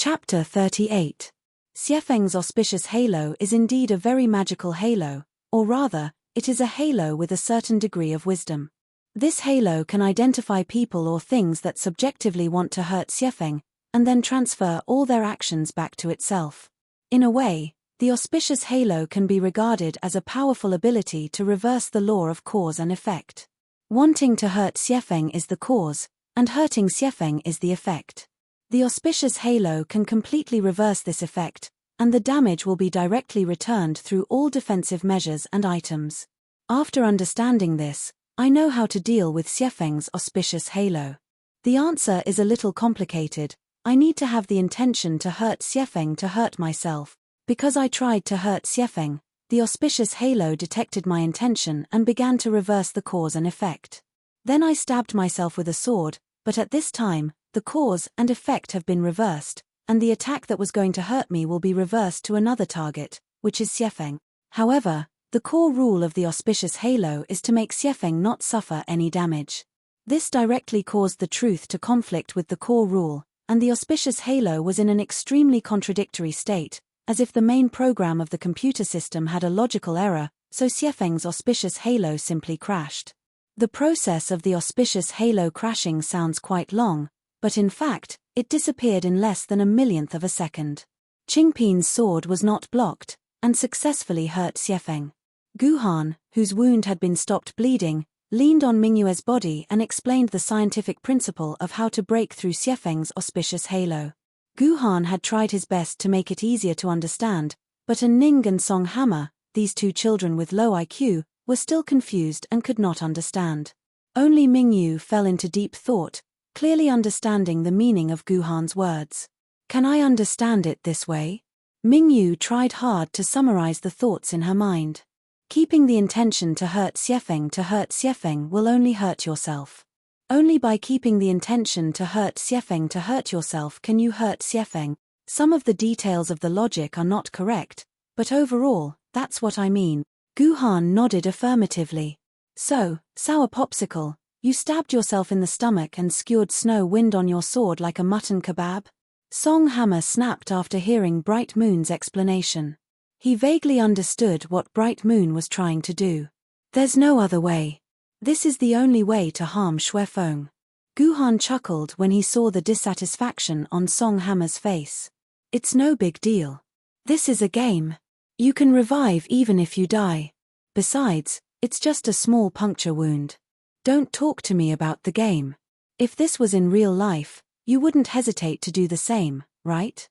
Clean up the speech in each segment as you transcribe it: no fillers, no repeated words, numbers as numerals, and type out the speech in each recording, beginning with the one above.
Chapter 38. Xiefeng's auspicious halo is indeed a very magical halo, or rather, it is a halo with a certain degree of wisdom. This halo can identify people or things that subjectively want to hurt Xiefeng, and then transfer all their actions back to itself. In a way, the auspicious halo can be regarded as a powerful ability to reverse the law of cause and effect. Wanting to hurt Xiefeng is the cause, and hurting Xiefeng is the effect. The auspicious halo can completely reverse this effect, and the damage will be directly returned through all defensive measures and items. After understanding this, I know how to deal with Xiefeng's auspicious halo. The answer is a little complicated. I need to have the intention to hurt Xiefeng to hurt myself. Because I tried to hurt Xiefeng, the auspicious halo detected my intention and began to reverse the cause and effect. Then I stabbed myself with a sword, but at this time, the cause and effect have been reversed, and the attack that was going to hurt me will be reversed to another target, which is Xiefeng. However, the core rule of the auspicious halo is to make Xiefeng not suffer any damage. This directly caused the truth to conflict with the core rule, and the auspicious halo was in an extremely contradictory state, as if the main program of the computer system had a logical error, so Xiefeng's auspicious halo simply crashed. The process of the auspicious halo crashing sounds quite long, but in fact, it disappeared in less than a millionth of a second. Qingpin's sword was not blocked, and successfully hurt Xiefeng. Guhan, whose wound had been stopped bleeding, leaned on Mingyue's body and explained the scientific principle of how to break through Xiefeng's auspicious halo. Guhan had tried his best to make it easier to understand, but Ning and Song Hammer, these two children with low IQ, were still confused and could not understand. Only Mingyu fell into deep thought, clearly understanding the meaning of Guhan's words. Can I understand it this way? Mingyu tried hard to summarize the thoughts in her mind. Keeping the intention to hurt Xiefeng will only hurt yourself. Only by keeping the intention to hurt yourself can you hurt Xiefeng. Some of the details of the logic are not correct, but overall, that's what I mean. Guhan nodded affirmatively. So, Sour Popsicle, you stabbed yourself in the stomach and skewered snow wind on your sword like a mutton kebab? Song Hammer snapped after hearing Bright Moon's explanation. He vaguely understood what Bright Moon was trying to do. There's no other way. This is the only way to harm Xuefeng. Guhan chuckled when he saw the dissatisfaction on Song Hammer's face. It's no big deal. This is a game. You can revive even if you die. Besides, it's just a small puncture wound. Don't talk to me about the game. If this was in real life, you wouldn't hesitate to do the same, right?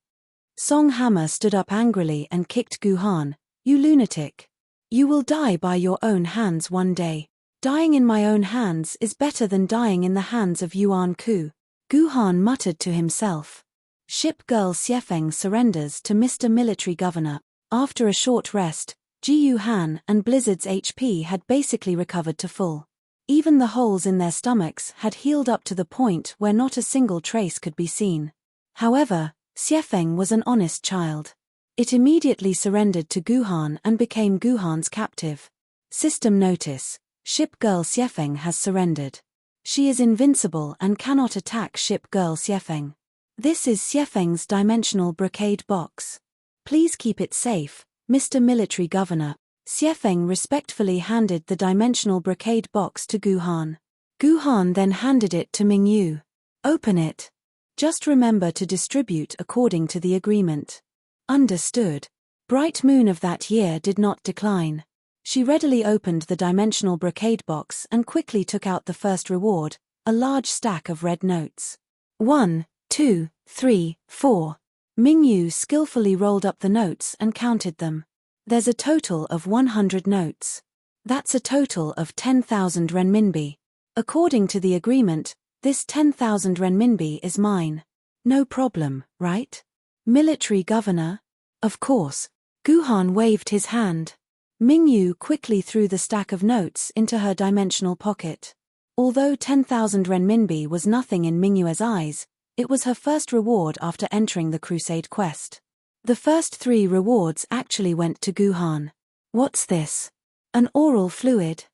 Song Hammer stood up angrily and kicked Guhan. You lunatic. You will die by your own hands one day. Dying in my own hands is better than dying in the hands of Yuan Ku. Guhan muttered to himself. Ship girl Xiefeng surrenders to Mr. Military Governor. After a short rest, Jiyu Han and Blizzard's HP had basically recovered to full. Even the holes in their stomachs had healed up to the point where not a single trace could be seen. However, Xiefeng was an honest child. It immediately surrendered to Guhan and became Guhan's captive. System notice: Ship girl Xiefeng has surrendered. She is invincible and cannot attack Ship girl Xiefeng. This is Xiefeng's dimensional brocade box. Please keep it safe, Mr. Military Governor. Xiefeng respectfully handed the dimensional brocade box to Guhan. Guhan then handed it to Mingyu. Open it. Just remember to distribute according to the agreement. Understood. Bright Moon of that year did not decline. She readily opened the dimensional brocade box and quickly took out the first reward, a large stack of red notes. 1, 2, 3, 4. Mingyu skillfully rolled up the notes and counted them. There's a total of 100 notes. That's a total of 10,000 renminbi. According to the agreement, this 10,000 renminbi is mine. No problem, right? Military Governor? Of course. Guhan waved his hand. Mingyu quickly threw the stack of notes into her dimensional pocket. Although 10,000 renminbi was nothing in Mingyue's eyes, it was her first reward after entering the Crusade quest. The first 3 rewards actually went to Guhan. What's this? An oral fluid.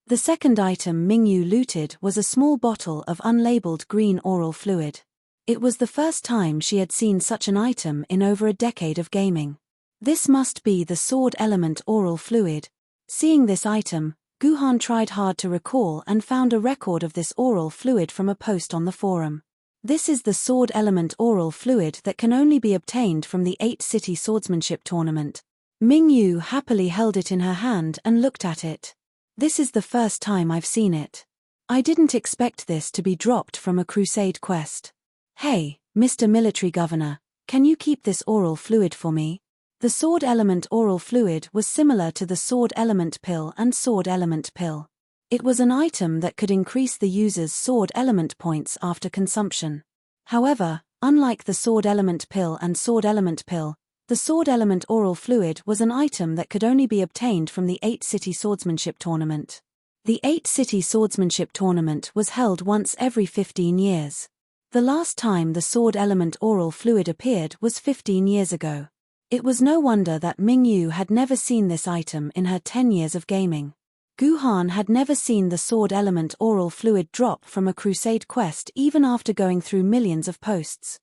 The second item Mingyu looted was a small bottle of unlabeled green oral fluid. It was the first time she had seen such an item in over a decade of gaming. This must be the sword element oral fluid. Seeing this item, Guhan tried hard to recall and found a record of this oral fluid from a post on the forum. This is the sword element oral fluid that can only be obtained from the 8-city swordsmanship tournament. Mingyu happily held it in her hand and looked at it. This is the first time I've seen it. I didn't expect this to be dropped from a crusade quest. Hey, Mr. Military Governor, can you keep this oral fluid for me? The sword element oral fluid was similar to the sword element pill and sword element pill. It was an item that could increase the user's sword element points after consumption. However, unlike the sword element pill and sword element pill, the sword element oral fluid was an item that could only be obtained from the 8-city swordsmanship tournament. The 8-city swordsmanship tournament was held once every 15 years. The last time the sword element oral fluid appeared was 15 years ago. It was no wonder that Mingyu had never seen this item in her 10 years of gaming. Guhan had never seen the sword element oral fluid drop from a crusade quest even after going through millions of posts.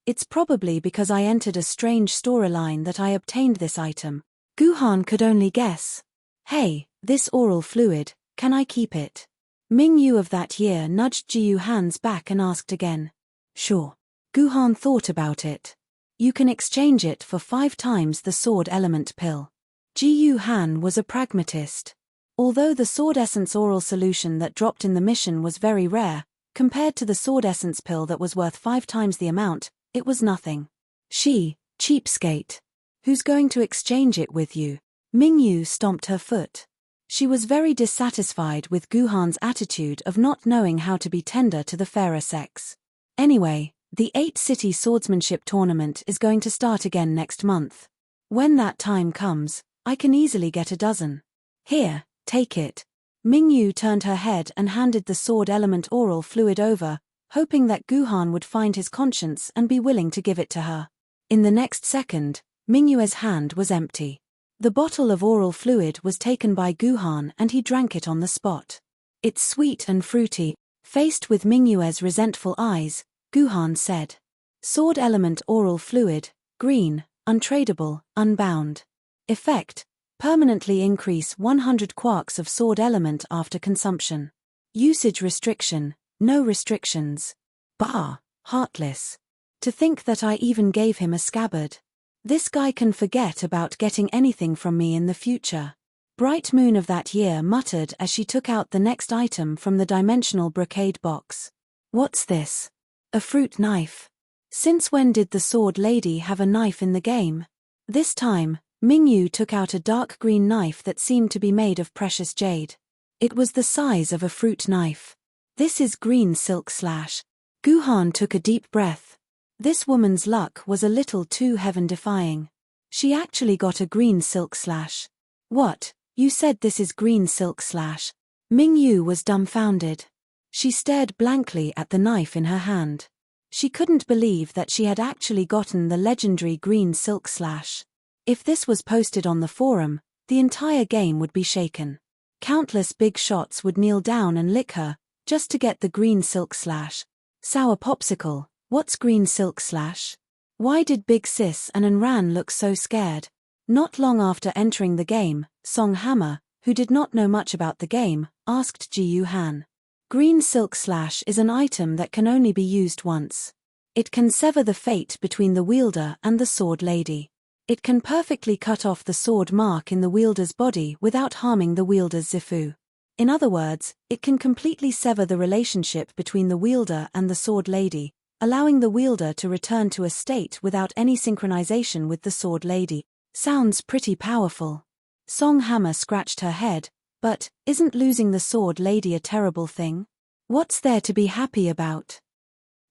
It's probably because I entered a strange storyline that I obtained this item. Guhan could only guess. Hey, this oral fluid, can I keep it? Mingyu of that year nudged Jiyu Han's back and asked again. Sure. Guhan thought about it. You can exchange it for 5 times the sword element pill. Jiyu Han was a pragmatist. Although the sword essence oral solution that dropped in the mission was very rare, compared to the sword essence pill that was worth 5 times the amount, it was nothing. Cheapskate. Who's going to exchange it with you? Mingyu stomped her foot. She was very dissatisfied with Guhan's attitude of not knowing how to be tender to the fairer sex. Anyway, the 8-city swordsmanship tournament is going to start again next month. When that time comes, I can easily get a dozen. Here, take it. Mingyu turned her head and handed the sword element oral fluid over, hoping that Guhan would find his conscience and be willing to give it to her. In the next second, Mingyu's hand was empty. The bottle of oral fluid was taken by Guhan and he drank it on the spot. It's sweet and fruity. Faced with Mingyu's resentful eyes, Guhan said. Sword element oral fluid, green, untradeable, unbound. Effect, permanently increase 100 quarks of sword element after consumption. Usage restriction, no restrictions. Bah, heartless. To think that I even gave him a scabbard. This guy can forget about getting anything from me in the future. Bright Moon of that year muttered as she took out the next item from the dimensional brocade box. What's this? A fruit knife. Since when did the sword lady have a knife in the game? This time, Mingyu took out a dark green knife that seemed to be made of precious jade. It was the size of a fruit knife. This is green silk slash. Guhan took a deep breath. This woman's luck was a little too heaven-defying. She actually got a green silk slash. What, you said this is green silk slash? Mingyu was dumbfounded. She stared blankly at the knife in her hand. She couldn't believe that she had actually gotten the legendary green silk slash. If this was posted on the forum, the entire game would be shaken. Countless big shots would kneel down and lick her, just to get the green silk slash. Sour popsicle. What's green silk slash? Why did Big Sis and Anran look so scared? Not long after entering the game, Song Hammer, who did not know much about the game, asked Jiyu Han. Green silk slash is an item that can only be used once. It can sever the fate between the wielder and the sword lady. It can perfectly cut off the sword mark in the wielder's body without harming the wielder's Zifu. In other words, it can completely sever the relationship between the wielder and the sword lady, allowing the wielder to return to a state without any synchronization with the sword lady. Sounds pretty powerful. Song Hammer scratched her head, but isn't losing the sword lady a terrible thing? What's there to be happy about?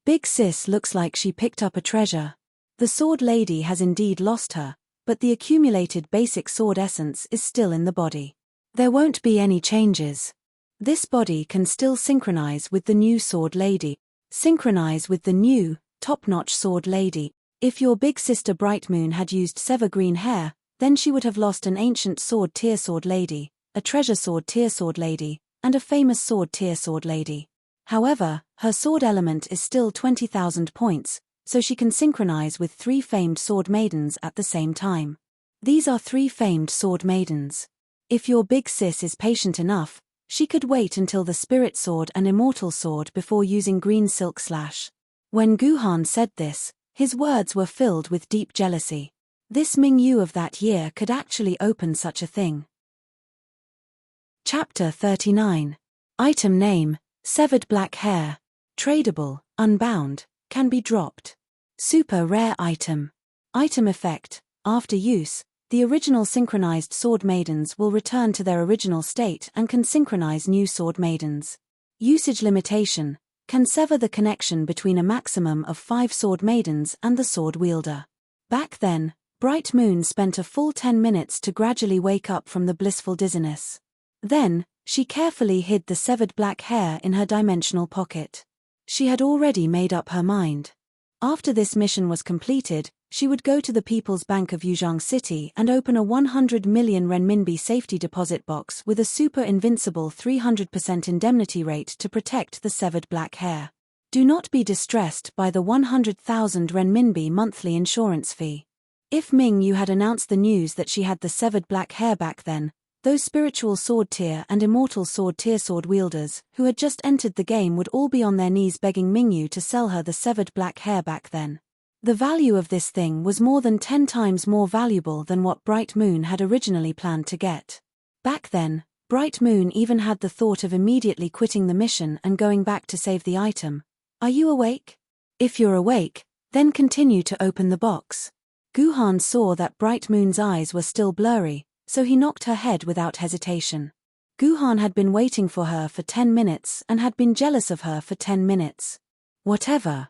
Big Sis looks like she picked up a treasure. The sword lady has indeed lost her, but the accumulated basic sword essence is still in the body. There won't be any changes. This body can still synchronize with the new sword lady. Synchronize with the new, top-notch sword lady. If your big sister Bright Moon had used Sever Green hair, then she would have lost an ancient sword tier sword lady, a treasure sword tier sword lady, and a famous sword tier sword lady. However, Her sword element is still 20,000 points, so she can synchronize with 3 famed sword maidens at the same time. These are 3 famed sword maidens. If your big sis is patient enough, she could wait until the spirit sword and immortal sword before using green silk slash. When Guhan said this, his words were filled with deep jealousy. This Mingyu of that year could actually open such a thing. Chapter 39. Item name, Severed Black Hair. Tradable, unbound, can be dropped. Super rare item. Item effect, after use, the original synchronized sword maidens will return to their original state and can synchronize new sword maidens. Usage limitation, can sever the connection between a maximum of 5 sword maidens and the sword wielder. Back then, Bright Moon spent a full 10 minutes to gradually wake up from the blissful dizziness. Then, she carefully hid the severed black hair in her dimensional pocket. She had already made up her mind. After this mission was completed, she would go to the People's Bank of Yuzhang City and open a 100 million renminbi safety deposit box with a super invincible 300% indemnity rate to protect the severed black hair. Do not be distressed by the 100,000 renminbi monthly insurance fee. If Mingyu had announced the news that she had the severed black hair back then, those spiritual sword tier and immortal sword tier sword wielders who had just entered the game would all be on their knees begging Mingyu to sell her the severed black hair back then. The value of this thing was more than 10 times more valuable than what Bright Moon had originally planned to get. Back then, Bright Moon even had the thought of immediately quitting the mission and going back to save the item. Are you awake? If you're awake, then continue to open the box. Guhan saw that Bright Moon's eyes were still blurry, so he knocked her head without hesitation. Guhan had been waiting for her for 10 minutes and had been jealous of her for 10 minutes. Whatever.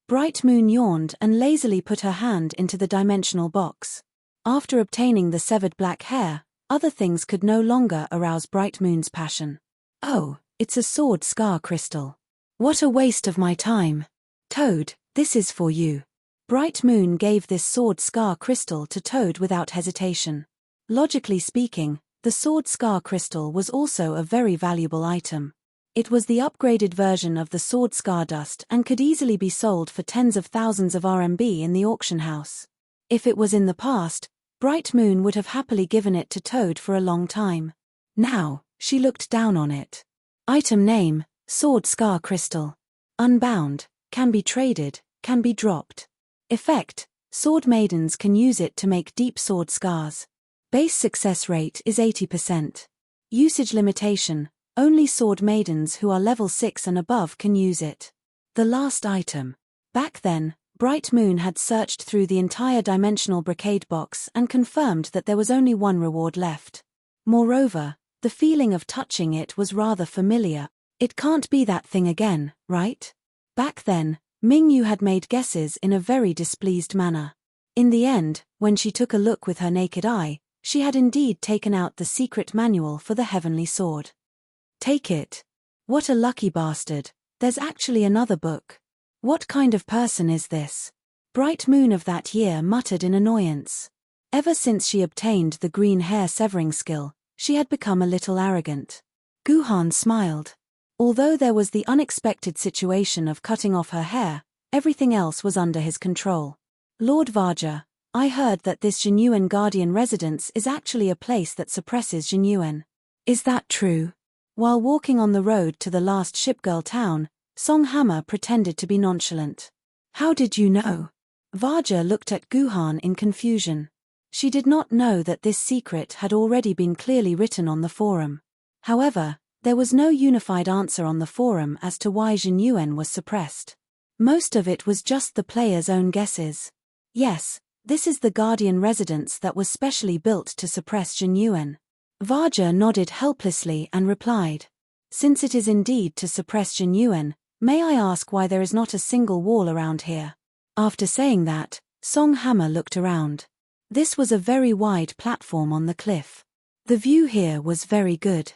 Bright Moon yawned and lazily put her hand into the dimensional box. After obtaining the severed black hair, other things could no longer arouse Bright Moon's passion. Oh, it's a sword scar crystal. What a waste of my time. Toad, this is for you. Bright Moon gave this sword scar crystal to Toad without hesitation. Logically speaking, the sword scar crystal was also a very valuable item. It was the upgraded version of the sword scar dust and could easily be sold for tens of thousands of RMB in the auction house. If it was in the past, Bright Moon would have happily given it to Toad for a long time. Now, she looked down on it. Item name, Sword Scar Crystal. Unbound, can be traded, can be dropped. Effect, sword maidens can use it to make deep sword scars. Base success rate is 80%. Usage limitation, only sword maidens who are level 6 and above can use it. The last item. Back then, Bright Moon had searched through the entire dimensional brocade box and confirmed that there was only one reward left. Moreover, the feeling of touching it was rather familiar. It can't be that thing again, right? Back then, Mingyu had made guesses in a very displeased manner. In the end, when she took a look with her naked eye, she had indeed taken out the secret manual for the heavenly sword. Take it. What a lucky bastard, there's actually another book. What kind of person is this? Bright Moon of that year muttered in annoyance. Ever since she obtained the green hair severing skill, she had become a little arrogant. Guhan smiled. Although there was the unexpected situation of cutting off her hair, everything else was under his control. Lord Varja, I heard that this Jinyuan Guardian residence is actually a place that suppresses Jinyuan. Is that true? While walking on the road to the last shipgirl town, Song Hammer pretended to be nonchalant. How did you know? Varja looked at Guhan in confusion. She did not know that this secret had already been clearly written on the forum. However, there was no unified answer on the forum as to why Jinyuan was suppressed. Most of it was just the players' own guesses. Yes, this is the Guardian residence that was specially built to suppress Jinyuan. Varja nodded helplessly and replied. Since it is indeed to suppress Jinyuan, may I ask why there is not a single wall around here? After saying that, Song Hammer looked around. This was a very wide platform on the cliff. The view here was very good.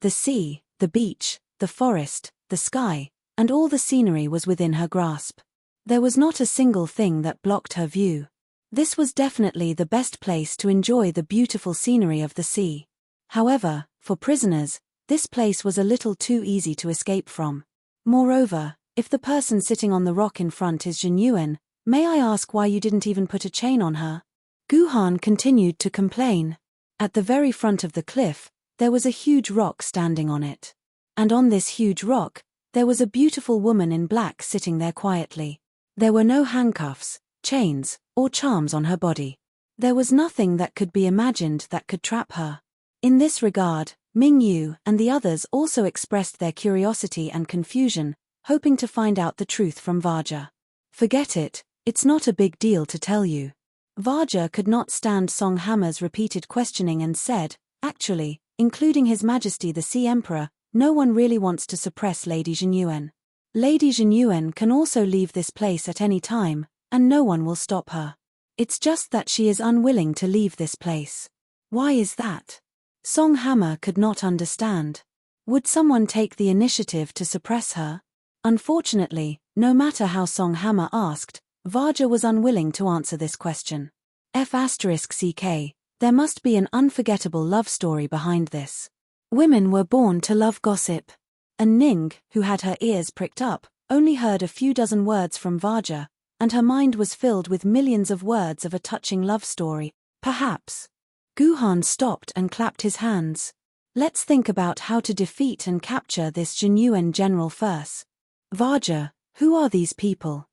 The sea, the beach, the forest, the sky, and all the scenery was within her grasp. There was not a single thing that blocked her view. This was definitely the best place to enjoy the beautiful scenery of the sea. However, for prisoners, this place was a little too easy to escape from. Moreover, if the person sitting on the rock in front is Jinyuan, may I ask why you didn't even put a chain on her? Guhan continued to complain. At the very front of the cliff, there was a huge rock standing on it. And on this huge rock, there was a beautiful woman in black sitting there quietly. There were no handcuffs, chains, or charms on her body. There was nothing that could be imagined that could trap her. In this regard, Mingyu and the others also expressed their curiosity and confusion, hoping to find out the truth from Vaja. Forget it, it's not a big deal to tell you. Vaja could not stand Song Hammer's repeated questioning and said, actually, including His Majesty the Sea Emperor, no one really wants to suppress Lady Jinyuan. Lady Jinyuan can also leave this place at any time, and no one will stop her. It's just that she is unwilling to leave this place. Why is that? Song Hammer could not understand. Would someone take the initiative to suppress her? Unfortunately, no matter how Song Hammer asked, Vaja was unwilling to answer this question. F***ck, there must be an unforgettable love story behind this. Women were born to love gossip. And Ning, who had her ears pricked up, only heard a few dozen words from Vaja, and her mind was filled with millions of words of a touching love story, perhaps. Guhan stopped and clapped his hands. Let's think about how to defeat and capture this Jinyuan general first. Vaja, who are these people?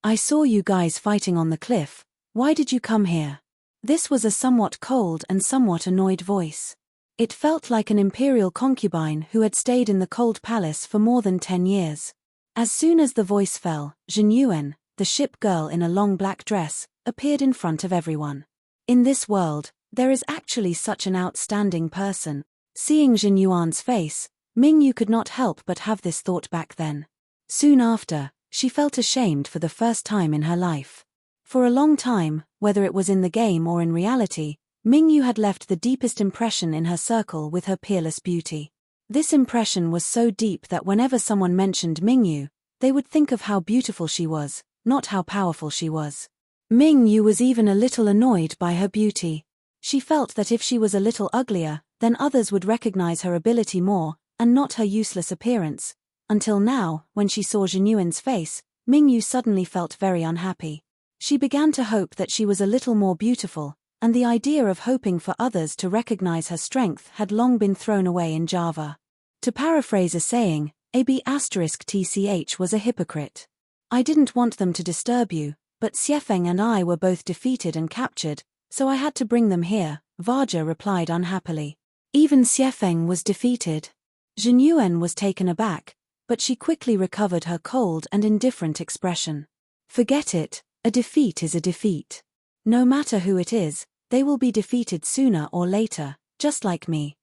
I saw you guys fighting on the cliff, why did you come here? This was a somewhat cold and somewhat annoyed voice. It felt like an imperial concubine who had stayed in the cold palace for more than 10 years. As soon as the voice fell, Jinyuan, the ship girl in a long black dress, appeared in front of everyone. In this world, there is actually such an outstanding person. Seeing Jinyuan's face, Mingyu could not help but have this thought back then. Soon after, she felt ashamed for the first time in her life. For a long time, whether it was in the game or in reality, Mingyu had left the deepest impression in her circle with her peerless beauty. This impression was so deep that whenever someone mentioned Mingyu, they would think of how beautiful she was, not how powerful she was. Mingyu was even a little annoyed by her beauty. She felt that if she was a little uglier, then others would recognize her ability more, and not her useless appearance. Until now, when she saw Jinyuan's face, Mingyu suddenly felt very unhappy. She began to hope that she was a little more beautiful, and the idea of hoping for others to recognize her strength had long been thrown away in Java. To paraphrase a saying, AB*TCH was a hypocrite. I didn't want them to disturb you, but Xiefeng and I were both defeated and captured, so I had to bring them here, Vaja replied unhappily. Even Xiefeng was defeated. Jinyuan was taken aback, but she quickly recovered her cold and indifferent expression. Forget it, a defeat is a defeat. No matter who it is, they will be defeated sooner or later, just like me.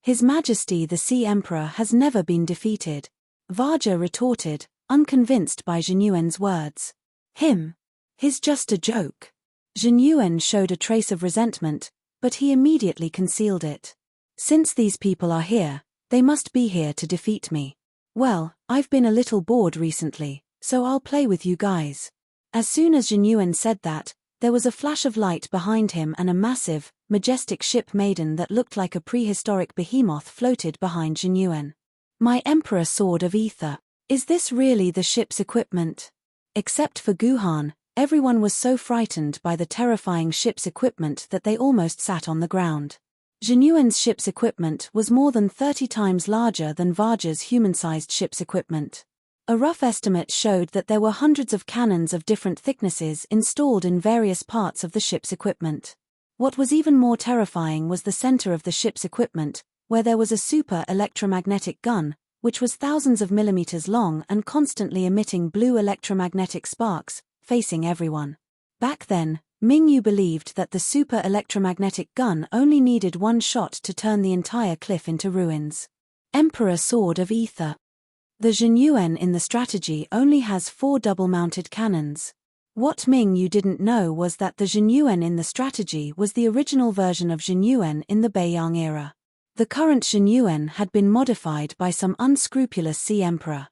His Majesty the Sea Emperor has never been defeated. Vaja retorted, unconvinced by Jinyuan's words. He's just a joke. Jinyuan showed a trace of resentment, but he immediately concealed it. Since these people are here, they must be here to defeat me. Well, I've been a little bored recently, so I'll play with you guys. As soon as Jinyuan said that, there was a flash of light behind him and a massive, majestic ship Maiden that looked like a prehistoric behemoth floated behind Jinyuan. My Emperor Sword of Ether. Is this really the ship's equipment? Except for Guhan, everyone was so frightened by the terrifying ship's equipment that they almost sat on the ground. Jinyuan's ship's equipment was more than 30 times larger than Vaja's human-sized ship's equipment. A rough estimate showed that there were hundreds of cannons of different thicknesses installed in various parts of the ship's equipment. What was even more terrifying was the center of the ship's equipment, where there was a super electromagnetic gun, which was thousands of millimeters long and constantly emitting blue electromagnetic sparks, facing everyone. Back then, Mingyu believed that the super electromagnetic gun only needed one shot to turn the entire cliff into ruins. Emperor Sword of Ether. The Jinyuan in the strategy only has 4 double-mounted cannons. What Mingyu didn't know was that the Jinyuan in the strategy was the original version of Jinyuan in the Beiyang era. The current Jinyuan had been modified by some unscrupulous sea emperor.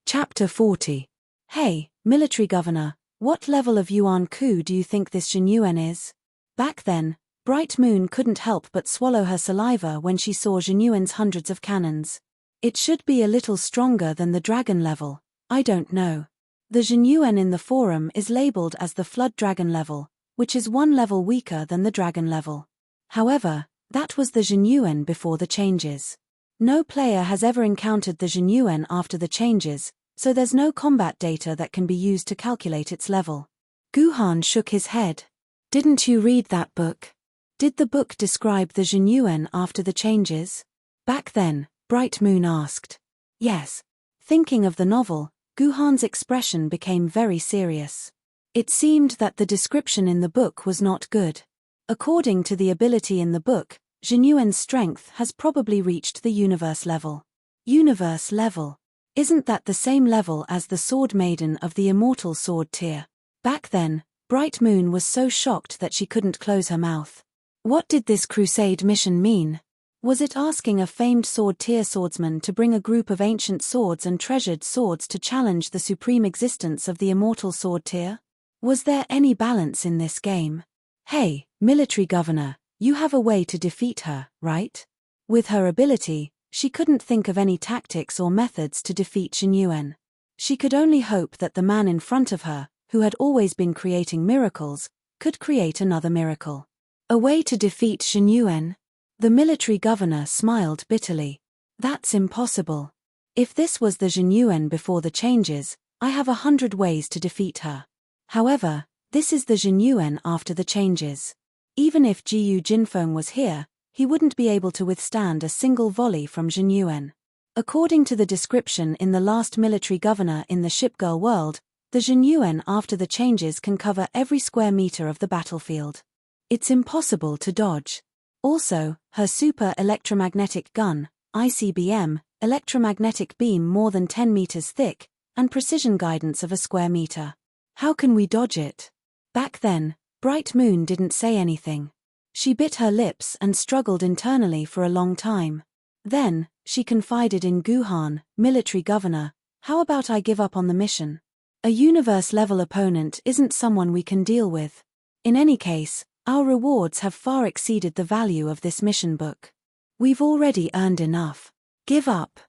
Chapter 40. Hey, military governor, what level of Yuan Ku do you think this Jinyuan is? Back then, Bright Moon couldn't help but swallow her saliva when she saw Jinyuan's hundreds of cannons. It should be a little stronger than the dragon level, I don't know. The Zhenyuan in the forum is labeled as the Flood Dragon level, which is one level weaker than the dragon level. However, that was the Zhenyuan before the changes. No player has ever encountered the Zhenyuan after the changes, so there's no combat data that can be used to calculate its level. Guhan shook his head. Didn't you read that book? Did the book describe the Zhenyuan after the changes? Back then, Bright Moon asked. Yes. Thinking of the novel, Guhan's expression became very serious. It seemed that the description in the book was not good. According to the ability in the book, Zhenyuan's strength has probably reached the universe level. Universe level? Isn't that the same level as the Sword Maiden of the Immortal Sword tier? Back then, Bright Moon was so shocked that she couldn't close her mouth. What did this crusade mission mean? Was it asking a famed sword tier swordsman to bring a group of ancient swords and treasured swords to challenge the supreme existence of the Immortal Sword tier? Was there any balance in this game? Hey, military governor, you have a way to defeat her, right? With her ability, she couldn't think of any tactics or methods to defeat Zhenyuan. She could only hope that the man in front of her, who had always been creating miracles, could create another miracle. A way to defeat Zhenyuan? The military governor smiled bitterly. That's impossible. If this was the Zhenyuan before the changes, I have 100 ways to defeat her. However, this is the Zhenyuan after the changes. Even if Jiyu Jinfeng was here, he wouldn't be able to withstand a single volley from Zhenyuan. According to the description in the last military governor in the Shipgirl world, the Zhenyuan after the changes can cover every square meter of the battlefield. It's impossible to dodge. Also, her super electromagnetic gun, ICBM, electromagnetic beam more than 10 meters thick, and precision guidance of a square meter. How can we dodge it? Back then, Bright Moon didn't say anything. She bit her lips and struggled internally for a long time. Then, she confided in Guhan, military governor, how about I give up on the mission? A universe-level opponent isn't someone we can deal with. In any case, our rewards have far exceeded the value of this mission book. We've already earned enough. Give up.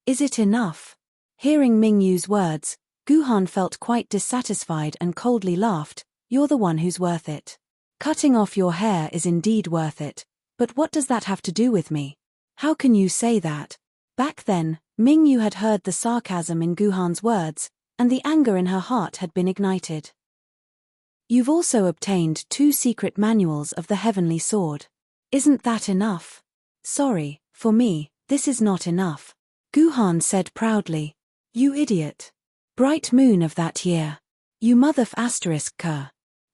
Is it enough? Hearing Mingyu's words, Guhan felt quite dissatisfied and coldly laughed. You're the one who's worth it. Cutting off your hair is indeed worth it, but what does that have to do with me? How can you say that? Back then, Mingyu had heard the sarcasm in Guhan's words, and the anger in her heart had been ignited. You've also obtained 2 secret manuals of the Heavenly Sword. Isn't that enough? Sorry, for me, this is not enough. Guhan said proudly. You idiot. Bright Moon of that year. You mother****.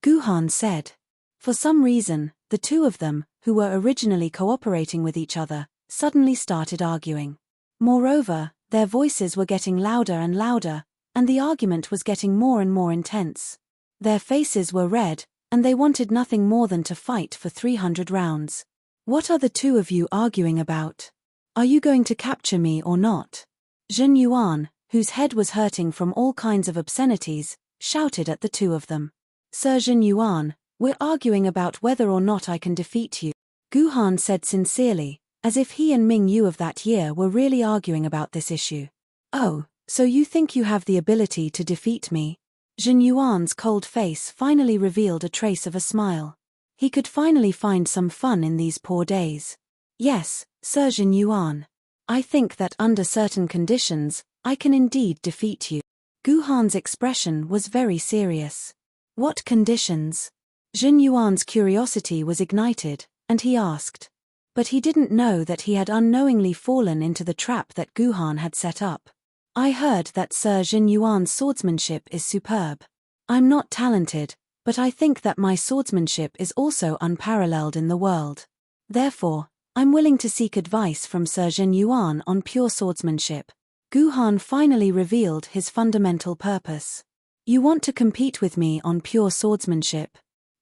Guhan said. For some reason, the two of them, who were originally cooperating with each other, suddenly started arguing. Moreover, their voices were getting louder and louder, and the argument was getting more and more intense. Their faces were red, and they wanted nothing more than to fight for 300 rounds. What are the two of you arguing about? Are you going to capture me or not? Zhenyuan, whose head was hurting from all kinds of obscenities, shouted at the two of them. Sir Zhenyuan, we're arguing about whether or not I can defeat you. Guhan said sincerely, as if he and Mingyu of that year were really arguing about this issue. Oh, so you think you have the ability to defeat me? Zhenyuan's cold face finally revealed a trace of a smile. He could finally find some fun in these poor days. Yes, Sir Zhenyuan. I think that under certain conditions, I can indeed defeat you. Guhan's expression was very serious. What conditions? Zhenyuan's curiosity was ignited, and he asked. But he didn't know that he had unknowingly fallen into the trap that Guhan had set up. I heard that Sir Zhenyuan's swordsmanship is superb. I'm not talented, but I think that my swordsmanship is also unparalleled in the world. Therefore, I'm willing to seek advice from Sir Zhenyuan on pure swordsmanship. Guhan finally revealed his fundamental purpose. You want to compete with me on pure swordsmanship?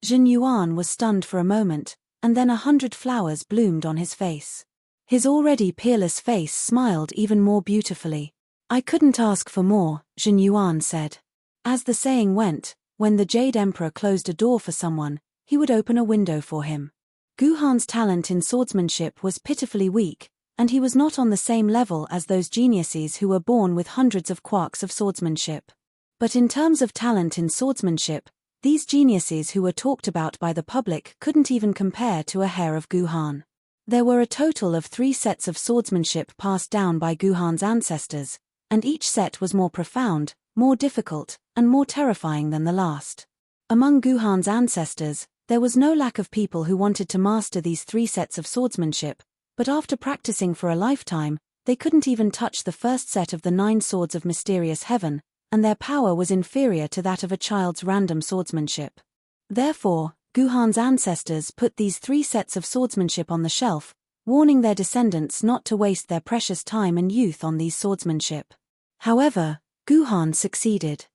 Zhenyuan was stunned for a moment, and then 100 flowers bloomed on his face. His already peerless face smiled even more beautifully. I couldn't ask for more, Zhenyuan said. As the saying went, when the Jade Emperor closed a door for someone, he would open a window for him. Guhan's talent in swordsmanship was pitifully weak, and he was not on the same level as those geniuses who were born with hundreds of quarks of swordsmanship. But in terms of talent in swordsmanship, these geniuses who were talked about by the public couldn't even compare to a hair of Guhan. There were a total of 3 sets of swordsmanship passed down by Guhan's ancestors, and each set was more profound, more difficult, and more terrifying than the last. Among Guhan's ancestors, there was no lack of people who wanted to master these 3 sets of swordsmanship, but after practicing for a lifetime, they couldn't even touch the first set of the 9 swords of mysterious heaven, and their power was inferior to that of a child's random swordsmanship. Therefore, Guhan's ancestors put these 3 sets of swordsmanship on the shelf, warning their descendants not to waste their precious time and youth on these swordsmanship. However, Guhan succeeded.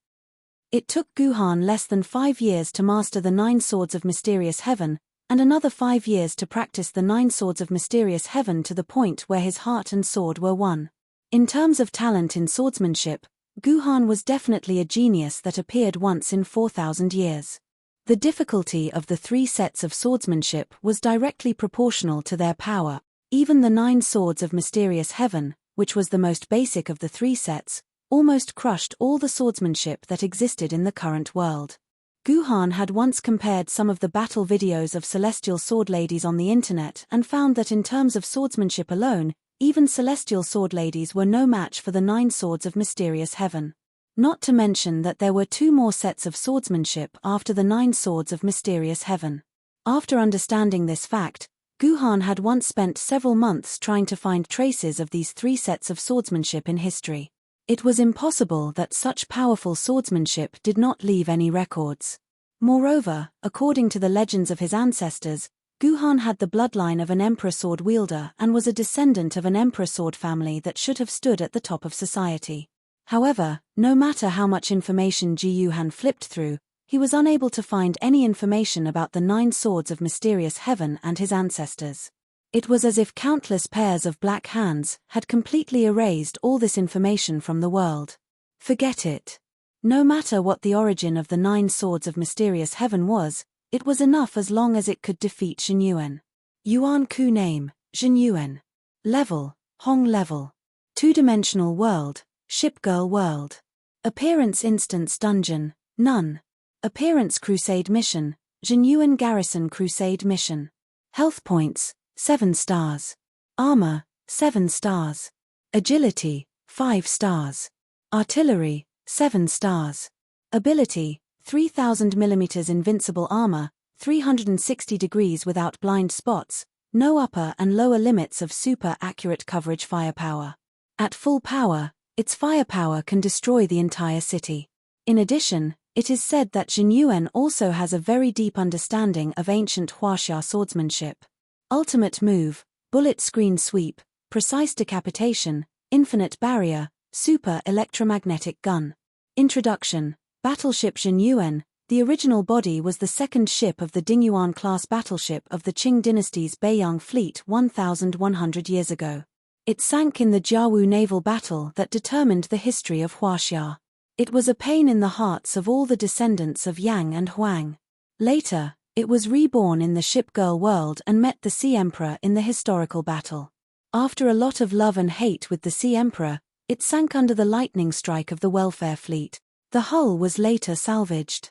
It took Guhan less than 5 years to master the 9 swords of mysterious heaven, and another 5 years to practice the 9 swords of mysterious heaven to the point where his heart and sword were one. In terms of talent in swordsmanship, Guhan was definitely a genius that appeared once in 4,000 years. The difficulty of the 3 sets of swordsmanship was directly proportional to their power. Even the 9 swords of mysterious heaven, which was the most basic of the 3 sets, almost crushed all the swordsmanship that existed in the current world. Guhan had once compared some of the battle videos of celestial sword ladies on the internet and found that in terms of swordsmanship alone, even celestial sword ladies were no match for the 9 swords of mysterious heaven. Not to mention that there were 2 more sets of swordsmanship after the 9 swords of mysterious heaven. After understanding this fact, Guhan had once spent several months trying to find traces of these 3 sets of swordsmanship in history. It was impossible that such powerful swordsmanship did not leave any records. Moreover, according to the legends of his ancestors, Guhan had the bloodline of an emperor sword wielder and was a descendant of an emperor sword family that should have stood at the top of society. However, no matter how much information Guhan flipped through, he was unable to find any information about the 9 swords of mysterious heaven and his ancestors. It was as if countless pairs of black hands had completely erased all this information from the world. Forget it. No matter what the origin of the 9 swords of mysterious heaven was, it was enough as long as it could defeat Zhenyuan. Yuan Ku name, Zhenyuan. Level, Hong level. 2-dimensional world, Shipgirl world. Appearance instance dungeon, none. Appearance crusade mission, Zhenyuan garrison crusade mission. Health points, 7 stars. Armor, 7 stars. Agility, 5 stars. Artillery, 7 stars. Ability, 3000 mm invincible armor, 360 degrees without blind spots, no upper and lower limits of super accurate coverage firepower. At full power, its firepower can destroy the entire city. In addition, it is said that Zhenyuan also has a very deep understanding of ancient Huaxia swordsmanship. Ultimate move, bullet screen sweep, precise decapitation, infinite barrier, super electromagnetic gun. Introduction. Battleship Zhenyuan. The original body was the second ship of the Dingyuan-class battleship of the Qing dynasty's Beiyang fleet 1,100 years ago. It sank in the Jiawu naval battle that determined the history of Huaxia. It was a pain in the hearts of all the descendants of Yang and Huang. Later, it was reborn in the Shipgirl world and met the Sea Emperor in the historical battle. After a lot of love and hate with the Sea Emperor, it sank under the lightning strike of the Welfare Fleet. The hull was later salvaged.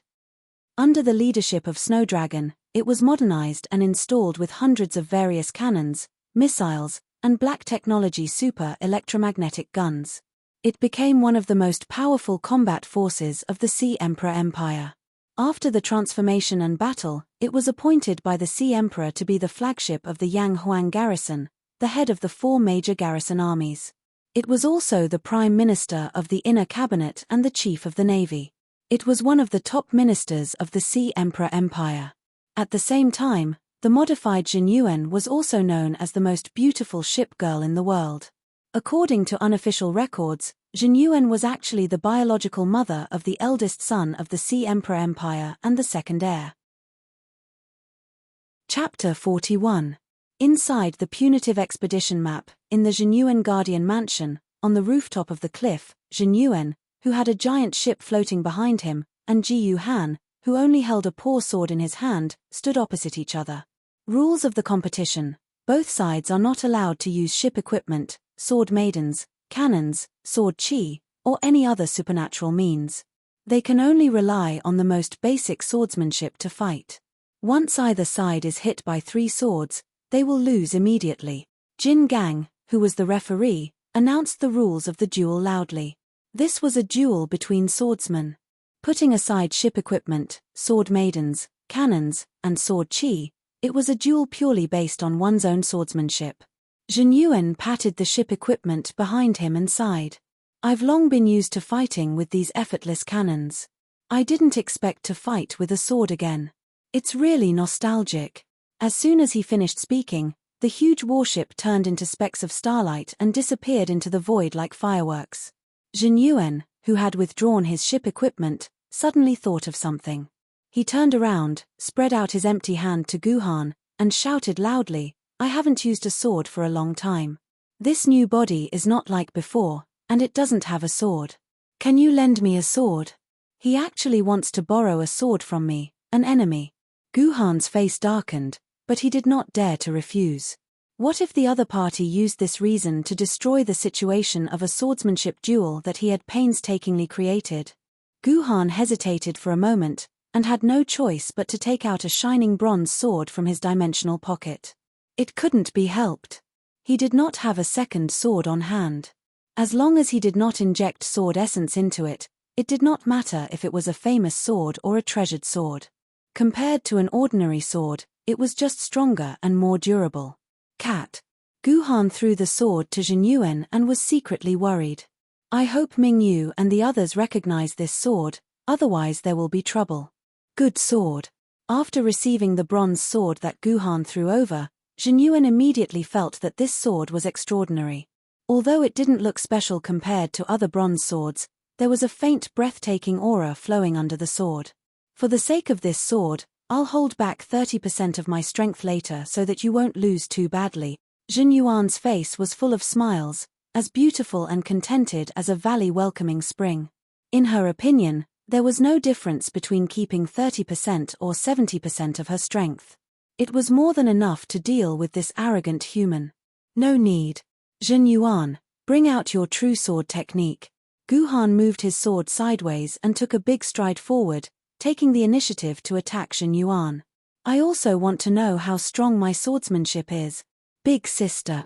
Under the leadership of Snowdragon, it was modernized and installed with hundreds of various cannons, missiles, and black technology super electromagnetic guns. It became one of the most powerful combat forces of the Sea Emperor Empire. After the transformation and battle, it was appointed by the Sea Emperor to be the flagship of the Yang Huang garrison, the head of the 4 major garrison armies. It was also the Prime Minister of the Inner Cabinet and the Chief of the Navy. It was one of the top ministers of the Sea Emperor Empire. At the same time, the modified Zhenyuan was also known as the most beautiful ship girl in the world. According to unofficial records, Zhenyuan was actually the biological mother of the eldest son of the Sea Emperor Empire and the second heir. Chapter 41. Inside the punitive expedition map, in the Zhenyuan Guardian Mansion, on the rooftop of the cliff, Zhenyuan, who had a giant ship floating behind him, and Ji Han, who only held a poor sword in his hand, stood opposite each other. Rules of the competition. Both sides are not allowed to use ship equipment, sword maidens, cannons, sword chi, or any other supernatural means. They can only rely on the most basic swordsmanship to fight. Once either side is hit by 3 swords, they will lose immediately. Jin Gang, who was the referee, announced the rules of the duel loudly. This was a duel between swordsmen. Putting aside ship equipment, sword maidens, cannons, and sword chi, it was a duel purely based on one's own swordsmanship. Zhen Yuan patted the ship equipment behind him and sighed. I've long been used to fighting with these effortless cannons. I didn't expect to fight with a sword again. It's really nostalgic. As soon as he finished speaking, the huge warship turned into specks of starlight and disappeared into the void like fireworks. Zhen Yuan, who had withdrawn his ship equipment, suddenly thought of something. He turned around, spread out his empty hand to Guhan, and shouted loudly, I haven't used a sword for a long time. This new body is not like before, and it doesn't have a sword. Can you lend me a sword? He actually wants to borrow a sword from me, an enemy. Guhan's face darkened, but he did not dare to refuse. What if the other party used this reason to destroy the situation of a swordsmanship duel that he had painstakingly created? Guhan hesitated for a moment, and had no choice but to take out a shining bronze sword from his dimensional pocket. It couldn't be helped. He did not have a second sword on hand. As long as he did not inject sword essence into it, it did not matter if it was a famous sword or a treasured sword. Compared to an ordinary sword, it was just stronger and more durable. Cat. Guhan threw the sword to Zhen Yuan and was secretly worried. I hope Ming Yu and the others recognize this sword, otherwise there will be trouble. Good sword. After receiving the bronze sword that Guhan threw over, Zhen Yuan immediately felt that this sword was extraordinary. Although it didn't look special compared to other bronze swords, there was a faint breathtaking aura flowing under the sword. For the sake of this sword, I'll hold back 30% of my strength later so that you won't lose too badly. Zhen Yuan's face was full of smiles, as beautiful and contented as a valley welcoming spring. In her opinion, there was no difference between keeping 30% or 70% of her strength. It was more than enough to deal with this arrogant human. No need. Zhen Yuan, bring out your true sword technique. Guhan moved his sword sideways and took a big stride forward, taking the initiative to attack Zhen Yuan. I also want to know how strong my swordsmanship is. Big sister.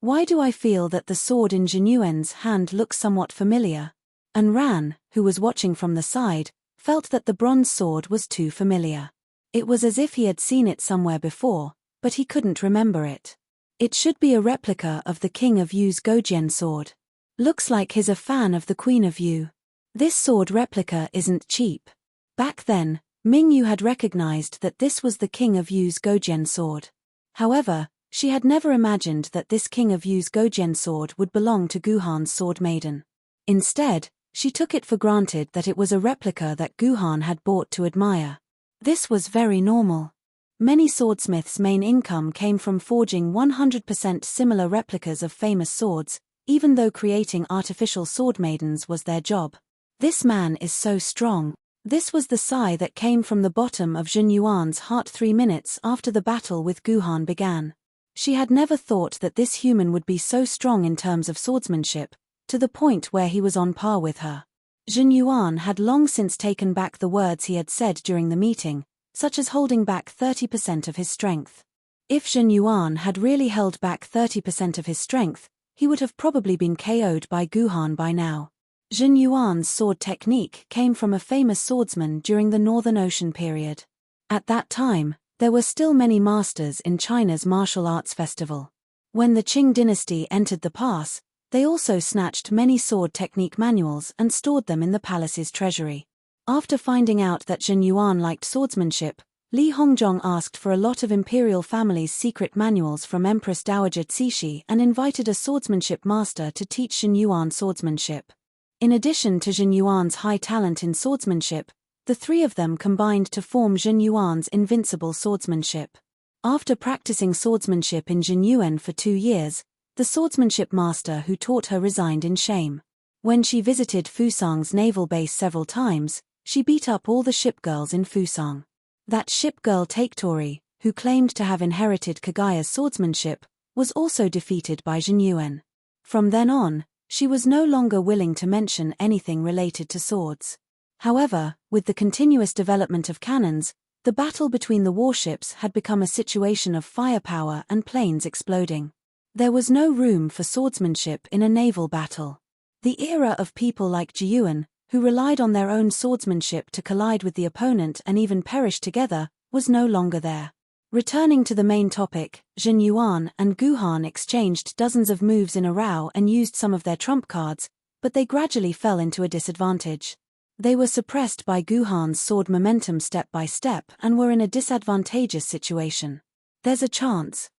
Why do I feel that the sword in Zhen Yuan's hand looks somewhat familiar? And Ran, who was watching from the side, felt that the bronze sword was too familiar. It was as if he had seen it somewhere before, but he couldn't remember it. It should be a replica of the King of Yu's Gojian sword. Looks like he's a fan of the Queen of Yu. This sword replica isn't cheap. Back then, Ming Yu had recognized that this was the King of Yu's Gojian sword. However, she had never imagined that this King of Yu's Gojian sword would belong to Guhan's sword maiden. Instead, she took it for granted that it was a replica that Guhan had bought to admire. This was very normal. Many swordsmiths' main income came from forging 100% similar replicas of famous swords, even though creating artificial sword maidens was their job. This man is so strong. This was the sigh that came from the bottom of Zhen Yuan's heart 3 minutes after the battle with Guhan began. She had never thought that this human would be so strong in terms of swordsmanship, to the point where he was on par with her. Zhen Yuan had long since taken back the words he had said during the meeting, such as holding back 30% of his strength. If Zhen Yuan had really held back 30% of his strength, he would have probably been KO'd by Guhan by now. Zhen Yuan's sword technique came from a famous swordsman during the Northern Ocean period. At that time, there were still many masters in China's martial arts festival. When the Qing dynasty entered the pass, they also snatched many sword technique manuals and stored them in the palace's treasury. After finding out that Zhen Yuan liked swordsmanship, Li Hongzhong asked for a lot of imperial family's secret manuals from Empress Dowager Cixi and invited a swordsmanship master to teach Zhen Yuan swordsmanship. In addition to Zhen Yuan's high talent in swordsmanship, the 3 of them combined to form Zhen Yuan's invincible swordsmanship. After practicing swordsmanship in Zhen Yuan for 2 years, the swordsmanship master who taught her resigned in shame. When she visited Fusang's naval base several times, she beat up all the shipgirls in Fusang. That shipgirl Taketori, who claimed to have inherited Kagaya's swordsmanship, was also defeated by Jin Yuan. From then on, she was no longer willing to mention anything related to swords. However, with the continuous development of cannons, the battle between the warships had become a situation of firepower and planes exploding. There was no room for swordsmanship in a naval battle. The era of people like Ji Yuan, who relied on their own swordsmanship to collide with the opponent and even perish together, was no longer there. Returning to the main topic, Jin Yuan and Gu Han exchanged dozens of moves in a row and used some of their trump cards, but they gradually fell into a disadvantage. They were suppressed by Gu Han's sword momentum step by step and were in a disadvantageous situation. There's a chance.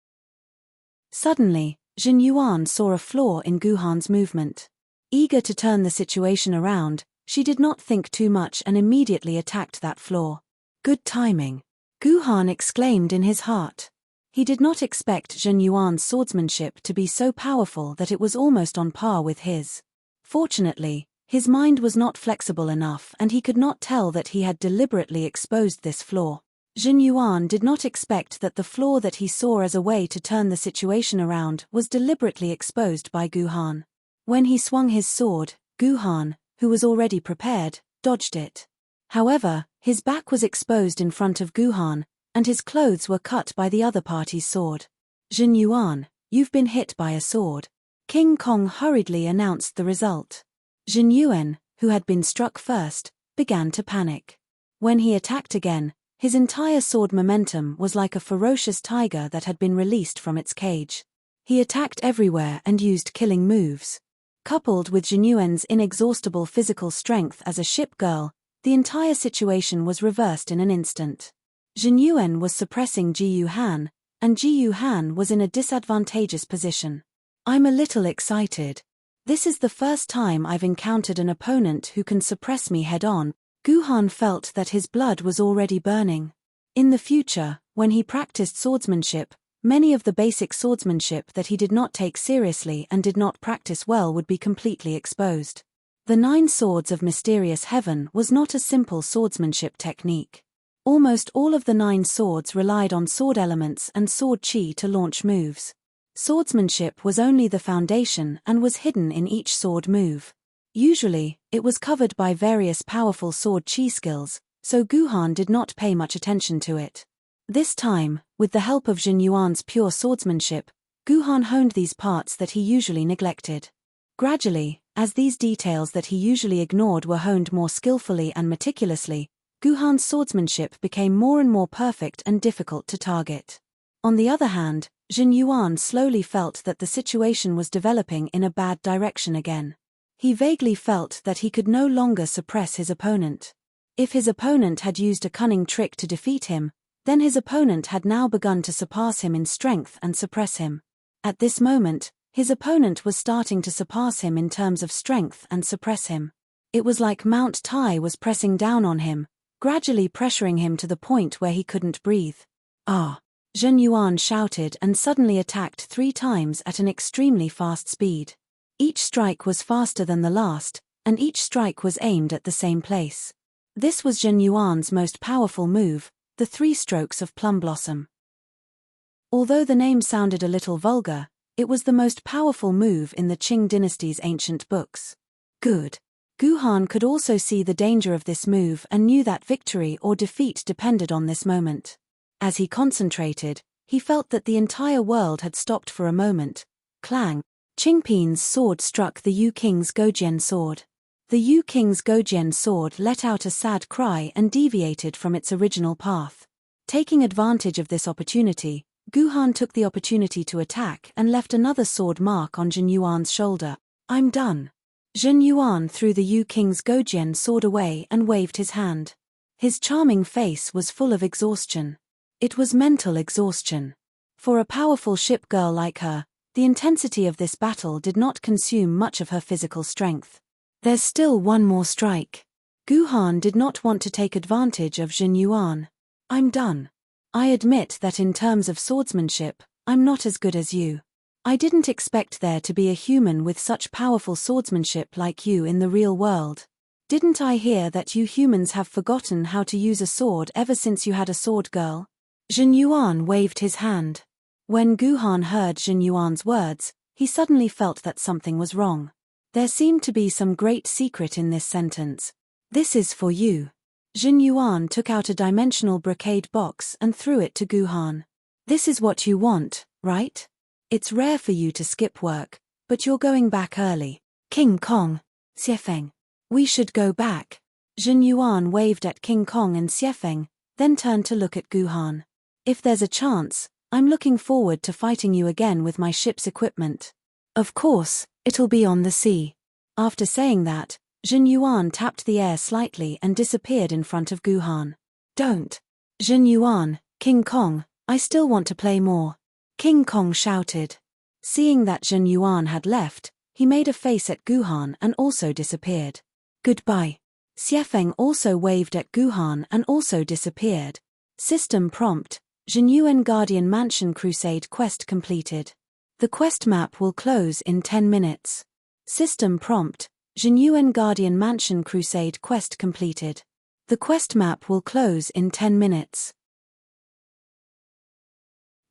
Suddenly, Jin Yuan saw a flaw in Gu Han's movement. Eager to turn the situation around, she did not think too much and immediately attacked that flaw. Good timing. Gu Han exclaimed in his heart. He did not expect Jin Yuan's swordsmanship to be so powerful that it was almost on par with his. Fortunately, his mind was not flexible enough and he could not tell that he had deliberately exposed this flaw. Jin Yuan did not expect that the flaw that he saw as a way to turn the situation around was deliberately exposed by Gu Han. When he swung his sword, Gu Han, who was already prepared, dodged it. However, his back was exposed in front of Gu Han, and his clothes were cut by the other party's sword. Jin Yuan, you've been hit by a sword. King Kong hurriedly announced the result. Jin Yuan, who had been struck first, began to panic. When he attacked again, his entire sword momentum was like a ferocious tiger that had been released from its cage. He attacked everywhere and used killing moves. Coupled with Jin Yuan's inexhaustible physical strength as a ship girl, the entire situation was reversed in an instant. Jin Yuan was suppressing Ji Yu Han, and Ji Yu Han was in a disadvantageous position. I'm a little excited. This is the first time I've encountered an opponent who can suppress me head-on. Gu Han felt that his blood was already burning. In the future, when he practiced swordsmanship, many of the basic swordsmanship that he did not take seriously and did not practice well would be completely exposed. The 9 Swords of Mysterious Heaven was not a simple swordsmanship technique. Almost all of the 9 swords relied on sword elements and sword chi to launch moves. Swordsmanship was only the foundation and was hidden in each sword move. Usually, it was covered by various powerful sword chi skills, so Gu Han did not pay much attention to it. This time, with the help of Jin Yuan's pure swordsmanship, Gu Han honed these parts that he usually neglected. Gradually, as these details that he usually ignored were honed more skillfully and meticulously, Gu Han's swordsmanship became more and more perfect and difficult to target. On the other hand, Jin Yuan slowly felt that the situation was developing in a bad direction again. He vaguely felt that he could no longer suppress his opponent. If his opponent had used a cunning trick to defeat him, then his opponent had now begun to surpass him in strength and suppress him. At this moment, his opponent was starting to surpass him in terms of strength and suppress him. It was like Mount Tai was pressing down on him, gradually pressuring him to the point where he couldn't breathe. Ah! Jin Yuan shouted and suddenly attacked 3 times at an extremely fast speed. Each strike was faster than the last, and each strike was aimed at the same place. This was Jin Yuan's most powerful move, the 3 strokes of Plum Blossom. Although the name sounded a little vulgar, it was the most powerful move in the Qing dynasty's ancient books. Good. Gu Han could also see the danger of this move and knew that victory or defeat depended on this moment. As he concentrated, he felt that the entire world had stopped for a moment. Clang! Qingpin's sword struck the Yu King's Gojian sword. The Yu King's Gojian sword let out a sad cry and deviated from its original path. Taking advantage of this opportunity, Gu Han took the opportunity to attack and left another sword mark on Jin Yuan's shoulder. I'm done. Jin Yuan threw the Yu King's Gojian sword away and waved his hand. His charming face was full of exhaustion. It was mental exhaustion. For a powerful ship girl like her, the intensity of this battle did not consume much of her physical strength. There's still one more strike. Gu Han did not want to take advantage of Jin Yuan. I'm done. I admit that in terms of swordsmanship, I'm not as good as you. I didn't expect there to be a human with such powerful swordsmanship like you in the real world. Didn't I hear that you humans have forgotten how to use a sword ever since you had a sword girl? Jin Yuan waved his hand. When Guhan heard Jin Yuan's words, he suddenly felt that something was wrong. There seemed to be some great secret in this sentence. This is for you. Jin Yuan took out a dimensional brocade box and threw it to Guhan. This is what you want, right? It's rare for you to skip work, but you're going back early. King Kong, Xiefeng. We should go back. Jin Yuan waved at King Kong and Xiefeng, then turned to look at Guhan. If there's a chance, I'm looking forward to fighting you again with my ship's equipment. Of course, it'll be on the sea. After saying that, Jin Yuan tapped the air slightly and disappeared in front of Guhan. Don't. Jin Yuan, King Kong, I still want to play more. King Kong shouted. Seeing that Jin Yuan had left, he made a face at Guhan and also disappeared. Goodbye. Xiefeng also waved at Guhan and also disappeared. System prompt, Jinyuan Guardian Mansion Crusade quest completed. The quest map will close in 10 minutes. System prompt, Jinyuan Guardian Mansion Crusade quest completed. The quest map will close in 10 minutes.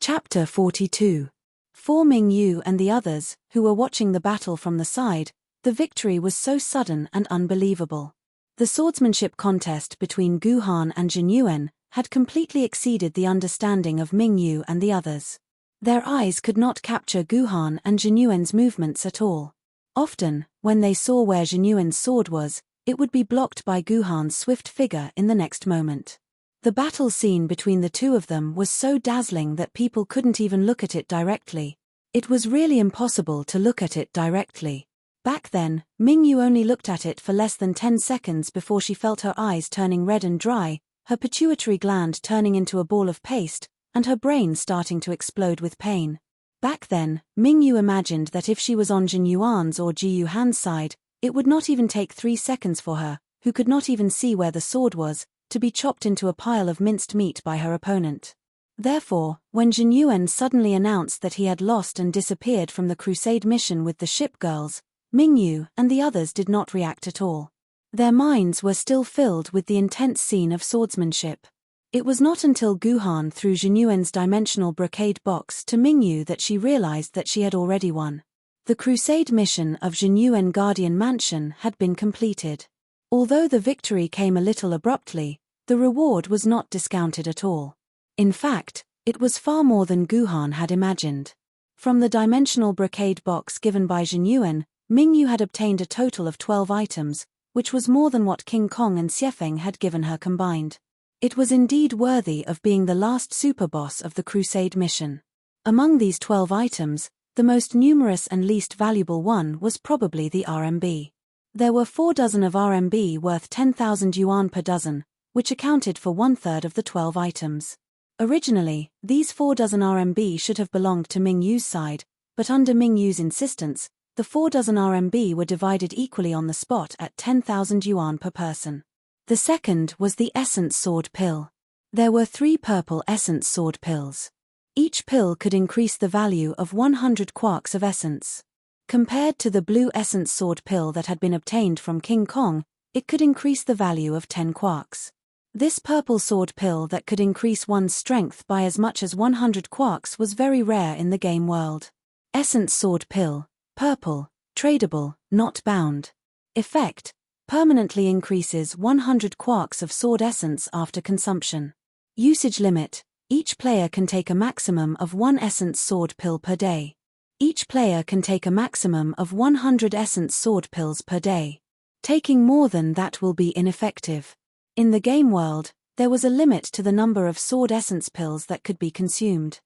Chapter 42. For Mingyu and the others, who were watching the battle from the side, the victory was so sudden and unbelievable. The swordsmanship contest between Guhan and Jinyuan had completely exceeded the understanding of Mingyu and the others. Their eyes could not capture Guhan and Jinyuan's movements at all. Often, when they saw where Jinyuan's sword was, it would be blocked by Guhan's swift figure in the next moment. The battle scene between the two of them was so dazzling that people couldn't even look at it directly. It was really impossible to look at it directly. Back then, Mingyu only looked at it for less than 10 seconds before she felt her eyes turning red and dry, her pituitary gland turning into a ball of paste, and her brain starting to explode with pain. Back then, Mingyu imagined that if she was on Jin Yuan's or Ji Yuhan's side, it would not even take 3 seconds for her, who could not even see where the sword was, to be chopped into a pile of minced meat by her opponent. Therefore, when Jin Yuan suddenly announced that he had lost and disappeared from the crusade mission with the ship girls, Mingyu and the others did not react at all. Their minds were still filled with the intense scene of swordsmanship. It was not until Guhan threw Jinyuan's dimensional brocade box to Mingyu that she realized that she had already won. The crusade mission of Jinyuan Guardian Mansion had been completed. Although the victory came a little abruptly, the reward was not discounted at all. In fact, it was far more than Guhan had imagined. From the dimensional brocade box given by Jinyuan, Mingyu had obtained a total of 12 items, which was more than what King Kong and Xiefeng had given her combined. It was indeed worthy of being the last superboss of the crusade mission. Among these 12 items, the most numerous and least valuable one was probably the RMB. There were 4 dozen of RMB worth 10,000 yuan per dozen, which accounted for 1/3 of the 12 items. Originally, these 4 dozen RMB should have belonged to Mingyu's side, but under Mingyu's insistence, the 4 dozen RMB were divided equally on the spot at 10,000 yuan per person. The second was the essence sword pill. There were 3 purple essence sword pills. Each pill could increase the value of 100 quarks of essence. Compared to the blue essence sword pill that had been obtained from King Kong, it could increase the value of 10 quarks. This purple sword pill that could increase one's strength by as much as 100 quarks was very rare in the game world. Essence sword pill, purple, tradable, not bound. Effect: permanently increases 100 quarks of sword essence after consumption. Usage limit: each player can take a maximum of 1 essence sword pill per day. Each player can take a maximum of 100 essence sword pills per day. Taking more than that will be ineffective. In the game world, there was a limit to the number of sword essence pills that could be consumed.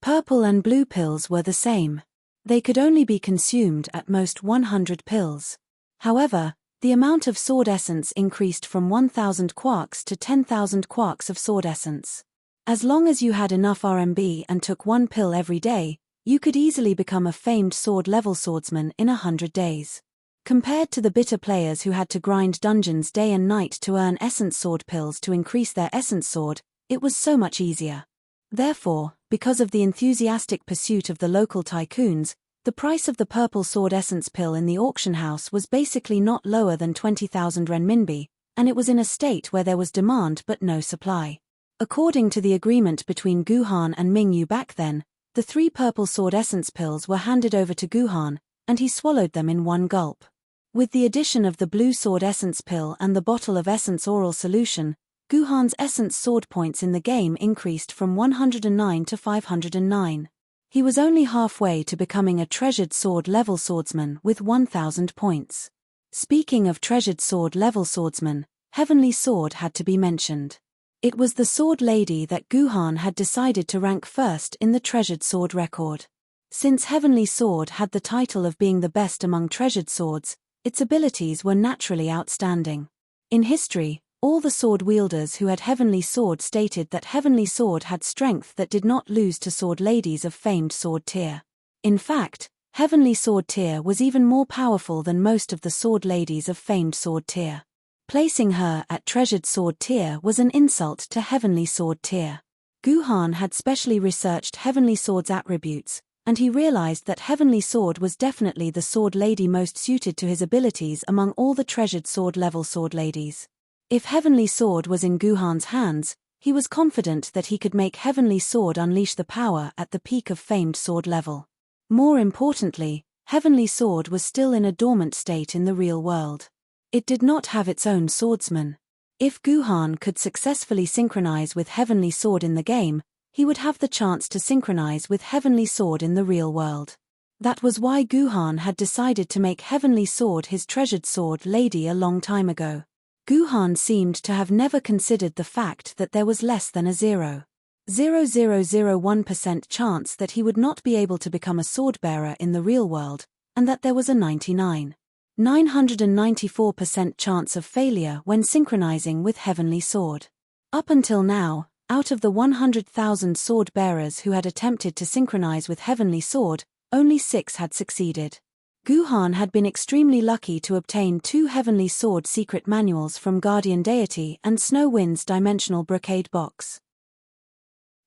Purple and blue pills were the same. They could only be consumed at most 100 pills. However, the amount of sword essence increased from 1,000 quarks to 10,000 quarks of sword essence. As long as you had enough RMB and took 1 pill every day, you could easily become a famed sword-level swordsman in 100 days. Compared to the bitter players who had to grind dungeons day and night to earn essence sword pills to increase their essence sword, it was so much easier. Therefore, because of the enthusiastic pursuit of the local tycoons, the price of the purple sword essence pill in the auction house was basically not lower than 20,000 renminbi, and it was in a state where there was demand but no supply. According to the agreement between Guhan and Mingyu back then, the 3 purple sword essence pills were handed over to Guhan, and he swallowed them in one gulp. With the addition of the blue sword essence pill and the bottle of essence oral solution, Guhan's essence sword points in the game increased from 109 to 509. He was only halfway to becoming a treasured sword level swordsman with 1000 points. Speaking of treasured sword level swordsman, Heavenly Sword had to be mentioned. It was the sword lady that Guhan had decided to rank first in the treasured sword record. Since Heavenly Sword had the title of being the best among treasured swords, its abilities were naturally outstanding. In history, all the sword wielders who had Heavenly Sword stated that Heavenly Sword had strength that did not lose to sword ladies of famed sword tier. In fact, Heavenly Sword tier was even more powerful than most of the sword ladies of famed sword tier. Placing her at treasured sword tier was an insult to Heavenly Sword tier. Guhan had specially researched Heavenly Sword's attributes, and he realized that Heavenly Sword was definitely the sword lady most suited to his abilities among all the treasured sword level sword ladies. If Heavenly Sword was in Guhan's hands, he was confident that he could make Heavenly Sword unleash the power at the peak of famed sword level. More importantly, Heavenly Sword was still in a dormant state in the real world. It did not have its own swordsman. If Guhan could successfully synchronize with Heavenly Sword in the game, he would have the chance to synchronize with Heavenly Sword in the real world. That was why Guhan had decided to make Heavenly Sword his treasured sword lady a long time ago. Guhan seemed to have never considered the fact that there was less than a 0.0001% chance that he would not be able to become a swordbearer in the real world, and that there was a 99.994% chance of failure when synchronizing with Heavenly Sword. Up until now, out of the 100,000 sword bearers who had attempted to synchronize with Heavenly Sword, only 6 had succeeded. Guhan had been extremely lucky to obtain 2 Heavenly Sword secret manuals from Guardian Deity and Snow Wind's dimensional brocade box.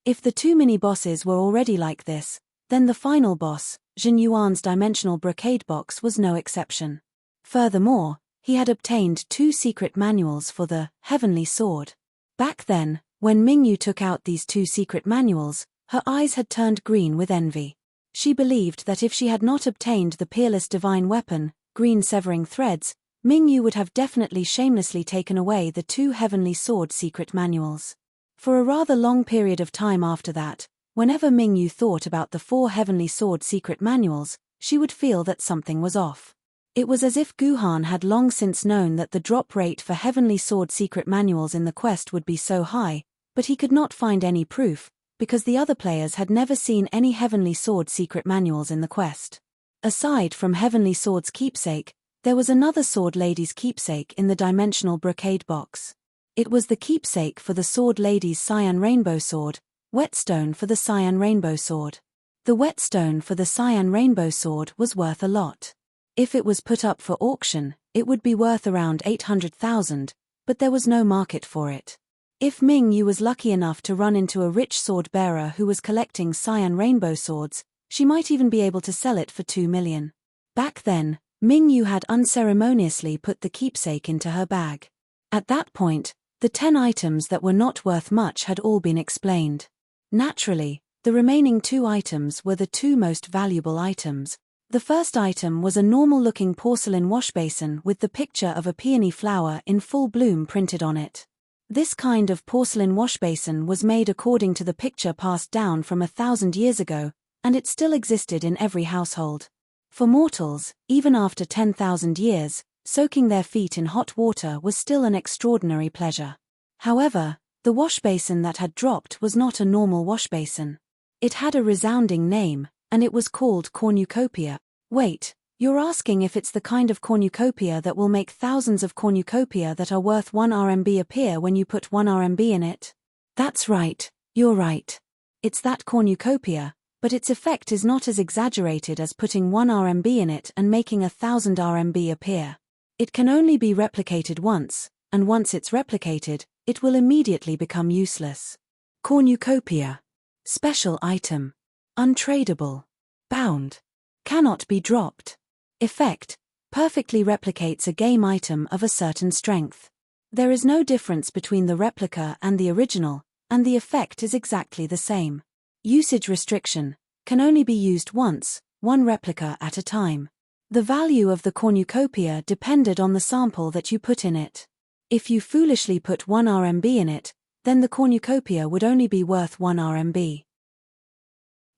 If the 2 mini-bosses were already like this, then the final boss, Jin Yuan's dimensional brocade box, was no exception. Furthermore, he had obtained 2 secret manuals for the Heavenly Sword. Back then, when Mingyu took out these 2 secret manuals, her eyes had turned green with envy. She believed that if she had not obtained the peerless divine weapon, Green Severing Threads, Mingyu would have definitely shamelessly taken away the 2 Heavenly Sword secret manuals. For a rather long period of time after that, whenever Mingyu thought about the 4 Heavenly Sword secret manuals, she would feel that something was off. It was as if Guhan had long since known that the drop rate for Heavenly Sword secret manuals in the quest would be so high, but he could not find any proof, because the other players had never seen any Heavenly Sword secret manuals in the quest. Aside from Heavenly Sword's keepsake, there was another sword lady's keepsake in the dimensional brocade box. It was the keepsake for the sword lady's cyan rainbow sword, whetstone for the cyan rainbow sword. The whetstone for the cyan rainbow sword was worth a lot. If it was put up for auction, it would be worth around 800,000, but there was no market for it. If Mingyu was lucky enough to run into a rich sword bearer who was collecting cyan rainbow swords, she might even be able to sell it for 2 million. Back then, Mingyu had unceremoniously put the keepsake into her bag. At that point, the 10 items that were not worth much had all been explained. Naturally, the remaining 2 items were the 2 most valuable items. The first item was a normal-looking porcelain washbasin with the picture of a peony flower in full bloom printed on it. This kind of porcelain washbasin was made according to the picture passed down from 1,000 years ago, and it still existed in every household. For mortals, even after 10,000 years, soaking their feet in hot water was still an extraordinary pleasure. However, the washbasin that had dropped was not a normal washbasin. It had a resounding name, and it was called cornucopia. Wait, you're asking if it's the kind of cornucopia that will make thousands of cornucopia that are worth 1 RMB appear when you put 1 RMB in it? That's right, you're right. It's that cornucopia, but its effect is not as exaggerated as putting 1 RMB in it and making 1,000 RMB appear. It can only be replicated once, and once it's replicated, it will immediately become useless. Cornucopia. Special item. Untradeable. Bound. Cannot be dropped. Effect. Perfectly replicates a game item of a certain strength. There is no difference between the replica and the original, and the effect is exactly the same. Usage restriction: can only be used once, one replica at a time. The value of the cornucopia depended on the sample that you put in it. If you foolishly put 1 RMB in it, then the cornucopia would only be worth 1 RMB.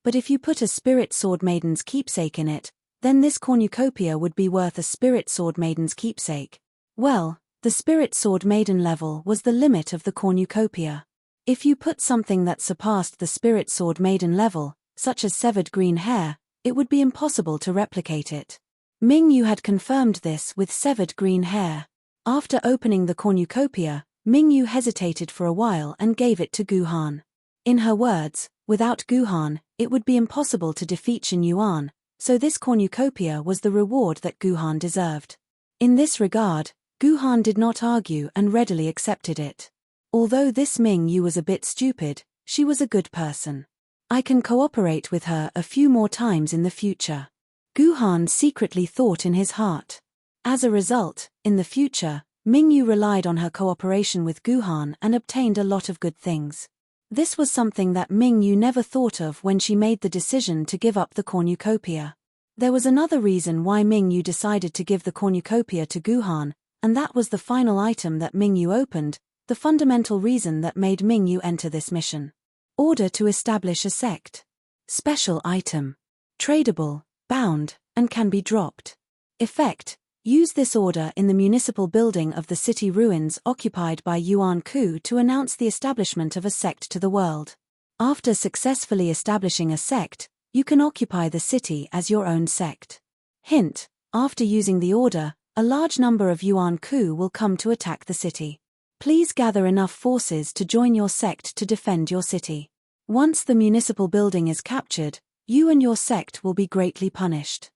But if you put a Spirit Sword Maiden's keepsake in it, then this cornucopia would be worth a Spirit Sword Maiden's keepsake. Well, the Spirit Sword Maiden level was the limit of the cornucopia. If you put something that surpassed the Spirit Sword Maiden level, such as severed green hair, it would be impossible to replicate it. Ming Yu had confirmed this with severed green hair. After opening the cornucopia, Ming Yu hesitated for a while and gave it to Gu Han. In her words, without Gu Han, it would be impossible to defeat Shen Yuan, so this cornucopia was the reward that Gu Han deserved. In this regard, Gu Han did not argue and readily accepted it. Although this Ming Yu was a bit stupid, she was a good person. I can cooperate with her a few more times in the future. Gu Han secretly thought in his heart. As a result, in the future, Ming Yu relied on her cooperation with Gu Han and obtained a lot of good things. This was something that Ming Yu never thought of when she made the decision to give up the cornucopia. There was another reason why Ming Yu decided to give the cornucopia to Gu Han, and that was the final item that Ming Yu opened, the fundamental reason that made Ming Yu enter this mission. Order to establish a sect. Special item. Tradable, bound, and can be dropped. Effect: use this order in the municipal building of the city ruins occupied by Yuan Ku to announce the establishment of a sect to the world. After successfully establishing a sect, you can occupy the city as your own sect. Hint: after using the order, a large number of Yuan Ku will come to attack the city. Please gather enough forces to join your sect to defend your city. Once the municipal building is captured, you and your sect will be greatly punished.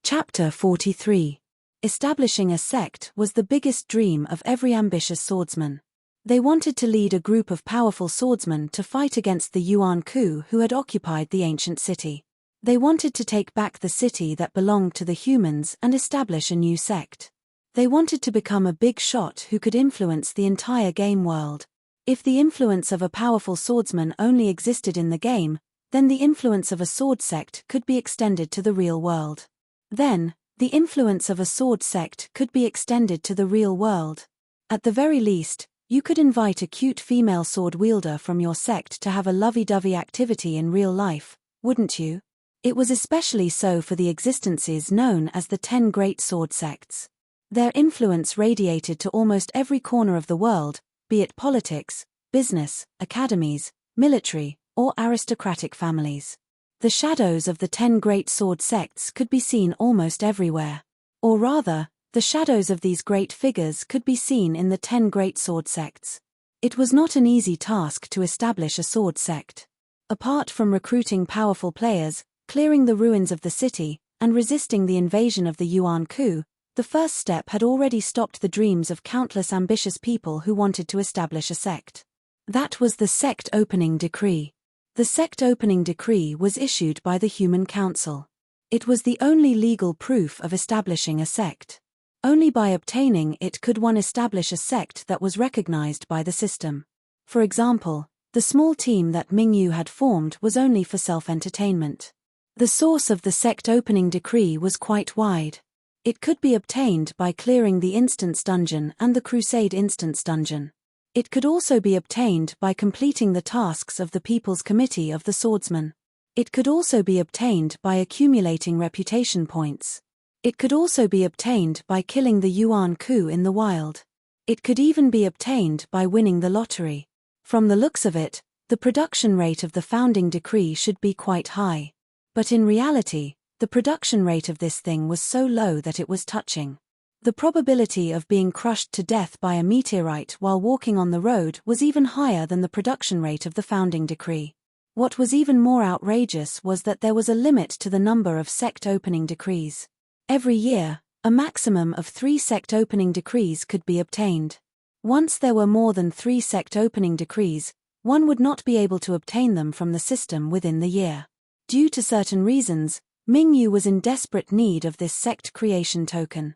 Chapter 43. Establishing a sect was the biggest dream of every ambitious swordsman. They wanted to lead a group of powerful swordsmen to fight against the Yuan Ku who had occupied the ancient city. They wanted to take back the city that belonged to the humans and establish a new sect. They wanted to become a big shot who could influence the entire game world. If the influence of a powerful swordsman only existed in the game, then the influence of a sword sect could be extended to the real world. Then, the influence of a sword sect could be extended to the real world. At the very least, you could invite a cute female sword wielder from your sect to have a lovey-dovey activity in real life, wouldn't you? It was especially so for the existences known as the 10 Great Sword Sects. Their influence radiated to almost every corner of the world, be it politics, business, academies, military, or aristocratic families. The shadows of the 10 great sword sects could be seen almost everywhere. Or rather, the shadows of these great figures could be seen in the 10 great sword sects. It was not an easy task to establish a sword sect. Apart from recruiting powerful players, clearing the ruins of the city, and resisting the invasion of the Yuan Ku, the first step had already stopped the dreams of countless ambitious people who wanted to establish a sect. That was the Sect Opening Decree. The Sect Opening Decree was issued by the Human Council. It was the only legal proof of establishing a sect. Only by obtaining it could one establish a sect that was recognized by the system. For example, the small team that Ming Yu had formed was only for self-entertainment. The source of the Sect Opening Decree was quite wide. It could be obtained by clearing the Instance Dungeon and the Crusade Instance Dungeon. It could also be obtained by completing the tasks of the People's Committee of the Swordsmen. It could also be obtained by accumulating reputation points. It could also be obtained by killing the Yuan Ku in the wild. It could even be obtained by winning the lottery. From the looks of it, the production rate of the founding decree should be quite high. But in reality, the production rate of this thing was so low that it was touching. The probability of being crushed to death by a meteorite while walking on the road was even higher than the production rate of the founding decree. What was even more outrageous was that there was a limit to the number of sect opening decrees. Every year, a maximum of 3 sect opening decrees could be obtained. Once there were more than 3 sect opening decrees, one would not be able to obtain them from the system within the year. Due to certain reasons, Ming Yu was in desperate need of this sect creation token.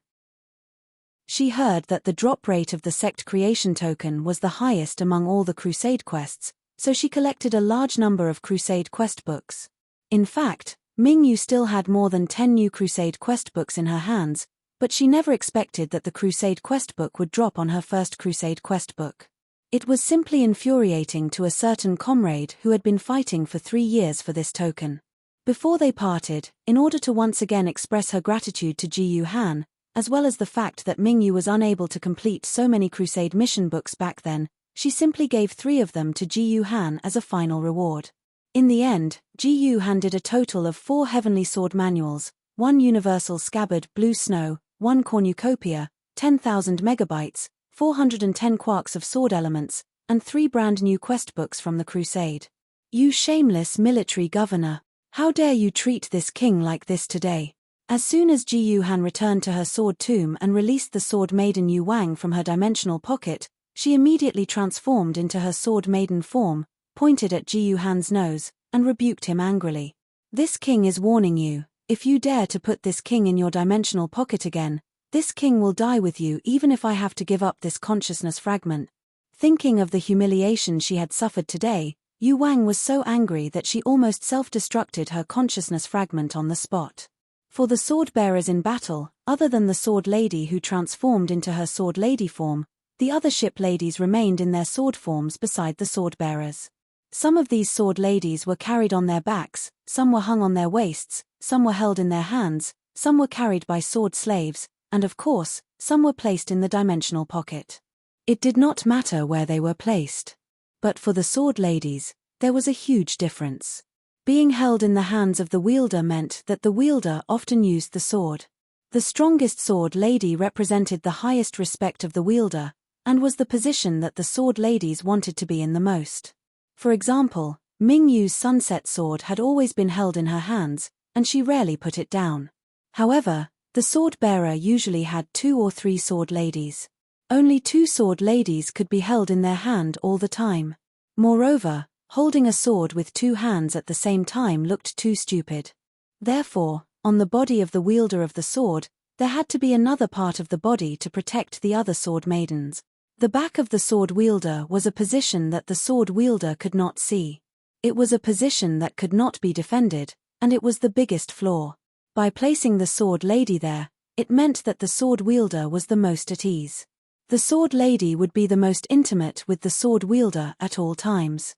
She heard that the drop rate of the sect creation token was the highest among all the crusade quests, so she collected a large number of crusade quest books. In fact, Mingyu still had more than 10 new crusade quest books in her hands, but she never expected that the crusade quest book would drop on her first crusade quest book. It was simply infuriating to a certain comrade who had been fighting for 3 years for this token. Before they parted, in order to once again express her gratitude to Ji Han, as well as the fact that Mingyu was unable to complete so many crusade mission books back then, she simply gave 3 of them to Ji Han as a final reward. In the end, Ji Han did a total of 4 Heavenly Sword manuals, 1 Universal Scabbard Blue Snow, 1 Cornucopia, 10,000 megabytes, 410 quarks of sword elements, and 3 brand new quest books from the crusade. You shameless military governor! How dare you treat this king like this today? As soon as Ji Han returned to her sword tomb and released the sword maiden Yu Wang from her dimensional pocket, she immediately transformed into her sword maiden form, pointed at Ji Han's nose, and rebuked him angrily. This king is warning you, if you dare to put this king in your dimensional pocket again, this king will die with you even if I have to give up this consciousness fragment. Thinking of the humiliation she had suffered today, Yu Wang was so angry that she almost self-destructed her consciousness fragment on the spot. For the sword bearers in battle, other than the sword lady who transformed into her sword lady form, the other ship ladies remained in their sword forms beside the sword bearers. Some of these sword ladies were carried on their backs, some were hung on their waists, some were held in their hands, some were carried by sword slaves, and of course, some were placed in the dimensional pocket. It did not matter where they were placed. But for the sword ladies, there was a huge difference. Being held in the hands of the wielder meant that the wielder often used the sword. The strongest sword lady represented the highest respect of the wielder, and was the position that the sword ladies wanted to be in the most. For example, Mingyu's sunset sword had always been held in her hands, and she rarely put it down. However, the sword bearer usually had 2 or 3 sword ladies. Only 2 sword ladies could be held in their hand all the time. Moreover, holding a sword with 2 hands at the same time looked too stupid. Therefore, on the body of the wielder of the sword, there had to be another part of the body to protect the other sword maidens. The back of the sword wielder was a position that the sword wielder could not see. It was a position that could not be defended, and it was the biggest flaw. By placing the sword lady there, it meant that the sword wielder was the most at ease. The sword lady would be the most intimate with the sword wielder at all times.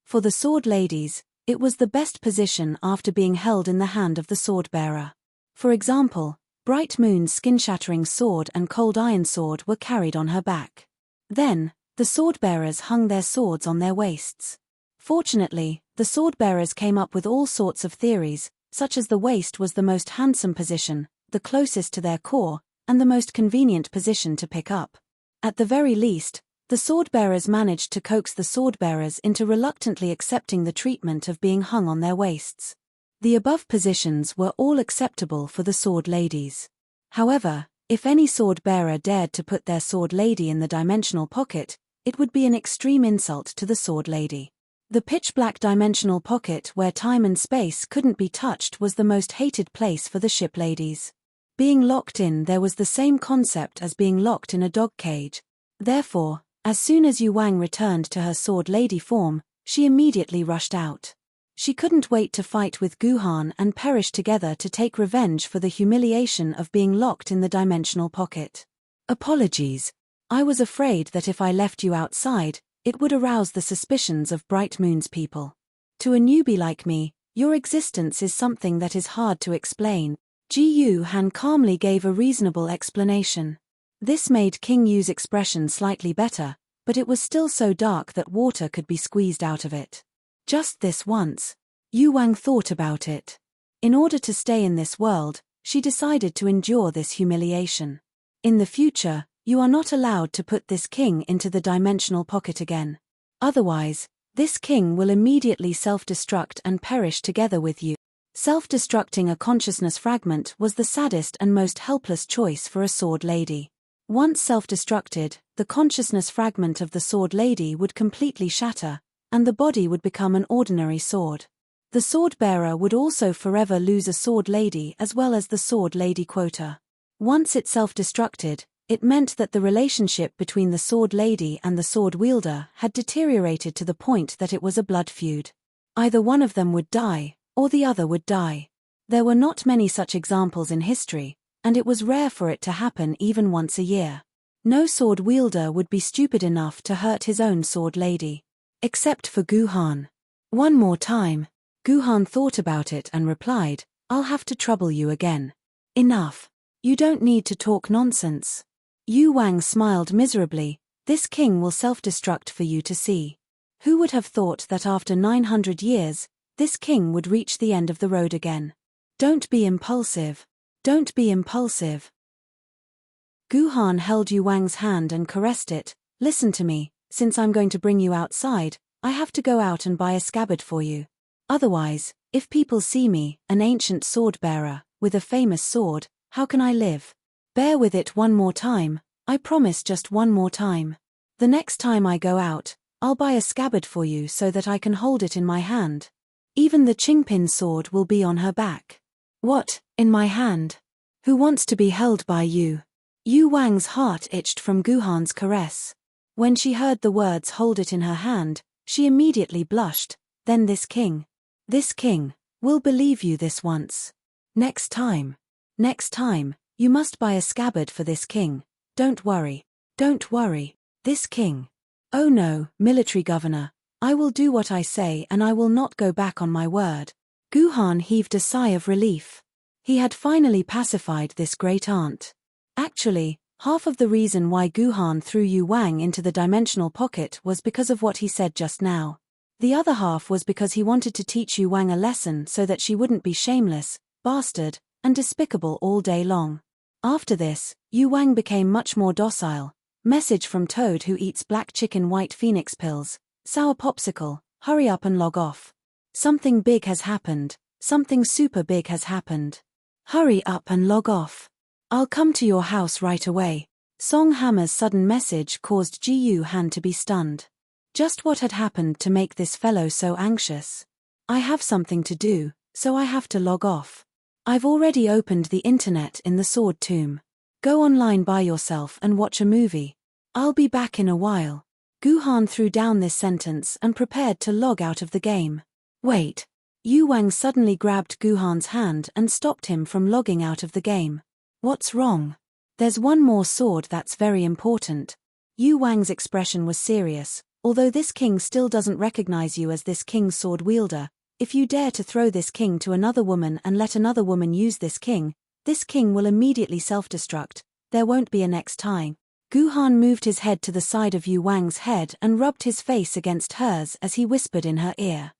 For the sword ladies, it was the best position after being held in the hand of the sword bearer. For example, Bright Moon's skin-shattering sword and cold iron sword were carried on her back. Then, the sword-bearers hung their swords on their waists. Fortunately, the sword-bearers came up with all sorts of theories, such as the waist was the most handsome position, the closest to their core, and the most convenient position to pick up. At the very least, the sword-bearers managed to coax the sword-bearers into reluctantly accepting the treatment of being hung on their waists. The above positions were all acceptable for the sword ladies. However, if any sword bearer dared to put their sword lady in the dimensional pocket, it would be an extreme insult to the sword lady. The pitch-black dimensional pocket where time and space couldn't be touched was the most hated place for the ship ladies. Being locked in there was the same concept as being locked in a dog cage. Therefore, as soon as Yu Wang returned to her sword lady form, she immediately rushed out. She couldn't wait to fight with Guhan and perish together to take revenge for the humiliation of being locked in the dimensional pocket. Apologies. I was afraid that if I left you outside, it would arouse the suspicions of Bright Moon's people. To a newbie like me, your existence is something that is hard to explain. Ji Han calmly gave a reasonable explanation. This made King Yu's expression slightly better, but it was still so dark that water could be squeezed out of it. Just this once. Yu Wang thought about it. In order to stay in this world, she decided to endure this humiliation. In the future, you are not allowed to put this king into the dimensional pocket again. Otherwise, this king will immediately self-destruct and perish together with you. Self-destructing a consciousness fragment was the saddest and most helpless choice for a sword lady. Once self-destructed, the consciousness fragment of the sword lady would completely shatter, and the body would become an ordinary sword. The sword bearer would also forever lose a sword lady as well as the sword lady quota. Once it self-destructed, it meant that the relationship between the sword lady and the sword wielder had deteriorated to the point that it was a blood feud. Either one of them would die, or the other would die. There were not many such examples in history, and it was rare for it to happen even once a year. No sword wielder would be stupid enough to hurt his own sword lady. Except for Guhan. One more time. Guhan thought about it and replied, "I'll have to trouble you again." "Enough. You don't need to talk nonsense." Yu Wang smiled miserably. "This king will self-destruct for you to see." Who would have thought that after 900 years, this king would reach the end of the road again? Don't be impulsive. Don't be impulsive. Guhan held Yu Wang's hand and caressed it. "Listen to me, since I'm going to bring you outside, I have to go out and buy a scabbard for you. Otherwise, if people see me, an ancient sword bearer, with a famous sword, how can I live? Bear with it one more time, I promise, just one more time. The next time I go out, I'll buy a scabbard for you so that I can hold it in my hand. Even the Qingpin sword will be on her back." "What, in my hand? Who wants to be held by you?" Yu Wang's heart itched from Guhan's caress. When she heard the words "hold it in her hand," she immediately blushed. Then this king will believe you this once. Next time, you must buy a scabbard for this king. Don't worry, this king. Oh no, military governor, I will do what I say and I will not go back on my word. Guhan heaved a sigh of relief. He had finally pacified this great aunt. Actually, half of the reason why Guhan threw Yu Wang into the dimensional pocket was because of what he said just now. The other half was because he wanted to teach Yu Wang a lesson so that she wouldn't be shameless, bastard, and despicable all day long. After this, Yu Wang became much more docile. Message from Toad who eats black chicken white phoenix pills. Sour popsicle, hurry up and log off. Something big has happened. Something super big has happened. Hurry up and log off. I'll come to your house right away. Song Hammer's sudden message caused Ji Yu Han to be stunned. Just what had happened to make this fellow so anxious? I have something to do, so I have to log off. I've already opened the internet in the sword tomb. Go online by yourself and watch a movie. I'll be back in a while. Guhan threw down this sentence and prepared to log out of the game. Wait. Yu Wang suddenly grabbed Guhan's hand and stopped him from logging out of the game. What's wrong? There's one more sword that's very important. Yu Wang's expression was serious. Although this king still doesn't recognize you as this king's sword wielder, if you dare to throw this king to another woman and let another woman use this king will immediately self-destruct. There won't be a next time. Guhan moved his head to the side of Yu Wang's head and rubbed his face against hers as he whispered in her ear.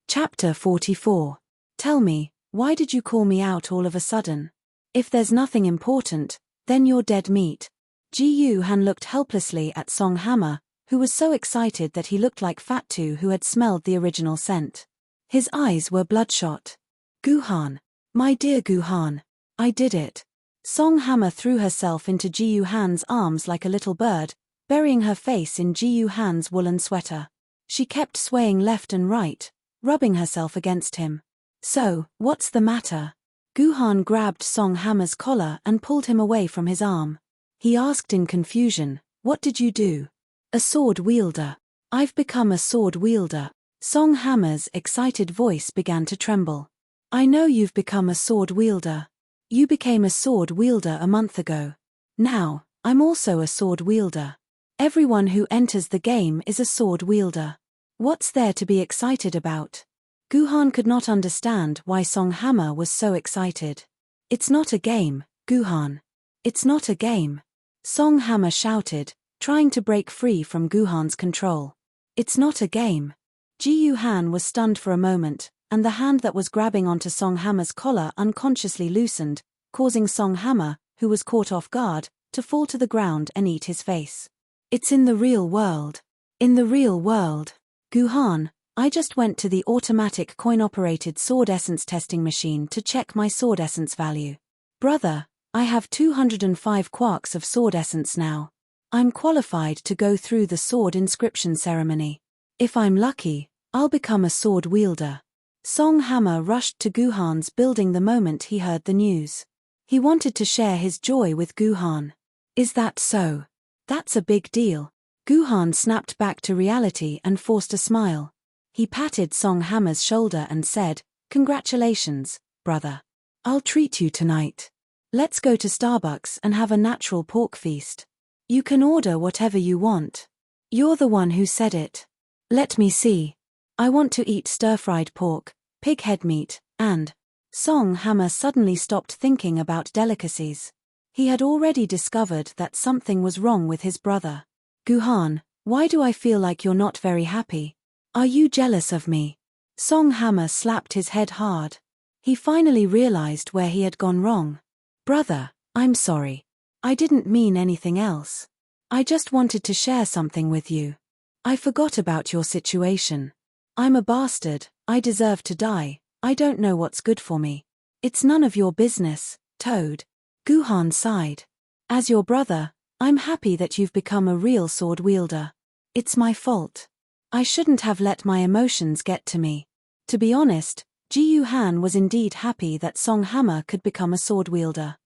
Chapter 44. Tell me, why did you call me out all of a sudden? If there's nothing important, then you're dead meat. Ji Yu Han looked helplessly at Song Hammer, who was so excited that he looked like Fatu who had smelled the original scent. His eyes were bloodshot. Guhan. My dear Guhan. I did it. Song Hammer threw herself into Ji Yu Han's arms like a little bird, burying her face in Ji Yu Han's woolen sweater. She kept swaying left and right, rubbing herself against him. So, what's the matter? Guhan grabbed Song Hammer's collar and pulled him away from his arm. He asked in confusion, what did you do? A sword wielder. I've become a sword wielder. Song Hammer's excited voice began to tremble. I know you've become a sword wielder. You became a sword wielder a month ago. Now, I'm also a sword wielder. Everyone who enters the game is a sword wielder. What's there to be excited about? Guhan could not understand why Song Hammer was so excited. It's not a game, Guhan. It's not a game. Song Hammer shouted, trying to break free from Guhan's control. It's not a game. Ji Yu Han was stunned for a moment, and the hand that was grabbing onto Song Hammer's collar unconsciously loosened, causing Song Hammer, who was caught off guard, to fall to the ground and eat his face. It's in the real world. In the real world. Guhan, I just went to the automatic coin-operated sword essence testing machine to check my sword essence value. Brother, I have 205 quarks of sword essence now. I'm qualified to go through the sword inscription ceremony. If I'm lucky, I'll become a sword wielder. Song Hammer rushed to Guhan's building the moment he heard the news. He wanted to share his joy with Guhan. Is that so? That's a big deal. Guhan snapped back to reality and forced a smile. He patted Song Hammer's shoulder and said, "Congratulations, brother. I'll treat you tonight. Let's go to Starbucks and have a natural pork feast. You can order whatever you want." "You're the one who said it." "Let me see. I want to eat stir-fried pork, pig head meat, and..." Song Hammer suddenly stopped thinking about delicacies. He had already discovered that something was wrong with his brother. "Guhan, why do I feel like you're not very happy? Are you jealous of me?" Song Hammer slapped his head hard. He finally realized where he had gone wrong. "Brother, I'm sorry. I didn't mean anything else. I just wanted to share something with you. I forgot about your situation. I'm a bastard, I deserve to die, I don't know what's good for me." "It's none of your business, Toad." Guhan sighed. "As your brother, I'm happy that you've become a real sword wielder. It's my fault. I shouldn't have let my emotions get to me." To be honest, Ji Han was indeed happy that Song Hammer could become a sword wielder.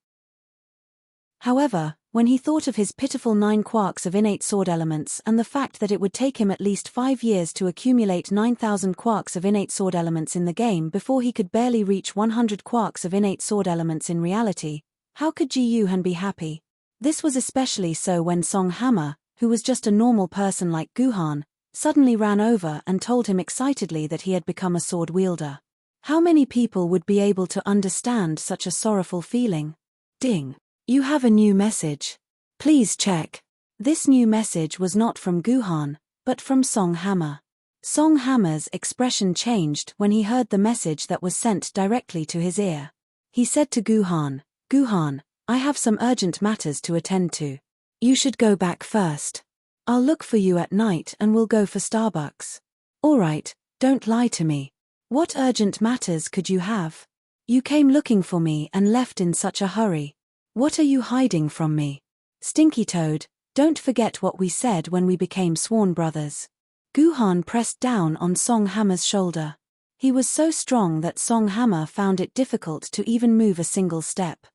However, when he thought of his pitiful 9 quarks of innate sword elements and the fact that it would take him at least 5 years to accumulate 9,000 quarks of innate sword elements in the game before he could barely reach 100 quarks of innate sword elements in reality, how could Ji Han be happy? This was especially so when Song Hammer, who was just a normal person like Guhan, suddenly ran over and told him excitedly that he had become a sword wielder. How many people would be able to understand such a sorrowful feeling? Ding! You have a new message. Please check. This new message was not from Guhan, but from Song Hammer. Song Hammer's expression changed when he heard the message that was sent directly to his ear. He said to Guhan, "Guhan, I have some urgent matters to attend to. You should go back first. I'll look for you at night and we'll go for Starbucks." "Alright, don't lie to me. What urgent matters could you have? You came looking for me and left in such a hurry. What are you hiding from me? Stinky Toad, don't forget what we said when we became sworn brothers." Guhan pressed down on Song Hammer's shoulder. He was so strong that Song Hammer found it difficult to even move a single step.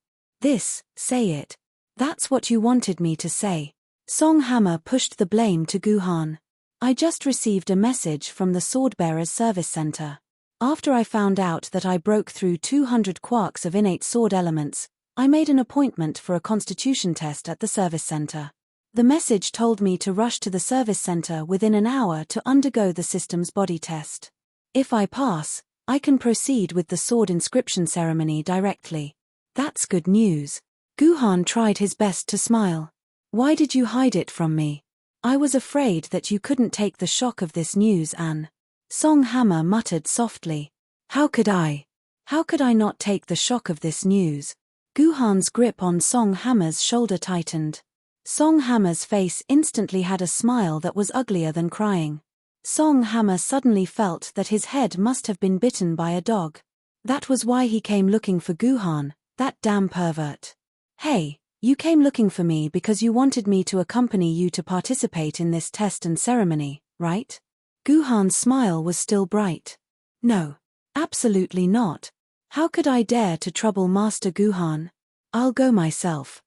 Say it. That's what you wanted me to say. Song Hammer pushed the blame to Guhan. "I just received a message from the Swordbearer's Service Center. After I found out that I broke through 200 quarks of innate sword elements, I made an appointment for a constitution test at the service center. The message told me to rush to the service center within an hour to undergo the system's body test. If I pass, I can proceed with the sword inscription ceremony directly." "That's good news." Guhan tried his best to smile. "Why did you hide it from me? I was afraid that you couldn't take the shock of this news, Anne." Song Hammer muttered softly. How could I not take the shock of this news?" Guhan's grip on Song Hammer's shoulder tightened. Song Hammer's face instantly had a smile that was uglier than crying. Song Hammer suddenly felt that his head must have been bitten by a dog. That was why he came looking for Guhan, that damn pervert. "Hey, you came looking for me because you wanted me to accompany you to participate in this test and ceremony, right?" Guhan's smile was still bright. "No. Absolutely not. How could I dare to trouble Master Guhan? I'll go myself.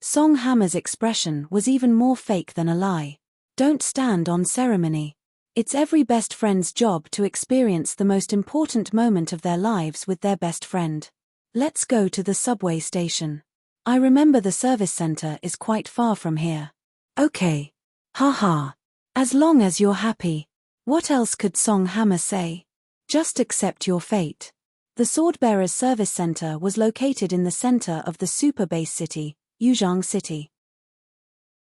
Song Hammer's expression was even more fake than a lie. "Don't stand on ceremony. It's every best friend's job to experience the most important moment of their lives with their best friend. Let's go to the subway station. I remember the service center is quite far from here." "Okay. Haha. As long as you're happy." What else could Song Hammer say? Just accept your fate. The Swordbearer's Service Center was located in the center of the super base city, Yuzhang City.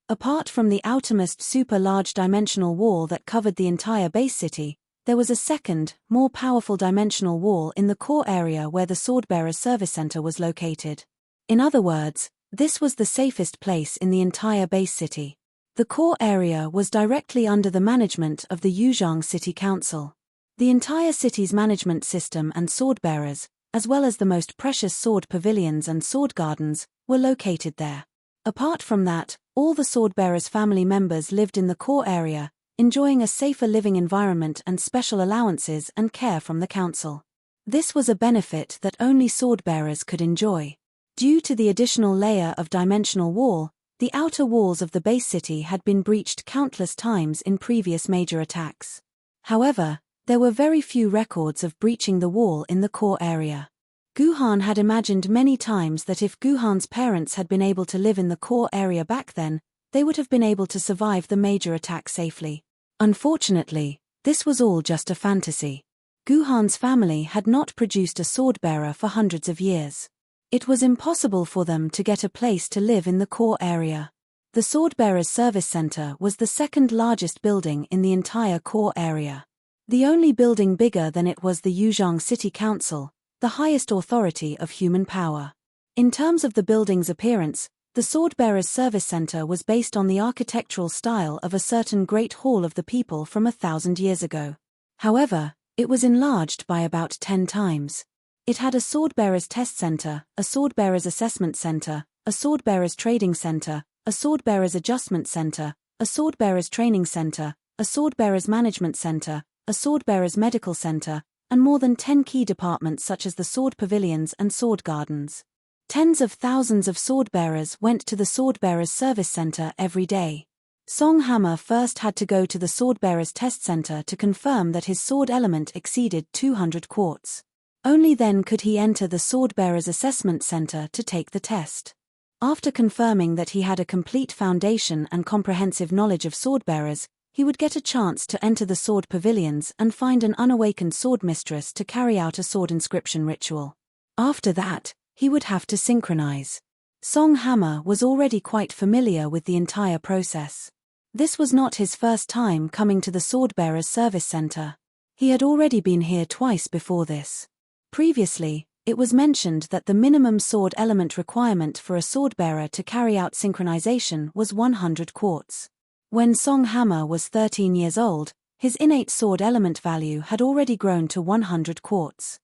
Apart from the outermost super large dimensional wall that covered the entire base city, there was a second, more powerful dimensional wall in the core area where the Swordbearer's Service Center was located. In other words, this was the safest place in the entire base city. The core area was directly under the management of the Yuzhang City Council. The entire city's management system and swordbearers, as well as the most precious sword pavilions and sword gardens, were located there. Apart from that, all the swordbearers' family members lived in the core area, enjoying a safer living environment and special allowances and care from the council. This was a benefit that only swordbearers could enjoy. Due to the additional layer of dimensional wall, the outer walls of the base city had been breached countless times in previous major attacks. However, there were very few records of breaching the wall in the core area. Guhan had imagined many times that if Guhan's parents had been able to live in the core area back then, they would have been able to survive the major attack safely. Unfortunately, this was all just a fantasy. Guhan's family had not produced a swordbearer for hundreds of years. It was impossible for them to get a place to live in the core area. The Swordbearers Service Center was the second largest building in the entire core area. The only building bigger than it was the Yuzhong City Council, the highest authority of human power. In terms of the building's appearance, the Swordbearers Service Center was based on the architectural style of a certain Great Hall of the People from 1,000 years ago. However, it was enlarged by about 10 times. It had a Swordbearers Test Center, a Swordbearers Assessment Center, a Swordbearers Trading Center, a Swordbearers Adjustment Center, a Swordbearers Training Center, a Swordbearers Management Center, a Swordbearers Medical Center, and more than 10 key departments such as the Sword Pavilions and Sword Gardens. Tens of thousands of swordbearers went to the Swordbearers Service Center every day. Song Hammer first had to go to the Swordbearers Test Center to confirm that his sword element exceeded 200 quartz. Only then could he enter the Swordbearers Assessment Center to take the test. After confirming that he had a complete foundation and comprehensive knowledge of swordbearers, he would get a chance to enter the sword pavilions and find an unawakened sword mistress to carry out a sword inscription ritual. After that, he would have to synchronize. Song Hammer was already quite familiar with the entire process. This was not his first time coming to the Swordbearers Service Center. He had already been here twice before this. Previously, it was mentioned that the minimum sword element requirement for a swordbearer to carry out synchronization was 100 quartz. When Song Hammer was 13 years old, his innate sword element value had already grown to 100 quartz.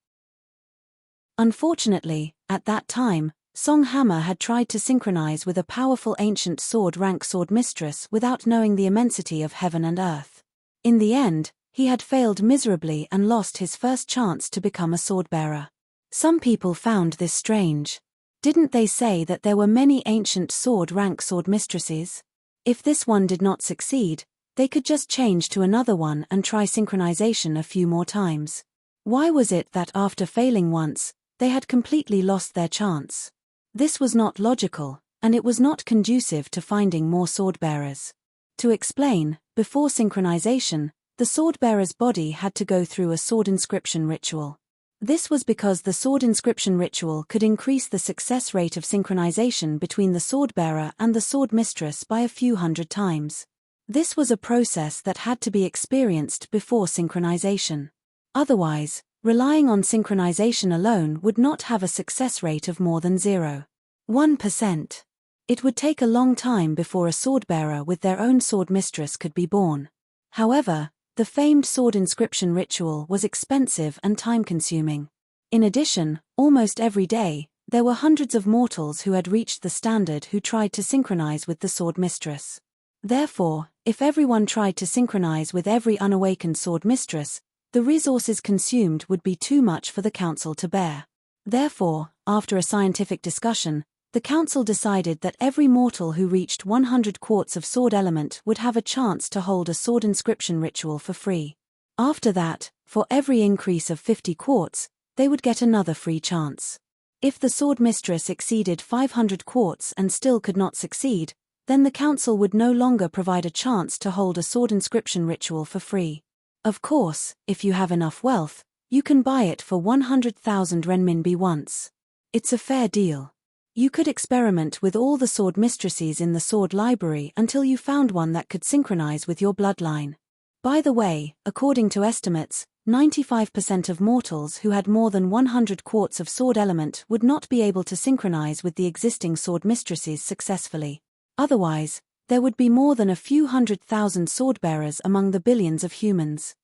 Unfortunately, at that time, Song Hammer had tried to synchronize with a powerful ancient sword rank sword mistress without knowing the immensity of heaven and earth. In the end, he had failed miserably and lost his first chance to become a swordbearer. Some people found this strange. Didn't they say that there were many ancient sword rank sword mistresses? If this one did not succeed, they could just change to another one and try synchronization a few more times. Why was it that after failing once, they had completely lost their chance? This was not logical, and it was not conducive to finding more swordbearers. To explain, before synchronization, the swordbearer's body had to go through a sword inscription ritual. This was because the sword inscription ritual could increase the success rate of synchronization between the swordbearer and the sword mistress by a few hundred times. This was a process that had to be experienced before synchronization. Otherwise, relying on synchronization alone would not have a success rate of more than 0.1%. It would take a long time before a swordbearer with their own sword mistress could be born. However, the famed sword inscription ritual was expensive and time-consuming. In addition, almost every day, there were hundreds of mortals who had reached the standard who tried to synchronize with the sword mistress. Therefore, if everyone tried to synchronize with every unawakened sword mistress, the resources consumed would be too much for the council to bear. Therefore, after a scientific discussion, the council decided that every mortal who reached 100 quartz of sword element would have a chance to hold a sword inscription ritual for free. After that, for every increase of 50 quartz, they would get another free chance. If the sword mistress exceeded 500 quartz and still could not succeed, then the council would no longer provide a chance to hold a sword inscription ritual for free. Of course, if you have enough wealth, you can buy it for 100,000 renminbi once. It's a fair deal. You could experiment with all the sword mistresses in the sword library until you found one that could synchronize with your bloodline. By the way, according to estimates, 95% of mortals who had more than 100 quartz of sword element would not be able to synchronize with the existing sword mistresses successfully. Otherwise, there would be more than a few 100,000 swordbearers among the billions of humans.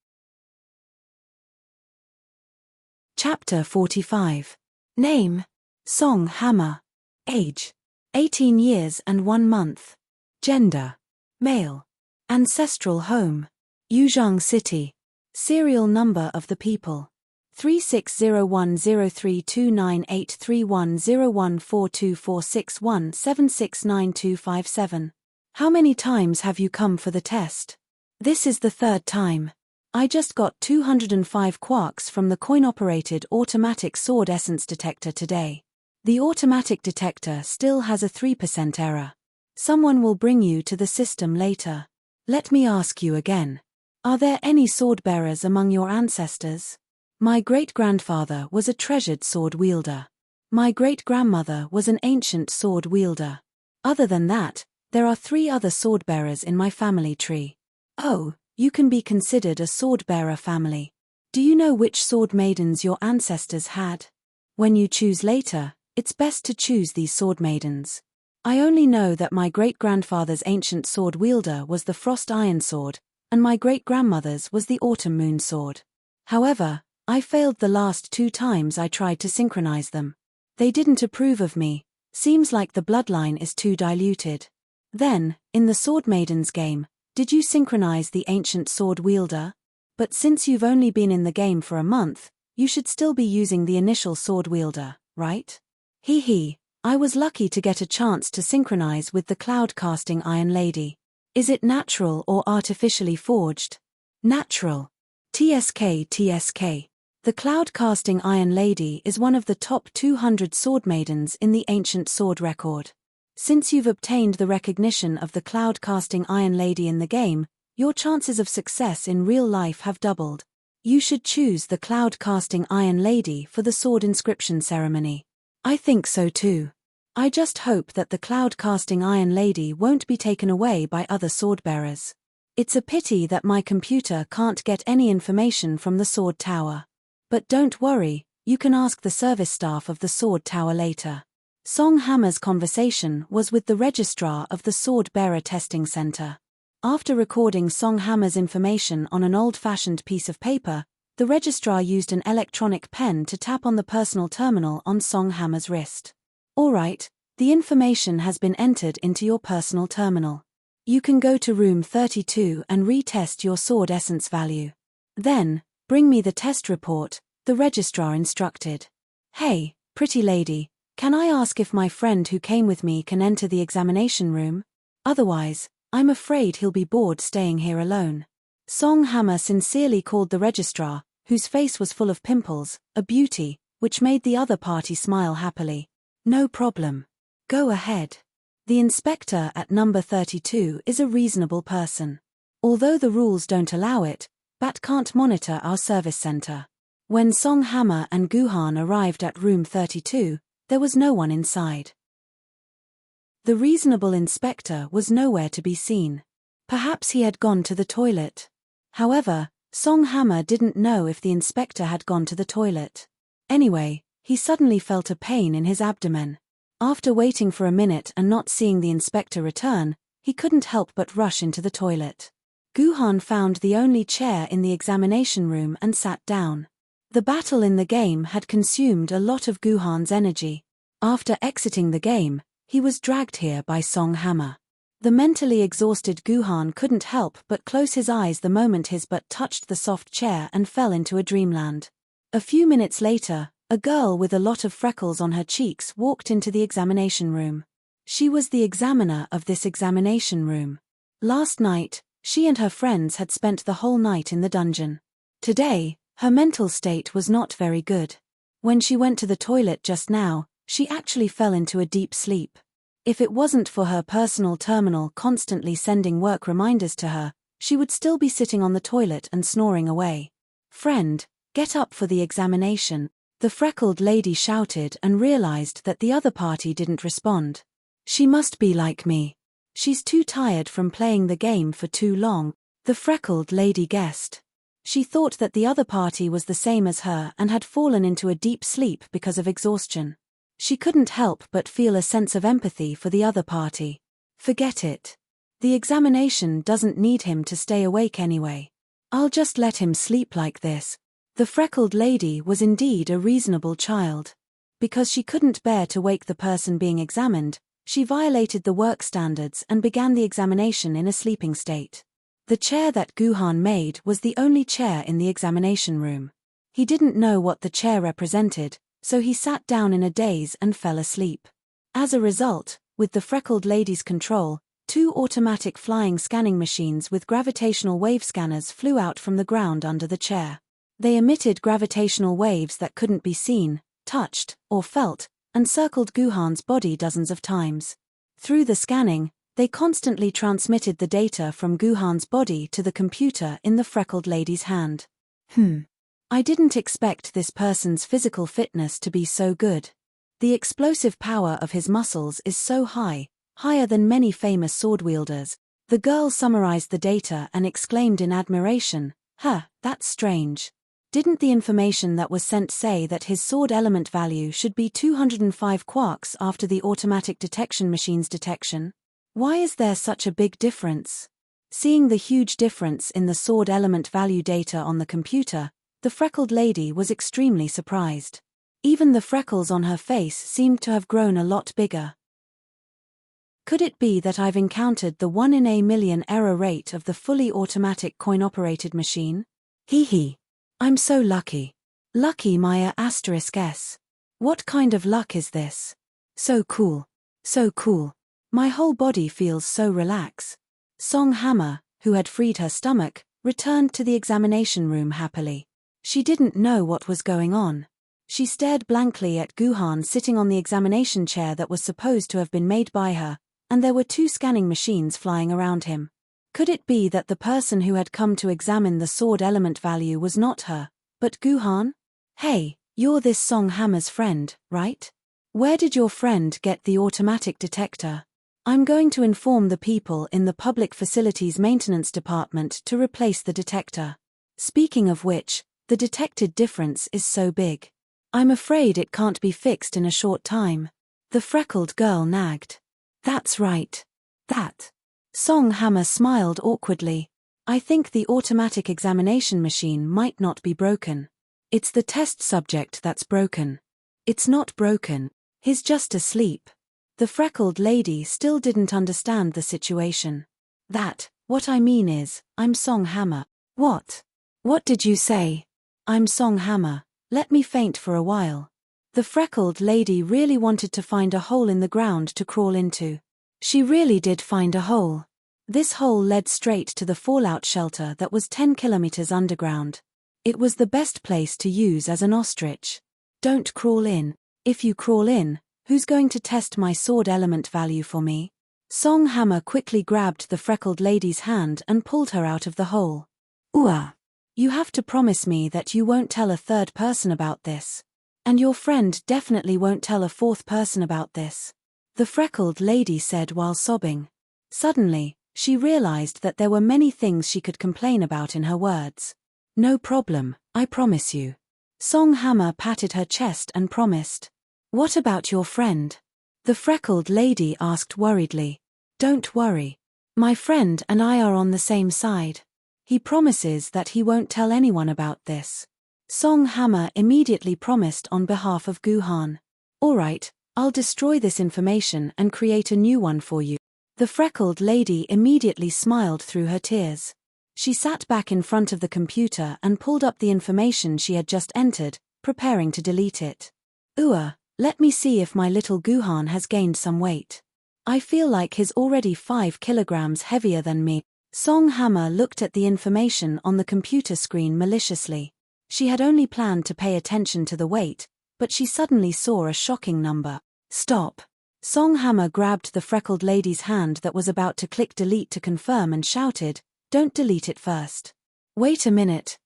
Chapter 45. Name: Song Hammer. Age: 18 years and 1 month. Gender: male. Ancestral home: Yuzhang City. Serial number of the people. 360103298310142461769257. How many times have you come for the test? This is the third time. I just got 205 quarks from the coin-operated automatic sword essence detector today. The automatic detector still has a 3% error. Someone will bring you to the system later. Let me ask you again. Are there any sword bearers among your ancestors? My great-grandfather was a treasured sword wielder. My great-grandmother was an ancient sword wielder. Other than that, there are 3 other sword bearers in my family tree. Oh, you can be considered a sword bearer family. Do you know which sword maidens your ancestors had? When you choose later, it's best to choose these sword maidens. I only know that my great-grandfather's ancient sword wielder was the Frost Iron Sword, and my great-grandmother's was the Autumn Moon Sword. However, I failed the last 2 times I tried to synchronize them. They didn't approve of me. Seems like the bloodline is too diluted. Then, in the Sword Maidens game, did you synchronize the ancient sword wielder? But since you've only been in the game for a month, you should still be using the initial sword wielder, right? Hee, I was lucky to get a chance to synchronize with the cloud-casting Iron Lady. Is it natural or artificially forged? Natural. TSK. The cloud-casting Iron Lady is one of the top 200 sword maidens in the ancient sword record. Since you've obtained the recognition of the cloud-casting Iron Lady in the game, your chances of success in real life have doubled. You should choose the cloud-casting Iron Lady for the sword inscription ceremony. I think so too. I just hope that the cloud-casting Iron Lady won't be taken away by other sword-bearers. It's a pity that my computer can't get any information from the sword tower. But don't worry, you can ask the service staff of the sword tower later. Song Hammer's conversation was with the registrar of the Sword Bearer Testing Center. After recording Song Hammer's information on an old-fashioned piece of paper, the registrar used an electronic pen to tap on the personal terminal on Song Hammer's wrist. Alright, the information has been entered into your personal terminal. You can go to room 32 and retest your sword essence value. Then, bring me the test report, the registrar instructed. Hey, pretty lady, can I ask if my friend who came with me can enter the examination room? Otherwise, I'm afraid he'll be bored staying here alone. Song Hammer sincerely called the registrar, whose face was full of pimples, a beauty, which made the other party smile happily. No problem. Go ahead. The inspector at number 32 is a reasonable person. Although the rules don't allow it, Bat can't monitor our service center. When Song Hammer and Guhan arrived at room 32, there was no one inside. The reasonable inspector was nowhere to be seen. Perhaps he had gone to the toilet. However, Song Hammer didn't know if the inspector had gone to the toilet. Anyway, he suddenly felt a pain in his abdomen. After waiting for a minute and not seeing the inspector return, he couldn't help but rush into the toilet. Guhan found the only chair in the examination room and sat down. The battle in the game had consumed a lot of Guhan's energy. After exiting the game, he was dragged here by Song Hammer. The mentally exhausted Guhan couldn't help but close his eyes the moment his butt touched the soft chair and fell into a dreamland. A few minutes later, a girl with a lot of freckles on her cheeks walked into the examination room. She was the examiner of this examination room. Last night, she and her friends had spent the whole night in the dungeon. Today, her mental state was not very good. When she went to the toilet just now, she actually fell into a deep sleep. If it wasn't for her personal terminal constantly sending work reminders to her, she would still be sitting on the toilet and snoring away. "Friend, get up for the examination," the freckled lady shouted and realized that the other party didn't respond. She must be like me. She's too tired from playing the game for too long, the freckled lady guessed. She thought that the other party was the same as her and had fallen into a deep sleep because of exhaustion. She couldn't help but feel a sense of empathy for the other party. Forget it. The examination doesn't need him to stay awake anyway. I'll just let him sleep like this. The freckled lady was indeed a reasonable child. Because she couldn't bear to wake the person being examined, she violated the work standards and began the examination in a sleeping state. The chair that Guhan made was the only chair in the examination room. He didn't know what the chair represented, so he sat down in a daze and fell asleep. As a result, with the freckled lady's control, 2 automatic flying scanning machines with gravitational wave scanners flew out from the ground under the chair. They emitted gravitational waves that couldn't be seen, touched, or felt, and circled Guhan's body dozens of times. Through the scanning, they constantly transmitted the data from Guhan's body to the computer in the freckled lady's hand. I didn't expect this person's physical fitness to be so good. The explosive power of his muscles is so high, higher than many famous sword wielders. The girl summarized the data and exclaimed in admiration, that's strange. Didn't the information that was sent say that his sword element value should be 205 quarks after the automatic detection machine's detection? Why is there such a big difference? Seeing the huge difference in the sword element value data on the computer, the freckled lady was extremely surprised. Even the freckles on her face seemed to have grown a lot bigger. Could it be that I've encountered the 1 in a million error rate of the fully automatic coin-operated machine? Hee. I'm so lucky. Lucky Maya *S. What kind of luck is this? So cool. So cool. My whole body feels so relaxed. Song Hammer, who had freed her stomach, returned to the examination room happily. She didn't know what was going on. She stared blankly at Guhan sitting on the examination chair that was supposed to have been made by her, and there were 2 scanning machines flying around him. Could it be that the person who had come to examine the sword element value was not her, but Guhan? Hey, you're this Song Hammer's friend, right? Where did your friend get the automatic detector? I'm going to inform the people in the public facilities maintenance department to replace the detector. Speaking of which, the detected difference is so big. I'm afraid it can't be fixed in a short time. The freckled girl nagged. That's right. That. Song Hammer smiled awkwardly. I think the automatic examination machine might not be broken. It's the test subject that's broken. It's not broken. He's just asleep. The freckled lady still didn't understand the situation. What I mean is, I'm Song Hammer. What? What did you say? I'm Song Hammer. Let me faint for a while. The freckled lady really wanted to find a hole in the ground to crawl into. She really did find a hole. This hole led straight to the fallout shelter that was 10 kilometers underground. It was the best place to use as an ostrich. Don't crawl in. If you crawl in, who's going to test my sword element value for me? Song Hammer quickly grabbed the freckled lady's hand and pulled her out of the hole. You have to promise me that you won't tell a 3rd person about this. And your friend definitely won't tell a 4th person about this. The freckled lady said while sobbing. Suddenly, she realized that there were many things she could complain about in her words. No problem, I promise you. Song Hammer patted her chest and promised. What about your friend? The freckled lady asked worriedly. Don't worry. My friend and I are on the same side. He promises that he won't tell anyone about this. Song Hammer immediately promised on behalf of Guhan. All right, I'll destroy this information and create a new one for you. The freckled lady immediately smiled through her tears. She sat back in front of the computer and pulled up the information she had just entered, preparing to delete it. Let me see if my little Guhan has gained some weight. I feel like he's already 5 kilograms heavier than me. Song Hammer looked at the information on the computer screen maliciously. She had only planned to pay attention to the weight, but she suddenly saw a shocking number. Stop. Song Hammer grabbed the freckled lady's hand that was about to click delete to confirm and shouted, Don't delete it first. Wait a minute.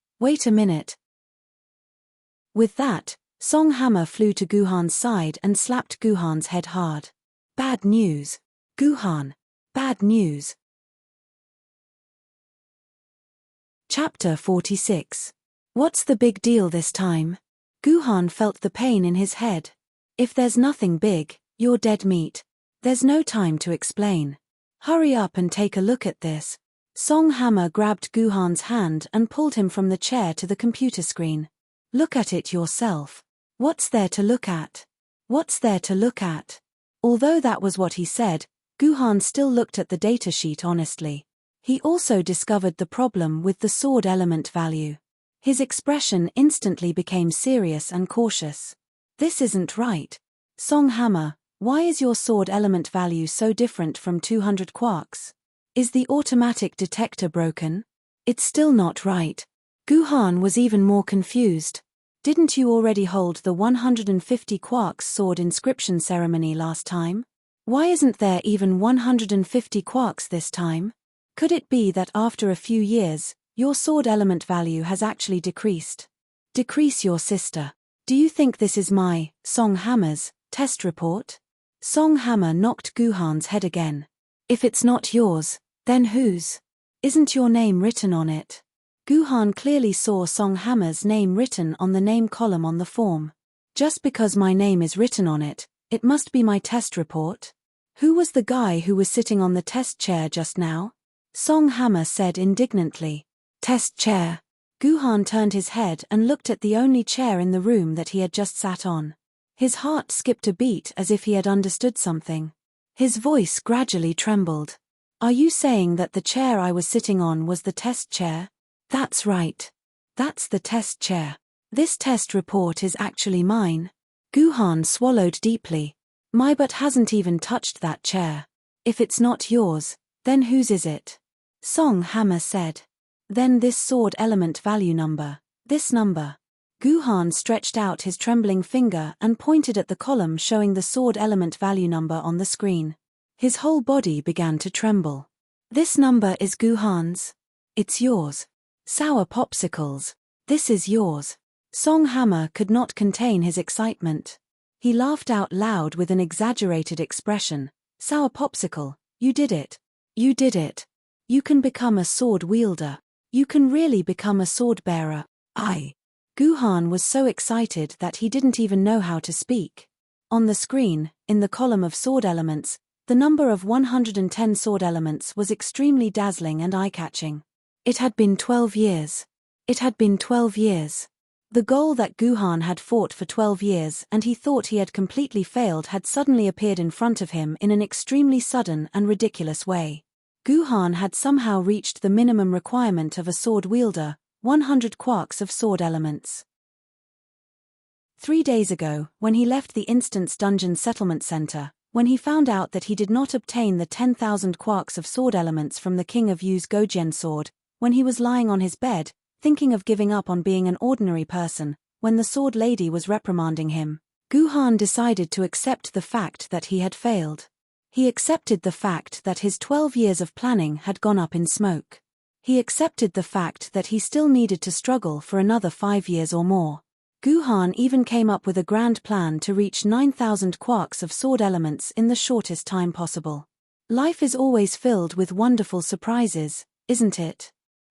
With that, Song Hammer flew to Guhan's side and slapped Guhan's head hard. Bad news. Guhan. Bad news. Chapter 46. What's the big deal this time? Guhan felt the pain in his head. If there's nothing big, you're dead meat. There's no time to explain. Hurry up and take a look at this. Song Hammer grabbed Guhan's hand and pulled him from the chair to the computer screen. Look at it yourself. What's there to look at? What's there to look at? Although that was what he said, Guhan still looked at the datasheet honestly. He also discovered the problem with the sword element value. His expression instantly became serious and cautious. This isn't right. Song Hammer, why is your sword element value so different from 200 quarks? Is the automatic detector broken? It's still not right. Guhan was even more confused. Didn't you already hold the 150 quarks sword inscription ceremony last time? Why isn't there even 150 quarks this time? Could it be that after a few years, your sword element value has actually decreased? Decrease your sister. Do you think this is my, Song Hammer's, test report? Song Hammer knocked Guhan's head again. If it's not yours, then whose? Isn't your name written on it? Guhan clearly saw Song Hammer's name written on the name column on the form. Just because my name is written on it, it must be my test report? Who was the guy who was sitting on the test chair just now? Song Hammer said indignantly. Test chair. Guhan turned his head and looked at the only chair in the room that he had just sat on. His heart skipped a beat as if he had understood something. His voice gradually trembled. Are you saying that the chair I was sitting on was the test chair? That's right. That's the test chair. This test report is actually mine. Guhan swallowed deeply. My butt hasn't even touched that chair. If it's not yours, then whose is it? Song Hammer said. Then this sword element value number, this number. Guhan stretched out his trembling finger and pointed at the column showing the sword element value number on the screen. His whole body began to tremble. This number is Guhan's. It's yours. Sour popsicles. This is yours. Song Hammer could not contain his excitement. He laughed out loud with an exaggerated expression. Sour popsicle, you did it. You did it. You can become a sword wielder. You can really become a sword bearer. Guhan was so excited that he didn't even know how to speak. On the screen, in the column of sword elements, the number of 110 sword elements was extremely dazzling and eye-catching. It had been 12 years. It had been 12 years. The goal that Guhan had fought for 12 years and he thought he had completely failed had suddenly appeared in front of him in an extremely sudden and ridiculous way. Guhan had somehow reached the minimum requirement of a sword wielder, 100 quarks of sword elements. 3 days ago, when he left the Instance Dungeon Settlement Center, when he found out that he did not obtain the 10,000 quarks of sword elements from the King of Yu's Gojian sword, when he was lying on his bed, thinking of giving up on being an ordinary person, when the sword lady was reprimanding him, Guhan decided to accept the fact that he had failed. He accepted the fact that his 12 years of planning had gone up in smoke. He accepted the fact that he still needed to struggle for another 5 years or more. Guhan even came up with a grand plan to reach 9,000 quarks of sword elements in the shortest time possible. Life is always filled with wonderful surprises, isn't it?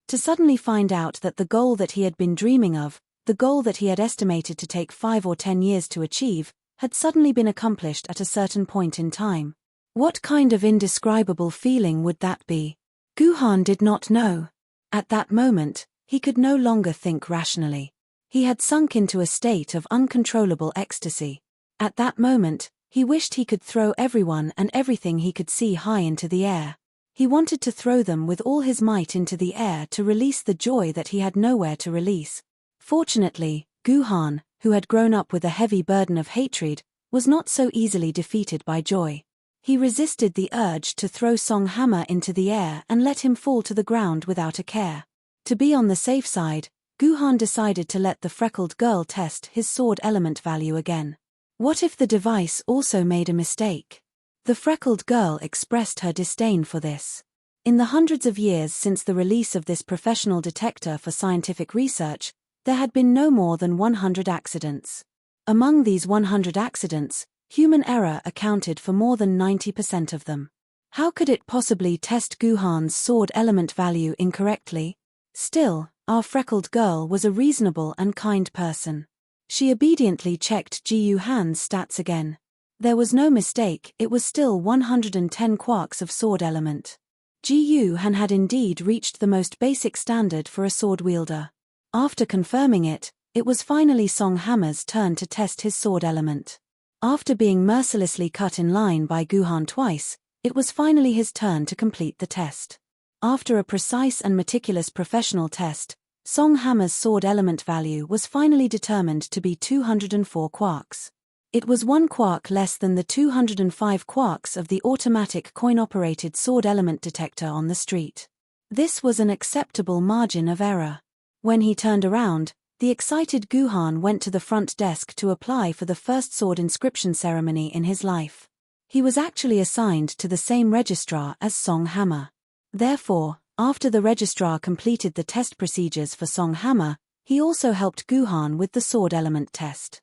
To suddenly find out that the goal that he had been dreaming of, the goal that he had estimated to take 5 or 10 years to achieve, had suddenly been accomplished at a certain point in time. What kind of indescribable feeling would that be? Guhan did not know. At that moment, he could no longer think rationally. He had sunk into a state of uncontrollable ecstasy. At that moment, he wished he could throw everyone and everything he could see high into the air. He wanted to throw them with all his might into the air to release the joy that he had nowhere to release. Fortunately, Guhan, who had grown up with a heavy burden of hatred, was not so easily defeated by joy. He resisted the urge to throw Song Hammer into the air and let him fall to the ground without a care. To be on the safe side, Guhan decided to let the freckled girl test his sword element value again. What if the device also made a mistake? The freckled girl expressed her disdain for this. In the hundreds of years since the release of this professional detector for scientific research, there had been no more than 100 accidents. Among these 100 accidents, human error accounted for more than 90% of them. How could it possibly test Guhan's sword element value incorrectly? Still, our freckled girl was a reasonable and kind person. She obediently checked Ji Yuhan's stats again. There was no mistake, it was still 110 quarks of sword element. Ji Yuhan had indeed reached the most basic standard for a sword wielder. After confirming it, it was finally Song Hammer's turn to test his sword element. After being mercilessly cut in line by Guhan twice, it was finally his turn to complete the test. After a precise and meticulous professional test, Song Hammer's sword element value was finally determined to be 204 quarks. It was 1 quark less than the 205 quarks of the automatic coin-operated sword element detector on the street. This was an acceptable margin of error. When he turned around, the excited Guhan went to the front desk to apply for the first sword inscription ceremony in his life. He was actually assigned to the same registrar as Song Hammer. Therefore, after the registrar completed the test procedures for Song Hammer, he also helped Guhan with the sword element test.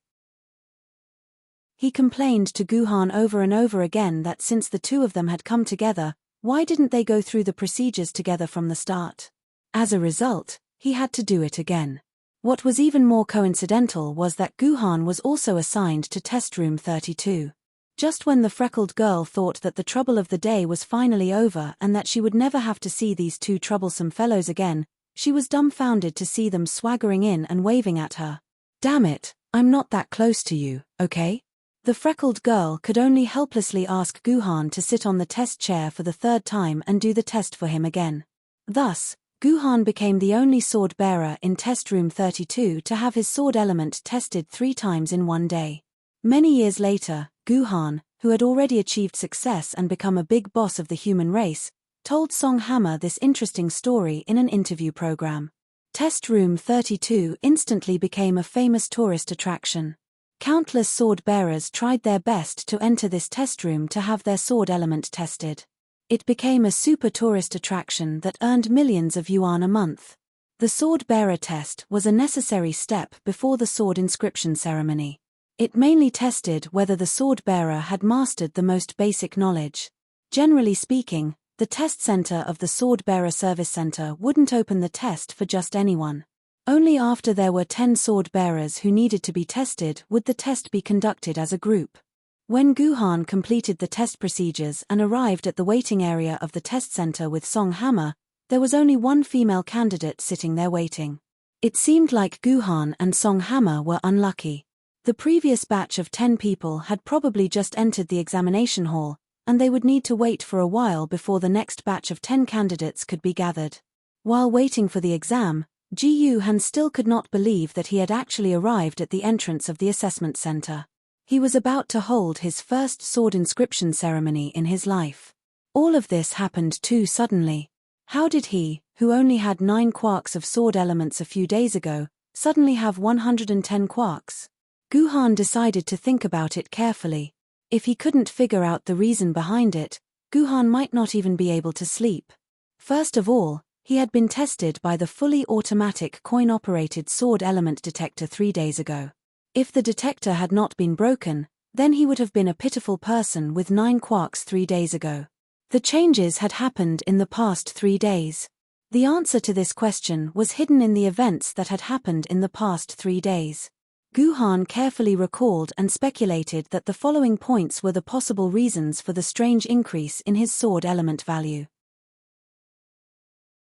He complained to Guhan over and over again that since the two of them had come together, why didn't they go through the procedures together from the start? As a result, he had to do it again. What was even more coincidental was that Guhan was also assigned to test room 32. Just when the freckled girl thought that the trouble of the day was finally over and that she would never have to see these two troublesome fellows again, she was dumbfounded to see them swaggering in and waving at her. "Damn it, I'm not that close to you, okay?" The freckled girl could only helplessly ask Guhan to sit on the test chair for the third time and do the test for him again. Thus, Guhan became the only sword bearer in test room 32 to have his sword element tested 3 times in one day. Many years later, Guhan, who had already achieved success and become a big boss of the human race, told Song Hammer this interesting story in an interview program. Test room 32 instantly became a famous tourist attraction. Countless sword bearers tried their best to enter this test room to have their sword element tested. It became a super tourist attraction that earned millions of yuan a month. The sword bearer test was a necessary step before the sword inscription ceremony. It mainly tested whether the sword bearer had mastered the most basic knowledge. Generally speaking, the test center of the sword bearer service center wouldn't open the test for just anyone. Only after there were 10 sword bearers who needed to be tested would the test be conducted as a group. When Guhan completed the test procedures and arrived at the waiting area of the test center with Song Hammer, there was only one female candidate sitting there waiting. It seemed like Guhan and Song Hammer were unlucky. The previous batch of 10 people had probably just entered the examination hall, and they would need to wait for a while before the next batch of 10 candidates could be gathered. While waiting for the exam, Ji Han still could not believe that he had actually arrived at the entrance of the assessment center. He was about to hold his first sword inscription ceremony in his life. All of this happened too suddenly. How did he, who only had 9 quarks of sword elements a few days ago, suddenly have 110 quarks? Guhan decided to think about it carefully. If he couldn't figure out the reason behind it, Guhan might not even be able to sleep. First of all, he had been tested by the fully automatic coin-operated sword element detector 3 days ago. If the detector had not been broken, then he would have been a pitiful person with 9 quarks 3 days ago. The changes had happened in the past 3 days. The answer to this question was hidden in the events that had happened in the past 3 days. Guhan carefully recalled and speculated that the following points were the possible reasons for the strange increase in his sword element value.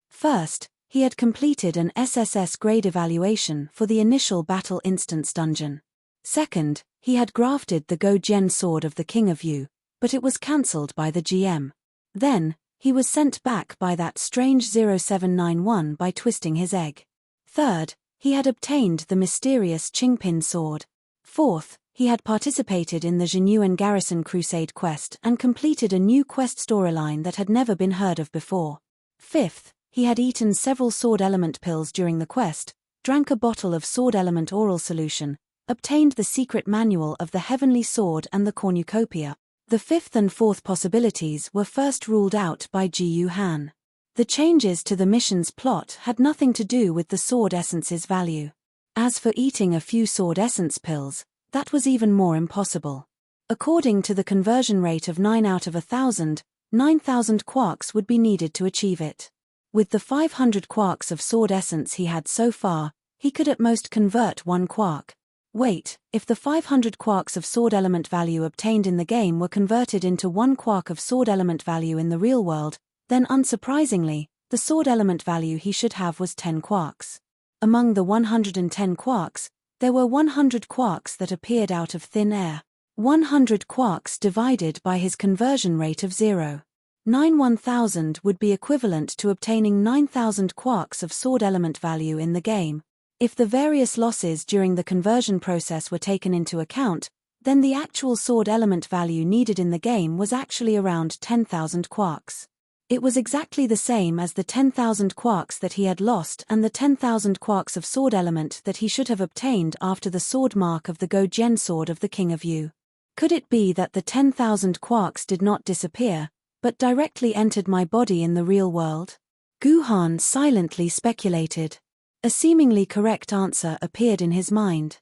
First, he had completed an SSS grade evaluation for the initial battle instance dungeon. Second, he had grafted the Go-Gen sword of the King of Yu, but it was cancelled by the GM. Then, he was sent back by that strange 0791 by twisting his egg. Third, he had obtained the mysterious Qingpin sword. Fourth, he had participated in the Zhenyuan Garrison Crusade quest and completed a new quest storyline that had never been heard of before. Fifth, he had eaten several sword element pills during the quest, drank a bottle of sword element oral solution, obtained the secret manual of the Heavenly Sword and the Cornucopia. The fifth and fourth possibilities were first ruled out by Ji Han. The changes to the mission's plot had nothing to do with the sword essence's value. As for eating a few sword essence pills, that was even more impossible. According to the conversion rate of 9 out of 1,000, 9,000 quarks would be needed to achieve it. With the 500 quarks of sword essence he had so far, he could at most convert 1 quark. Wait, if the 500 quarks of sword element value obtained in the game were converted into 1 quark of sword element value in the real world, then unsurprisingly, the sword element value he should have was 10 quarks. Among the 110 quarks, there were 100 quarks that appeared out of thin air. 100 quarks divided by his conversion rate of 0. 9,1000 would be equivalent to obtaining 9,000 quarks of sword element value in the game. If the various losses during the conversion process were taken into account, then the actual sword element value needed in the game was actually around 10,000 quarks. It was exactly the same as the 10,000 quarks that he had lost and the 10,000 quarks of sword element that he should have obtained after the sword mark of the Go-Gen sword of the King of Yu. Could it be that the 10,000 quarks did not disappear, but directly entered my body in the real world? Guhan silently speculated. A seemingly correct answer appeared in his mind.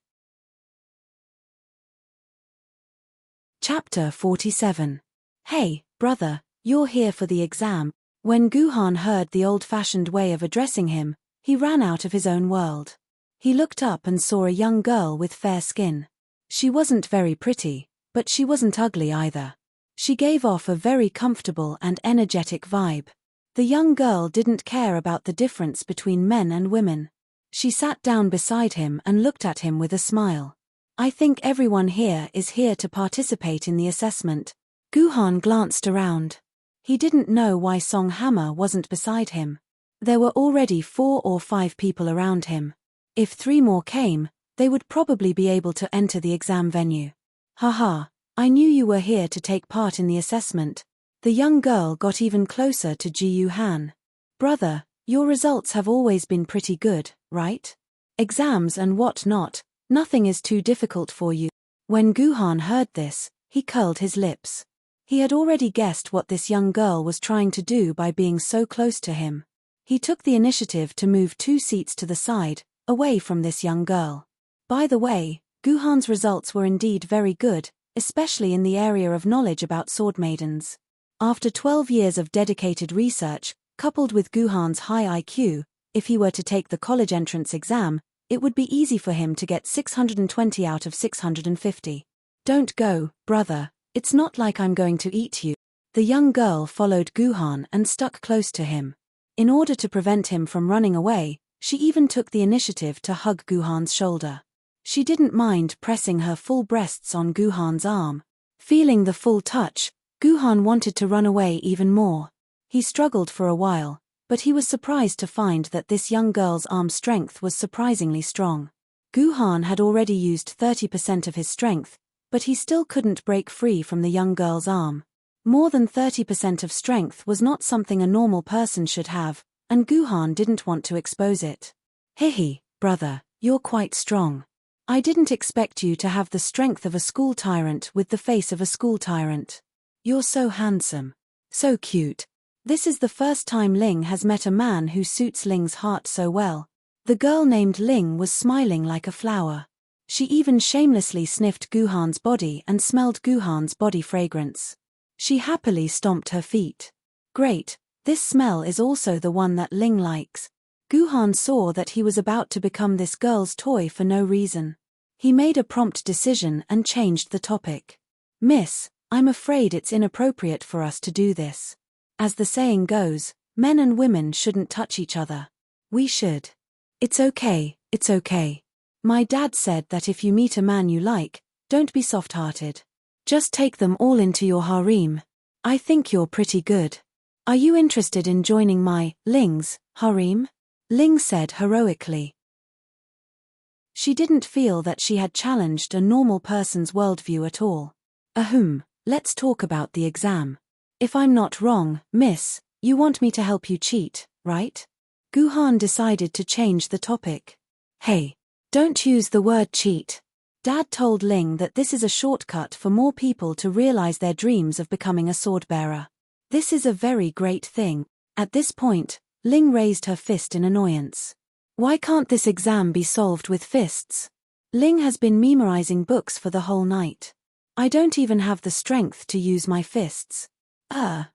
Chapter 47. Hey, brother, you're here for the exam. When Guhan heard the old-fashioned way of addressing him, he ran out of his own world. He looked up and saw a young girl with fair skin. She wasn't very pretty, but she wasn't ugly either. She gave off a very comfortable and energetic vibe. The young girl didn't care about the difference between men and women. She sat down beside him and looked at him with a smile. I think everyone here is here to participate in the assessment. Guhan glanced around. He didn't know why Song Hammer wasn't beside him. There were already 4 or 5 people around him. If 3 more came, they would probably be able to enter the exam venue. Haha, I knew you were here to take part in the assessment. The young girl got even closer to Ji Yu Han. Brother, your results have always been pretty good, right? Exams and what not, nothing is too difficult for you. When Guhan heard this, he curled his lips. He had already guessed what this young girl was trying to do by being so close to him. He took the initiative to move 2 seats to the side, away from this young girl. By the way, Guhan's results were indeed very good, especially in the area of knowledge about sword maidens. After 12 years of dedicated research, coupled with Guhan's high IQ, if he were to take the college entrance exam, it would be easy for him to get 620 out of 650. Don't go, brother, it's not like I'm going to eat you. The young girl followed Guhan and stuck close to him. In order to prevent him from running away, she even took the initiative to hug Guhan's shoulder. She didn't mind pressing her full breasts on Guhan's arm. Feeling the full touch, Guhan wanted to run away even more. He struggled for a while, but he was surprised to find that this young girl's arm strength was surprisingly strong. Guhan had already used 30% of his strength, but he still couldn't break free from the young girl's arm. More than 30% of strength was not something a normal person should have, and Guhan didn't want to expose it. Hehe, brother, you're quite strong. I didn't expect you to have the strength of a school tyrant with the face of a school tyrant. You're so handsome. So cute. This is the first time Ling has met a man who suits Ling's heart so well. The girl named Ling was smiling like a flower. She even shamelessly sniffed Guhan's body and smelled Guhan's body fragrance. She happily stomped her feet. Great, this smell is also the one that Ling likes. Guhan saw that he was about to become this girl's toy for no reason. He made a prompt decision and changed the topic. Miss, I'm afraid it's inappropriate for us to do this. As the saying goes, men and women shouldn't touch each other. We should. It's okay, it's okay. My dad said that if you meet a man you like, don't be soft-hearted. Just take them all into your harem. I think you're pretty good. Are you interested in joining my, Ling's, harem? Ling said heroically. She didn't feel that she had challenged a normal person's worldview at all. Let's talk about the exam. If I'm not wrong, miss, you want me to help you cheat, right? Guhan decided to change the topic. Hey, don't use the word cheat. Dad told Ling that this is a shortcut for more people to realize their dreams of becoming a sword-bearer. This is a very great thing. At this point, Ling raised her fist in annoyance. Why can't this exam be solved with fists? Ling has been memorizing books for the whole night. I don't even have the strength to use my fists.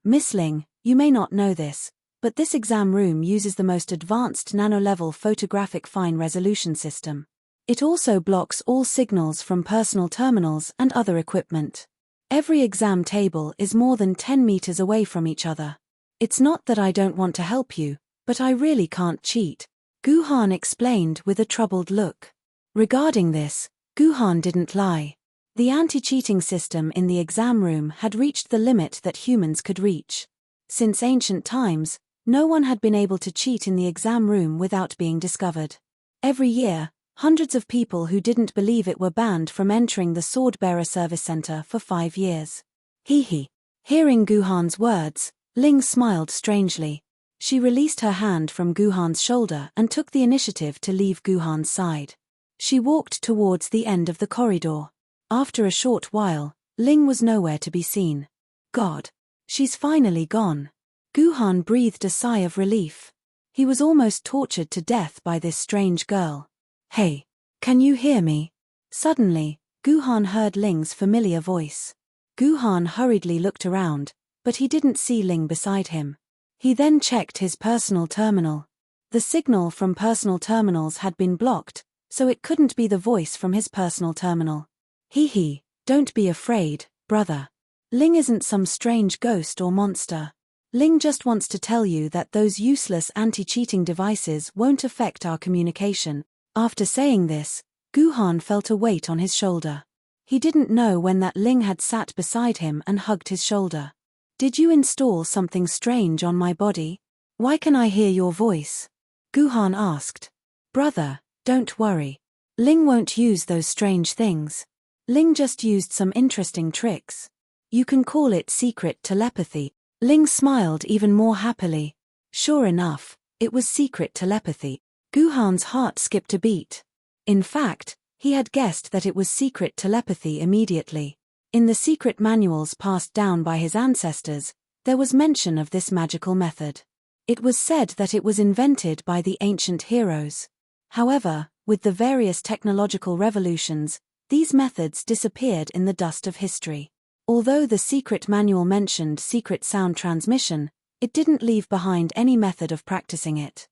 Miss Ling, you may not know this, but this exam room uses the most advanced nano-level photographic fine-resolution system. It also blocks all signals from personal terminals and other equipment. Every exam table is more than 10 meters away from each other. It's not that I don't want to help you, but I really can't cheat, Guhan explained with a troubled look. Regarding this, Guhan didn't lie. The anti-cheating system in the exam room had reached the limit that humans could reach. Since ancient times, no one had been able to cheat in the exam room without being discovered. Every year, hundreds of people who didn't believe it were banned from entering the Sword-Bearer Service Center for 5 years. Hee. Hearing Guhan's words, Ling smiled strangely. She released her hand from Guhan's shoulder and took the initiative to leave Guhan's side. She walked towards the end of the corridor. After a short while, Ling was nowhere to be seen. God. She's finally gone. Guhan breathed a sigh of relief. He was almost tortured to death by this strange girl. Hey, can you hear me? Suddenly, Guhan heard Ling's familiar voice. Guhan hurriedly looked around, but he didn't see Ling beside him. He then checked his personal terminal. The signal from personal terminals had been blocked, so it couldn't be the voice from his personal terminal. Hee, don't be afraid, brother. Ling isn't some strange ghost or monster. Ling just wants to tell you that those useless anti-cheating devices won't affect our communication. After saying this, Guhan felt a weight on his shoulder. He didn't know when that Ling had sat beside him and hugged his shoulder. Did you install something strange on my body? Why can I hear your voice? Guhan asked. Brother, don't worry. Ling won't use those strange things. Ling just used some interesting tricks. You can call it secret telepathy. Ling smiled even more happily. Sure enough, it was secret telepathy. Guhan's heart skipped a beat. In fact, he had guessed that it was secret telepathy immediately. In the secret manuals passed down by his ancestors, there was mention of this magical method. It was said that it was invented by the ancient heroes. However, with the various technological revolutions, these methods disappeared in the dust of history. Although the secret manual mentioned secret sound transmission, it didn't leave behind any method of practicing it.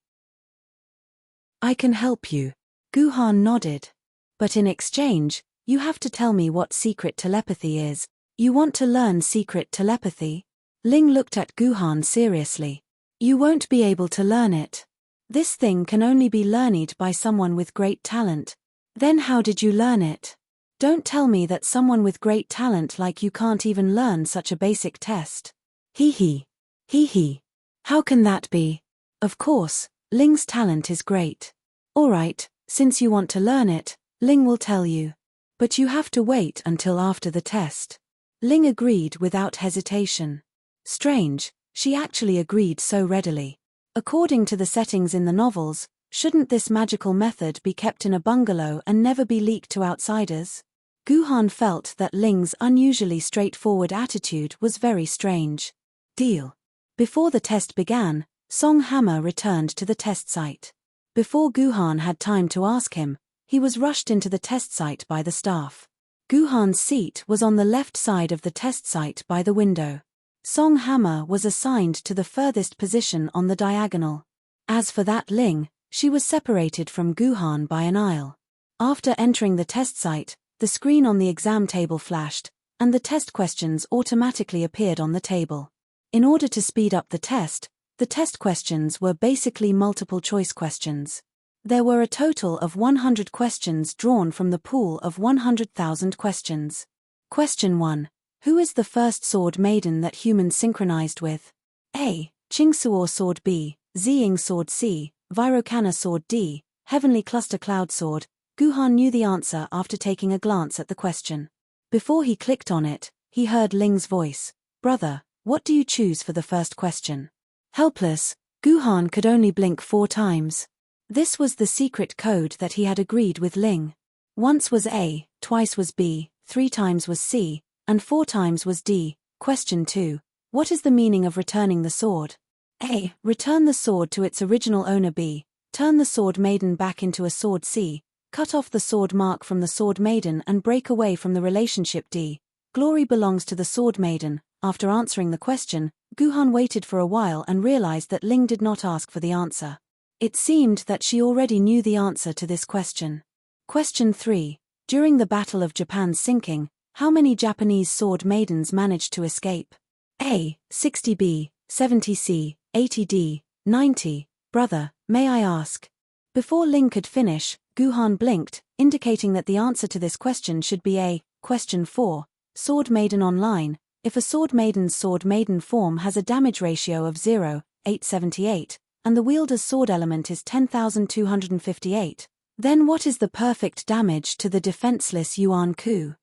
I can help you. Guhan nodded. But in exchange, you have to tell me what secret telepathy is. You want to learn secret telepathy? Ling looked at Guhan seriously. You won't be able to learn it. This thing can only be learned by someone with great talent. Then how did you learn it? Don't tell me that someone with great talent like you can't even learn such a basic test. Hee. How can that be? Of course, Ling's talent is great. Alright, since you want to learn it, Ling will tell you. But you have to wait until after the test. Ling agreed without hesitation. Strange, she actually agreed so readily. According to the settings in the novels, shouldn't this magical method be kept in a bungalow and never be leaked to outsiders? Guhan felt that Ling's unusually straightforward attitude was very strange. Deal. Before the test began, Song Hammer returned to the test site. Before Guhan had time to ask him, he was rushed into the test site by the staff. Guhan's seat was on the left side of the test site by the window. Song Hammer was assigned to the furthest position on the diagonal. As for that Ling, she was separated from Guhan by an aisle. After entering the test site, the screen on the exam table flashed, and the test questions automatically appeared on the table. In order to speed up the test questions were basically multiple-choice questions. There were a total of 100 questions drawn from the pool of 100,000 questions. Question 1. Who is the first sword maiden that humans synchronized with? A. Qingsuo sword. B. Ziying sword. C. Virokana sword. D. Heavenly cluster cloud sword. Guhan knew the answer after taking a glance at the question. Before he clicked on it, he heard Ling's voice. Brother, what do you choose for the first question? Helpless, Guhan could only blink 4 times. This was the secret code that he had agreed with Ling. Once was A, twice was B, 3 times was C, and 4 times was D. Question 2. What is the meaning of returning the sword? A. Return the sword to its original owner. B. Turn the sword maiden back into a sword. C. Cut off the sword mark from the sword maiden and break away from the relationship. D. Glory belongs to the sword maiden. After answering the question, Guhan waited for a while and realized that Ling did not ask for the answer. It seemed that she already knew the answer to this question. Question 3. During the Battle of Japan's sinking, how many Japanese sword maidens managed to escape? A. 60. B. 70. C. 80. D. 90. Brother, may I ask? Before Ling could finish, Guhan blinked, indicating that the answer to this question should be A. Question 4. Sword Maiden Online. if a sword maiden form has a damage ratio of 0.878, and the wielder's sword element is 10,258, then what is the perfect damage to the defenseless Yuan Ku?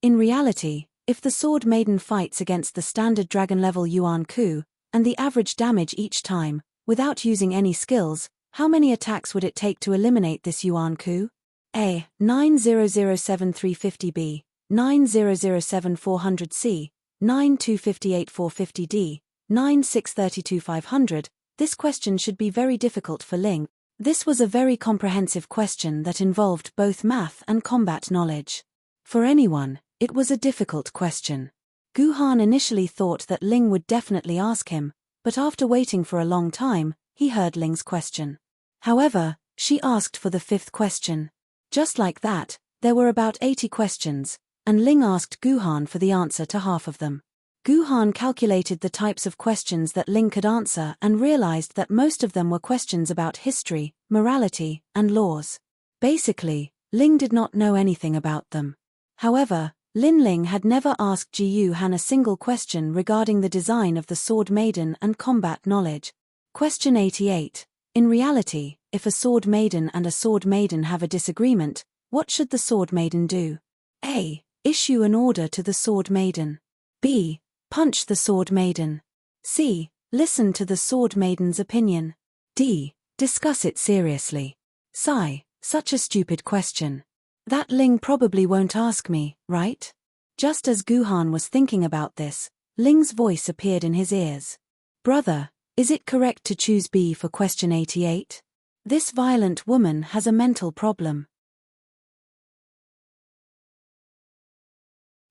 In reality, if the sword maiden fights against the standard dragon-level Yuan Ku, and the average damage each time, without using any skills, how many attacks would it take to eliminate this Yuan Ku? A. 9007350B, 9007400C, 9258450D, 9632500. This question should be very difficult for Ling. This was a very comprehensive question that involved both math and combat knowledge. For anyone, it was a difficult question. Guhan initially thought that Ling would definitely ask him, but after waiting for a long time, he heard Ling's question. However, she asked for the fifth question. Just like that, there were about 80 questions, and Ling asked Guhan for the answer to half of them. Guhan calculated the types of questions that Ling could answer and realized that most of them were questions about history, morality, and laws. Basically, Ling did not know anything about them. However, Lin Ling had never asked Ji Yu Han a single question regarding the design of the sword maiden and combat knowledge. Question 88. In reality, if a sword maiden and a sword maiden have a disagreement, what should the sword maiden do? A. Issue an order to the sword maiden. B. Punch the sword maiden. C. Listen to the sword maiden's opinion. D. Discuss it seriously. Sigh, such a stupid question. That Ling probably won't ask me, right? Just as Guhan was thinking about this, Ling's voice appeared in his ears. Brother, is it correct to choose B for question 88? This violent woman has a mental problem.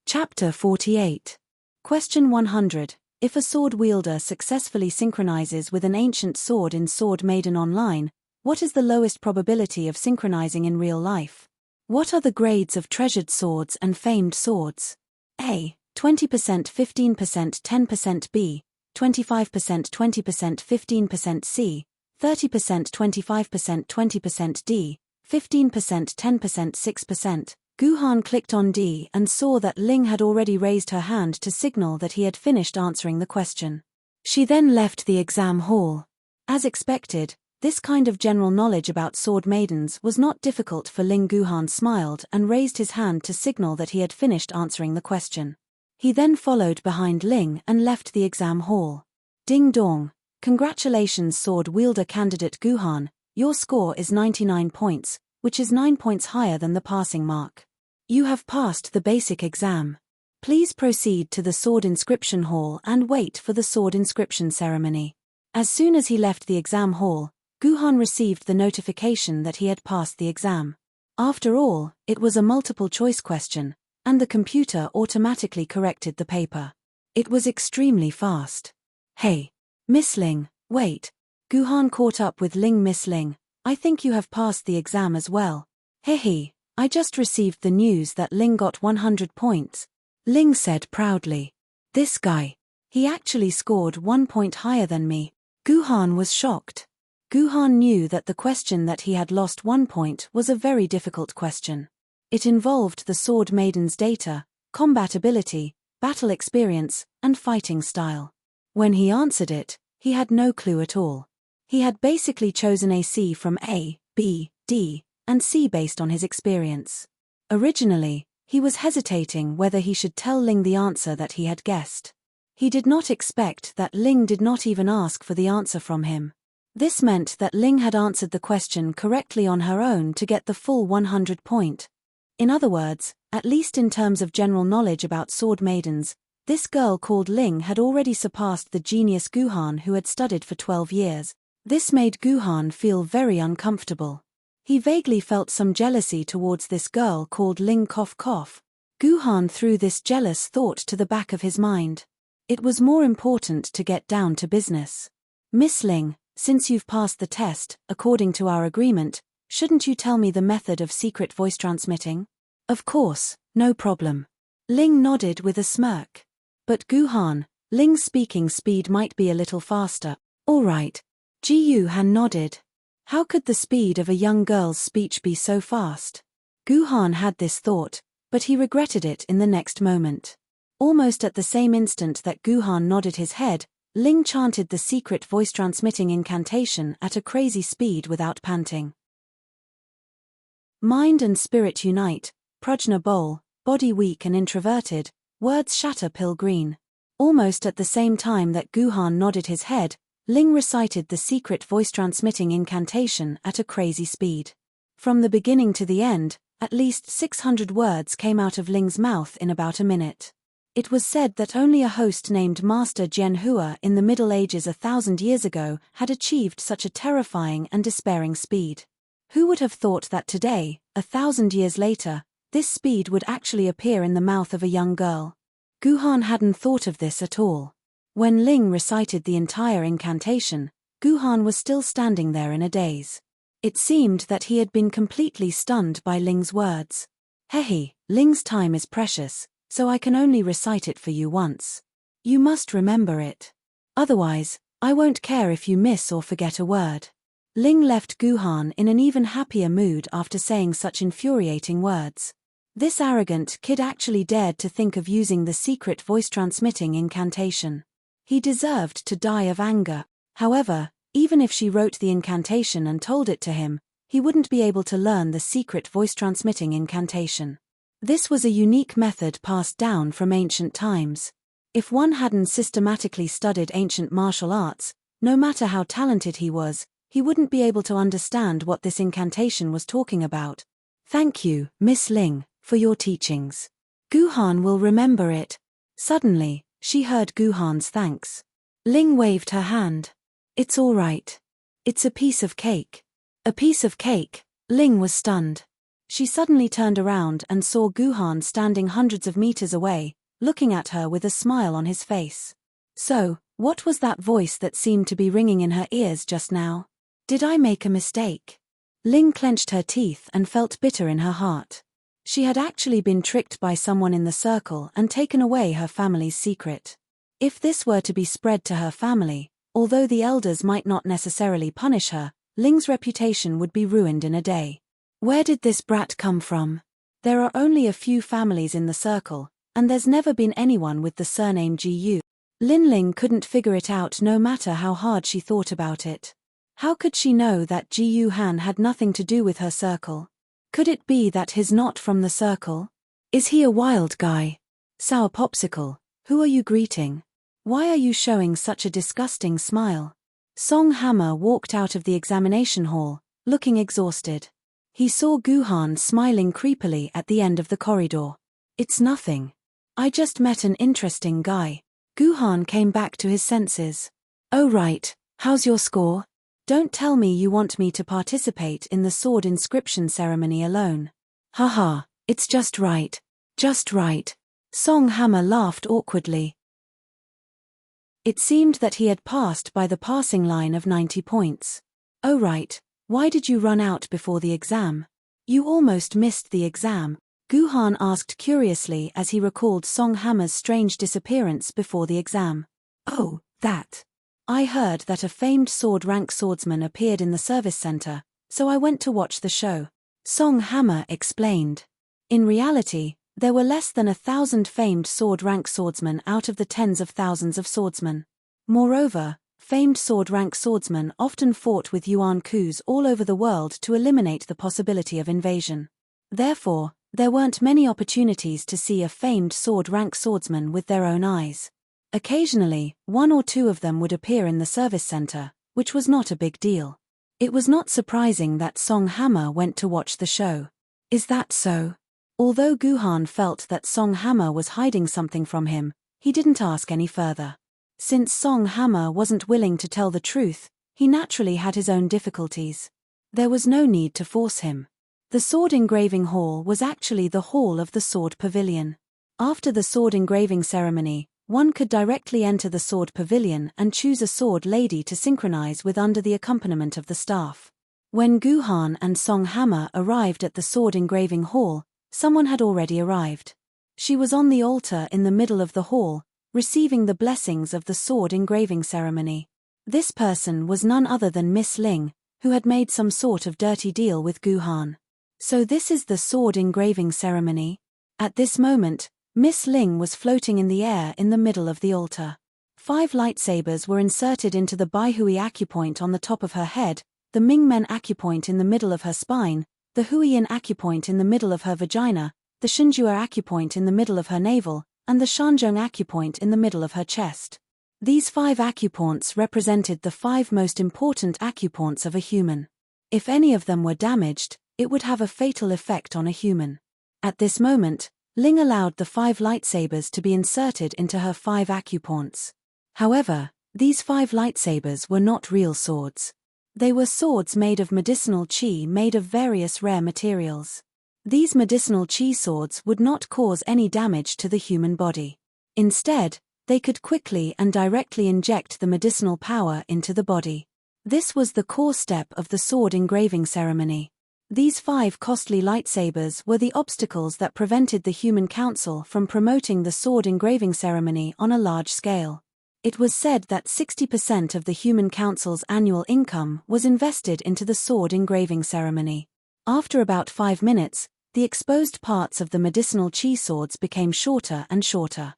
Chapter 48. Question 100. If a sword wielder successfully synchronizes with an ancient sword in Sword Maiden Online, what is the lowest probability of synchronizing in real life? What are the grades of treasured swords and famed swords? A. 20%, 15%, 10%. B. 25%, 20%, 15%. C. 30%, 25%, 20%. D. 15%, 10%, 6%. Guhan clicked on D and saw that Ling had already raised her hand to signal that he had finished answering the question. She then left the exam hall. As expected, this kind of general knowledge about sword maidens was not difficult for Ling. Guhan smiled and raised his hand to signal that he had finished answering the question. He then followed behind Ling and left the exam hall. Ding dong. Congratulations sword wielder candidate Guhan, your score is 99 points, which is 9 points higher than the passing mark. You have passed the basic exam. Please proceed to the sword inscription hall and wait for the sword inscription ceremony. As soon as he left the exam hall, Guhan received the notification that he had passed the exam. After all, it was a multiple-choice question, and the computer automatically corrected the paper. It was extremely fast. Hey, Miss Ling, wait. Guhan caught up with Ling. Miss Ling, I think you have passed the exam as well. Hehe, I just received the news that Ling got 100 points. Ling said proudly. This guy. He actually scored 1 point higher than me. Guhan was shocked. Guhan knew that the question that he had lost 1 point was a very difficult question. It involved the sword maiden's data, combat ability, battle experience, and fighting style. When he answered it, he had no clue at all. He had basically chosen a C from A, B, D, and C based on his experience. Originally, he was hesitating whether he should tell Ling the answer that he had guessed. He did not expect that Ling did not even ask for the answer from him. This meant that Ling had answered the question correctly on her own to get the full 100 point. In other words, at least in terms of general knowledge about sword maidens, this girl called Ling had already surpassed the genius Guhan who had studied for 12 years. This made Guhan feel very uncomfortable. He vaguely felt some jealousy towards this girl called Ling. Guhan threw this jealous thought to the back of his mind. It was more important to get down to business. Miss Ling, since you've passed the test, according to our agreement, shouldn't you tell me the method of secret voice transmitting? Of course, no problem. Ling nodded with a smirk. But Guhan, Ling's speaking speed might be a little faster. All right. Ji Yu Han nodded. How could the speed of a young girl's speech be so fast? Guhan had this thought, but he regretted it in the next moment. Almost at the same instant that Guhan nodded his head, Ling chanted the secret voice-transmitting incantation at a crazy speed without panting. Mind and spirit unite, prajna bowl, body weak and introverted, words shatter pill green. Almost at the same time that Guhan nodded his head, Ling recited the secret voice-transmitting incantation at a crazy speed. From the beginning to the end, at least 600 words came out of Ling's mouth in about a minute. It was said that only a host named Master Jianhua in the Middle Ages 1,000 years ago had achieved such a terrifying and despairing speed. Who would have thought that today, 1,000 years later, this speed would actually appear in the mouth of a young girl? Guhan hadn't thought of this at all. When Ling recited the entire incantation, Guhan was still standing there in a daze. It seemed that he had been completely stunned by Ling's words. Hehe, Ling's time is precious, so I can only recite it for you once. You must remember it. Otherwise, I won't care if you miss or forget a word. Ling left Guhan in an even happier mood after saying such infuriating words. This arrogant kid actually dared to think of using the secret voice-transmitting incantation. He deserved to die of anger. However, even if she wrote the incantation and told it to him, he wouldn't be able to learn the secret voice-transmitting incantation. This was a unique method passed down from ancient times. If one hadn't systematically studied ancient martial arts, no matter how talented he was, he wouldn't be able to understand what this incantation was talking about. Thank you, Miss Ling, for your teachings. Guhan will remember it. Suddenly, she heard Guhan's thanks. Ling waved her hand. It's all right. It's a piece of cake. A piece of cake? Ling was stunned. She suddenly turned around and saw Guhan standing hundreds of meters away, looking at her with a smile on his face. So, what was that voice that seemed to be ringing in her ears just now? Did I make a mistake? Ling clenched her teeth and felt bitter in her heart. She had actually been tricked by someone in the circle and taken away her family's secret. If this were to be spread to her family, although the elders might not necessarily punish her, Ling's reputation would be ruined in a day. Where did this brat come from? There are only a few families in the circle, and there's never been anyone with the surname Gu. Ling couldn't figure it out no matter how hard she thought about it. How could she know that Gu Han had nothing to do with her circle? Could it be that he's not from the circle? Is he a wild guy? Sour Popsicle, who are you greeting? Why are you showing such a disgusting smile? Song Hammer walked out of the examination hall, looking exhausted. He saw Guhan smiling creepily at the end of the corridor. It's nothing. I just met an interesting guy. Guhan came back to his senses. Oh right, how's your score? Don't tell me you want me to participate in the sword inscription ceremony alone. Haha, it's just right. Just right. Song Hammer laughed awkwardly. It seemed that he had passed by the passing line of 90 points. Oh right. Why did you run out before the exam? You almost missed the exam, Guhan asked curiously as he recalled Song Hammer's strange disappearance before the exam. Oh, that. I heard that a famed sword rank swordsman appeared in the service center, so I went to watch the show. Song Hammer explained. In reality, there were less than 1,000 famed sword rank swordsmen out of the tens of thousands of swordsmen. Moreover, famed sword rank swordsmen often fought with yuan coups all over the world to eliminate the possibility of invasion. Therefore, there weren't many opportunities to see a famed sword rank swordsman with their own eyes. Occasionally, one or two of them would appear in the service center, which was not a big deal. It was not surprising that Song Hammer went to watch the show. Is that so? Although Guhan felt that Song Hammer was hiding something from him, he didn't ask any further. Since Song Hammer wasn't willing to tell the truth, he naturally had his own difficulties. There was no need to force him. The sword engraving hall was actually the hall of the sword pavilion. After the sword engraving ceremony, one could directly enter the sword pavilion and choose a sword lady to synchronize with under the accompaniment of the staff. When Guhan and Song Hammer arrived at the sword engraving hall, someone had already arrived. She was on the altar in the middle of the hall, receiving the blessings of the sword engraving ceremony. This person was none other than Miss Ling, who had made some sort of dirty deal with Guhan. So this is the sword engraving ceremony? At this moment, Miss Ling was floating in the air in the middle of the altar. 5 lightsabers were inserted into the Baihui acupoint on the top of her head, the Mingmen acupoint in the middle of her spine, the Huiyin acupoint in the middle of her vagina, the Shinjua acupoint in the middle of her navel, and the Shanzhong acupoint in the middle of her chest. These 5 acupoints represented the 5 most important acupoints of a human. If any of them were damaged, it would have a fatal effect on a human. At this moment, Ling allowed the 5 lightsabers to be inserted into her 5 acupoints. However, these 5 lightsabers were not real swords. They were swords made of medicinal qi made of various rare materials. These medicinal qi swords would not cause any damage to the human body. Instead, they could quickly and directly inject the medicinal power into the body. This was the core step of the sword engraving ceremony. These 5 costly lightsabers were the obstacles that prevented the Human Council from promoting the sword engraving ceremony on a large scale. It was said that 60% of the Human Council's annual income was invested into the sword engraving ceremony. After about 5 minutes, the exposed parts of the medicinal qi swords became shorter and shorter.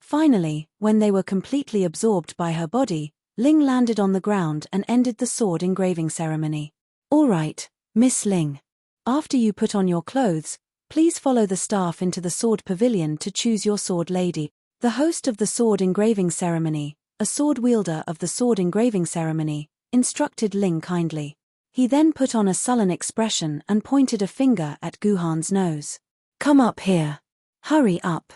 Finally, when they were completely absorbed by her body, Ling landed on the ground and ended the sword engraving ceremony. "All right, Miss Ling. After you put on your clothes, please follow the staff into the sword pavilion to choose your sword lady." The host of the sword engraving ceremony, a sword wielder of the sword engraving ceremony, instructed Ling kindly. He then put on a sullen expression and pointed a finger at Guhan's nose. "Come up here. Hurry up.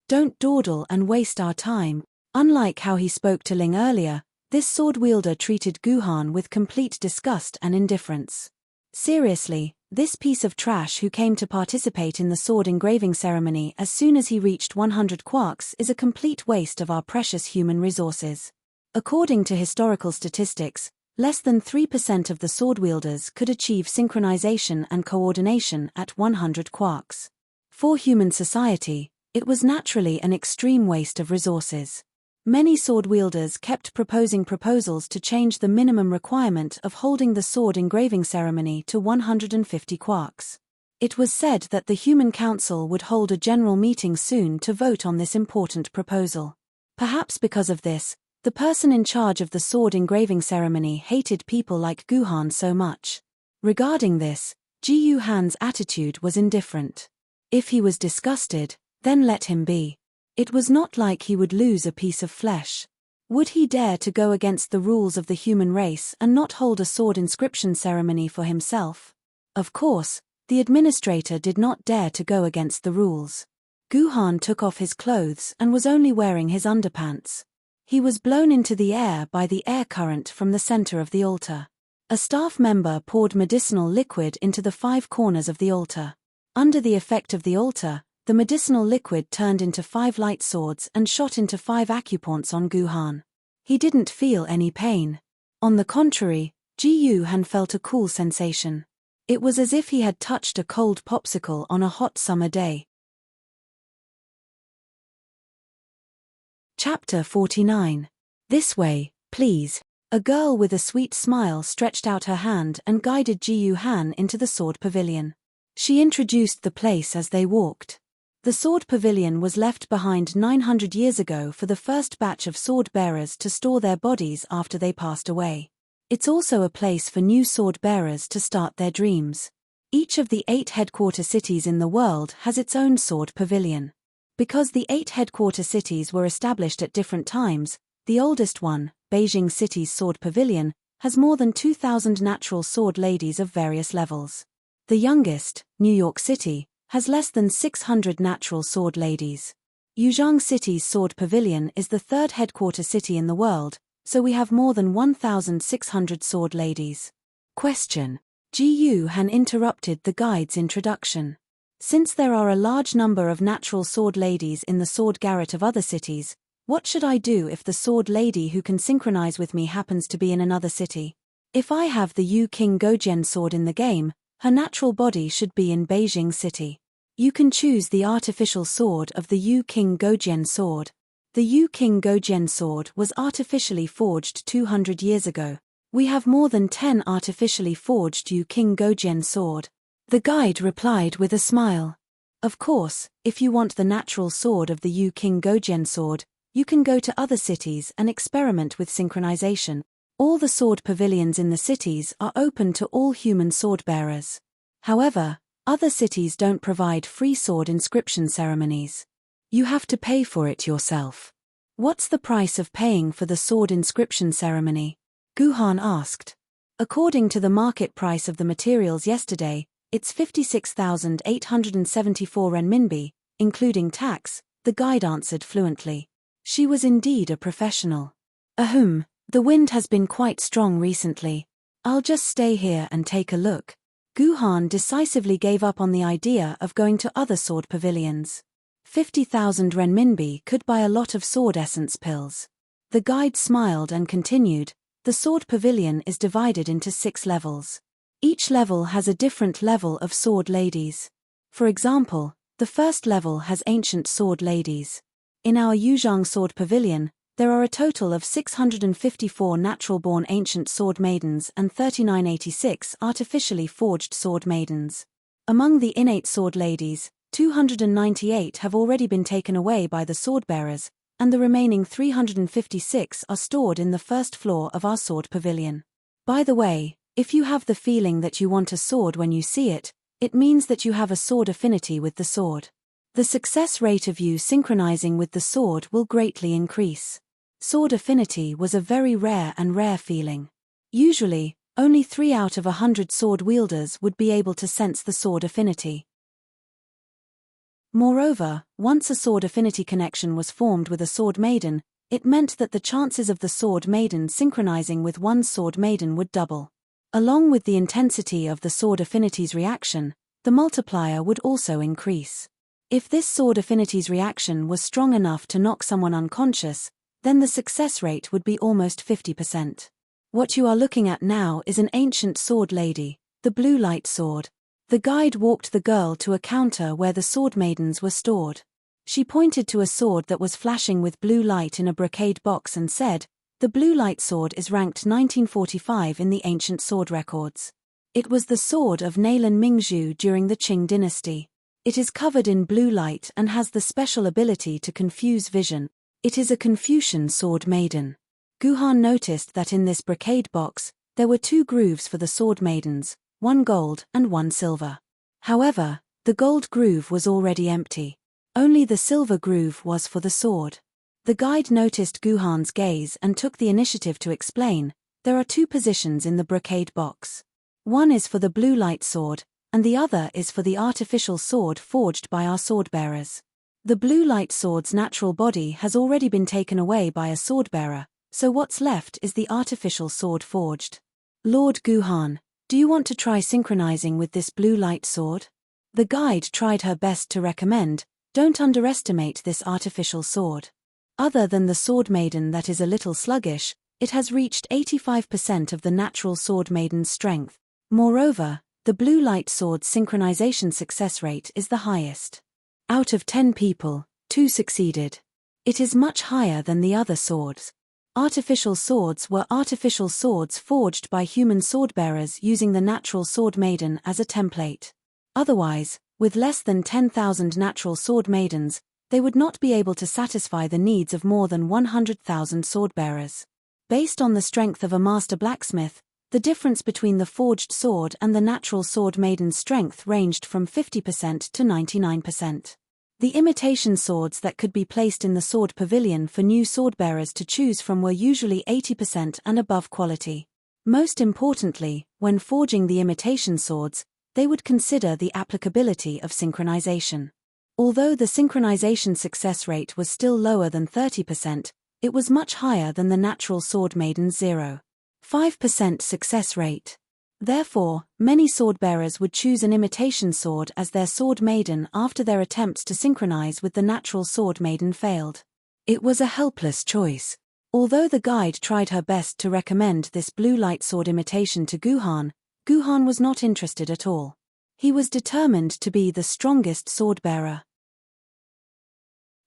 Don't dawdle and waste our time." Unlike how he spoke to Ling earlier, this sword wielder treated Guhan with complete disgust and indifference. Seriously, this piece of trash who came to participate in the sword engraving ceremony as soon as he reached 100 quarks is a complete waste of our precious human resources. According to historical statistics, less than 3% of the sword wielders could achieve synchronization and coordination at 100 quarks. For human society, it was naturally an extreme waste of resources. Many sword wielders kept proposing proposals to change the minimum requirement of holding the sword engraving ceremony to 150 quarks. It was said that the Human Council would hold a general meeting soon to vote on this important proposal. Perhaps because of this, the person in charge of the sword engraving ceremony hated people like Guhan so much. Regarding this, Ji Yuhan's attitude was indifferent. If he was disgusted, then let him be. It was not like he would lose a piece of flesh. Would he dare to go against the rules of the human race and not hold a sword inscription ceremony for himself? Of course, the administrator did not dare to go against the rules. Guhan took off his clothes and was only wearing his underpants. He was blown into the air by the air current from the center of the altar. A staff member poured medicinal liquid into the 5 corners of the altar. Under the effect of the altar, the medicinal liquid turned into 5 light swords and shot into 5 acupoints on Guhan. He didn't feel any pain. On the contrary, Ji Yuhan felt a cool sensation. It was as if he had touched a cold popsicle on a hot summer day. Chapter 49. This way, please. A girl with a sweet smile stretched out her hand and guided Ji Yuhan into the sword pavilion. She introduced the place as they walked. The sword pavilion was left behind 900 years ago for the first batch of sword bearers to store their bodies after they passed away. It's also a place for new sword bearers to start their dreams. Each of the 8 headquarter cities in the world has its own sword pavilion. Because the 8 headquarter cities were established at different times, the oldest one, Beijing City's sword pavilion, has more than 2,000 natural sword ladies of various levels. The youngest, New York City, has less than 600 natural sword ladies. Yuzhong City's sword pavilion is the 3rd headquarter city in the world, so we have more than 1,600 sword ladies. Question. Ji Yuhan interrupted the guide's introduction. Since there are a large number of natural sword ladies in the sword garret of other cities, what should I do if the sword lady who can synchronize with me happens to be in another city? If I have the Yu King Gojian sword in the game, her natural body should be in Beijing City. You can choose the artificial sword of the Yu King Gojian sword. The Yu King Gojian sword was artificially forged 200 years ago. We have more than 10 artificially forged Yu King Gojian sword. The guide replied with a smile. Of course, if you want the natural sword of the Yu King Gojian sword, you can go to other cities and experiment with synchronization. All the sword pavilions in the cities are open to all human sword bearers. However, other cities don't provide free sword inscription ceremonies. You have to pay for it yourself. What's the price of paying for the sword inscription ceremony? Guhan asked. According to the market price of the materials yesterday, it's 56,874 renminbi, including tax, the guide answered fluently. She was indeed a professional. Ahem, the wind has been quite strong recently. I'll just stay here and take a look. Guhan decisively gave up on the idea of going to other sword pavilions. 50,000 renminbi could buy a lot of sword essence pills. The guide smiled and continued, the sword pavilion is divided into 6 levels. Each level has a different level of sword ladies. For example, the first level has ancient sword ladies. In our Yuzhang sword pavilion, there are a total of 654 natural-born ancient sword maidens and 3986 artificially forged sword maidens. Among the innate sword ladies, 298 have already been taken away by the sword bearers, and the remaining 356 are stored in the first floor of our sword pavilion. By the way, if you have the feeling that you want a sword when you see it, it means that you have a sword affinity with the sword. The success rate of you synchronizing with the sword will greatly increase. Sword affinity was a very rare feeling. Usually, only 3 out of 100 sword wielders would be able to sense the sword affinity. Moreover, once a sword affinity connection was formed with a sword maiden, it meant that the chances of the sword maiden synchronizing with one sword maiden would double. Along with the intensity of the sword affinity's reaction, the multiplier would also increase. If this sword affinity's reaction was strong enough to knock someone unconscious, then the success rate would be almost 50%. What you are looking at now is an ancient sword lady, the blue light sword. The guide walked the girl to a counter where the sword maidens were stored. She pointed to a sword that was flashing with blue light in a brocade box and said, "The blue light sword is ranked 1945 in the ancient sword records. It was the sword of Nailan Mingzhu during the Qing dynasty. It is covered in blue light and has the special ability to confuse vision. It is a Confucian sword maiden." Guhan noticed that in this brocade box, there were 2 grooves for the sword maidens, 1 gold and 1 silver. However, the gold groove was already empty. Only the silver groove was for the sword. The guide noticed Guhan's gaze and took the initiative to explain, there are 2 positions in the brocade box. One is for the blue light sword, and the other is for the artificial sword forged by our sword bearers. The blue light sword's natural body has already been taken away by a sword bearer, so what's left is the artificial sword forged. Lord Guhan, do you want to try synchronizing with this blue light sword? The guide tried her best to recommend, don't underestimate this artificial sword. Other than the sword maiden that is a little sluggish, it has reached 85% of the natural sword maiden's strength. Moreover, the blue light sword's synchronization success rate is the highest. Out of 10 people, 2 succeeded. It is much higher than the other swords. Artificial swords were artificial swords forged by human sword-bearers using the natural sword maiden as a template. Otherwise, with less than 10,000 natural sword maidens, they would not be able to satisfy the needs of more than 100,000 sword-bearers. Based on the strength of a master blacksmith, the difference between the forged sword and the natural sword maiden's strength ranged from 50% to 99%. The imitation swords that could be placed in the sword pavilion for new sword-bearers to choose from were usually 80% and above quality. Most importantly, when forging the imitation swords, they would consider the applicability of synchronization. Although the synchronization success rate was still lower than 30%, it was much higher than the natural sword maiden's 0.5% success rate. Therefore, many sword-bearers would choose an imitation sword as their sword maiden after their attempts to synchronize with the natural sword maiden failed. It was a helpless choice. Although the guide tried her best to recommend this blue light sword imitation to Guhan, Guhan was not interested at all. He was determined to be the strongest sword-bearer.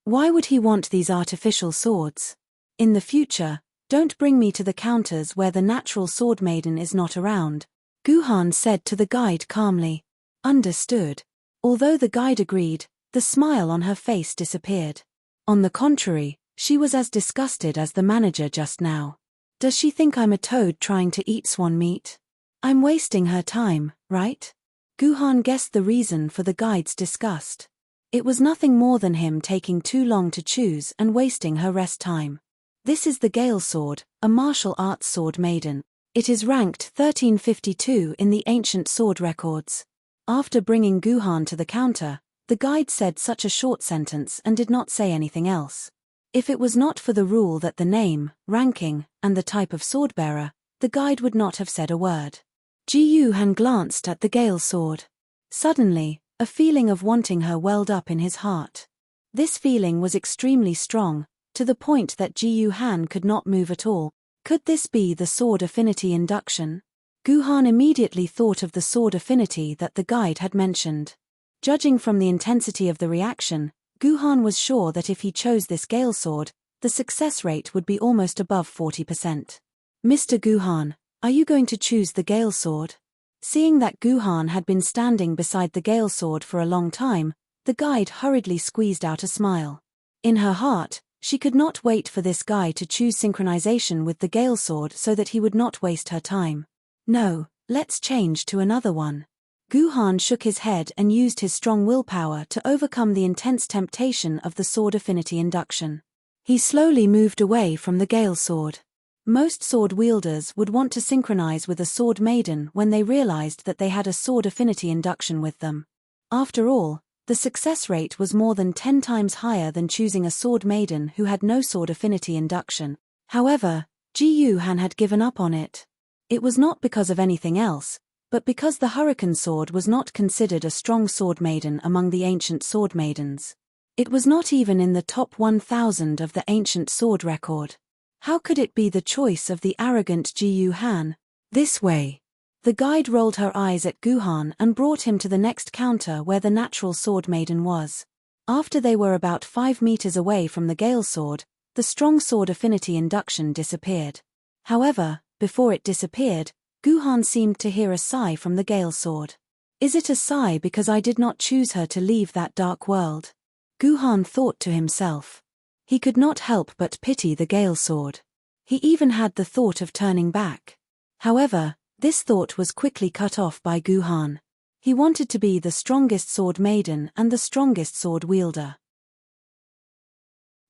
Why would he want these artificial swords? In the future, don't bring me to the counters where the natural sword maiden is not around, Guhan said to the guide calmly. Understood. Although the guide agreed, the smile on her face disappeared. On the contrary, she was as disgusted as the manager just now. Does she think I'm a toad trying to eat swan meat? I'm wasting her time, right? Guhan guessed the reason for the guide's disgust. It was nothing more than him taking too long to choose and wasting her rest time. This is the Gale Sword, a martial arts sword maiden. It is ranked 1352 in the ancient sword records. After bringing Guhan to the counter, the guide said such a short sentence and did not say anything else. If it was not for the rule that the name, ranking, and the type of swordbearer, the guide would not have said a word. Guhan glanced at the Gale Sword. Suddenly, a feeling of wanting her welled up in his heart. This feeling was extremely strong, to the point that Guhan could not move at all. Could this be the sword affinity induction? Guhan immediately thought of the sword affinity that the guide had mentioned. Judging from the intensity of the reaction, Guhan was sure that if he chose this Gale Sword, the success rate would be almost above 40%. Mr. Guhan, are you going to choose the Gale Sword? Seeing that Guhan had been standing beside the Gale Sword for a long time, the guide hurriedly squeezed out a smile. In her heart, she could not wait for this guy to choose synchronization with the Gale Sword so that he would not waste her time. No, let's change to another one. Guhan shook his head and used his strong willpower to overcome the intense temptation of the sword affinity induction. He slowly moved away from the Gale Sword. Most sword wielders would want to synchronize with a sword maiden when they realized that they had a sword affinity induction with them. After all, the success rate was more than 10 times higher than choosing a sword maiden who had no sword affinity induction. However, Guhan had given up on it. It was not because of anything else, but because the Hurricane Sword was not considered a strong sword maiden among the ancient sword maidens. It was not even in the top 1,000 of the ancient sword record. How could it be the choice of the arrogant Guhan? This way. The guide rolled her eyes at Guhan and brought him to the next counter where the natural sword maiden was. After they were about 5 meters away from the Gale Sword, the strong sword affinity induction disappeared. However, before it disappeared, Guhan seemed to hear a sigh from the Gale Sword. Is it a sigh because I did not choose her to leave that dark world? Guhan thought to himself. He could not help but pity the Gale Sword. He even had the thought of turning back. However, this thought was quickly cut off by Guhan. He wanted to be the strongest sword maiden and the strongest sword wielder.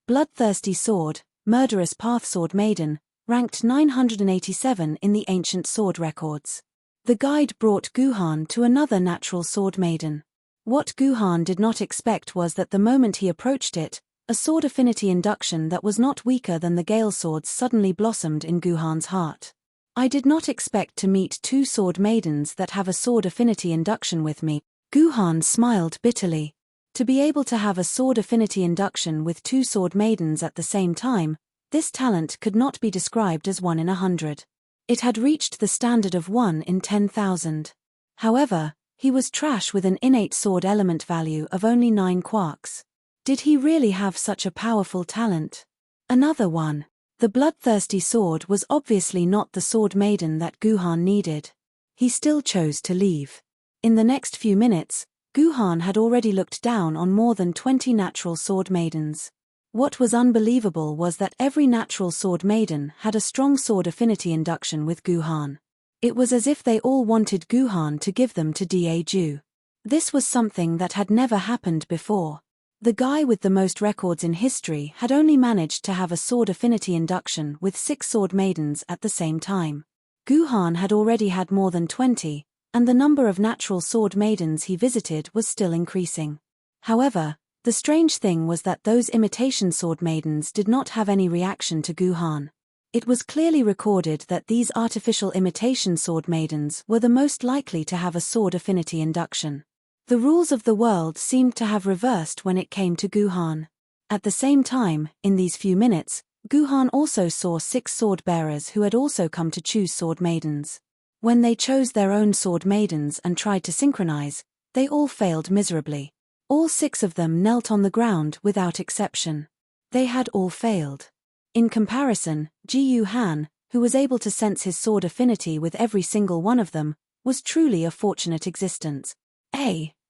Bloodthirsty Sword, Murderous Path Sword Maiden, ranked 987 in the ancient sword records. The guide brought Guhan to another natural sword maiden. What Guhan did not expect was that the moment he approached it, a sword affinity induction that was not weaker than the Gale Sword suddenly blossomed in Guhan's heart. I did not expect to meet 2 sword maidens that have a sword affinity induction with me. Guhan smiled bitterly. To be able to have a sword affinity induction with 2 sword maidens at the same time, this talent could not be described as 1 in 100. It had reached the standard of 1 in 10,000. However, he was trash with an innate sword element value of only 9 quarks. Did he really have such a powerful talent? Another one. The bloodthirsty sword was obviously not the sword maiden that Guhan needed. He still chose to leave. In the next few minutes, Guhan had already looked down on more than 20 natural sword maidens. What was unbelievable was that every natural sword maiden had a strong sword affinity induction with Guhan. It was as if they all wanted Guhan to give them to Daju. This was something that had never happened before. The guy with the most records in history had only managed to have a sword affinity induction with 6 sword maidens at the same time. Guhan had already had more than 20, and the number of natural sword maidens he visited was still increasing. However, the strange thing was that those imitation sword maidens did not have any reaction to Guhan. It was clearly recorded that these artificial imitation sword maidens were the most likely to have a sword affinity induction. The rules of the world seemed to have reversed when it came to Guhan. At the same time, in these few minutes, Guhan also saw 6 sword bearers who had also come to choose sword maidens. When they chose their own sword maidens and tried to synchronize, they all failed miserably. All 6 of them knelt on the ground without exception. They had all failed. In comparison, Guhan, who was able to sense his sword affinity with every single one of them, was truly a fortunate existence.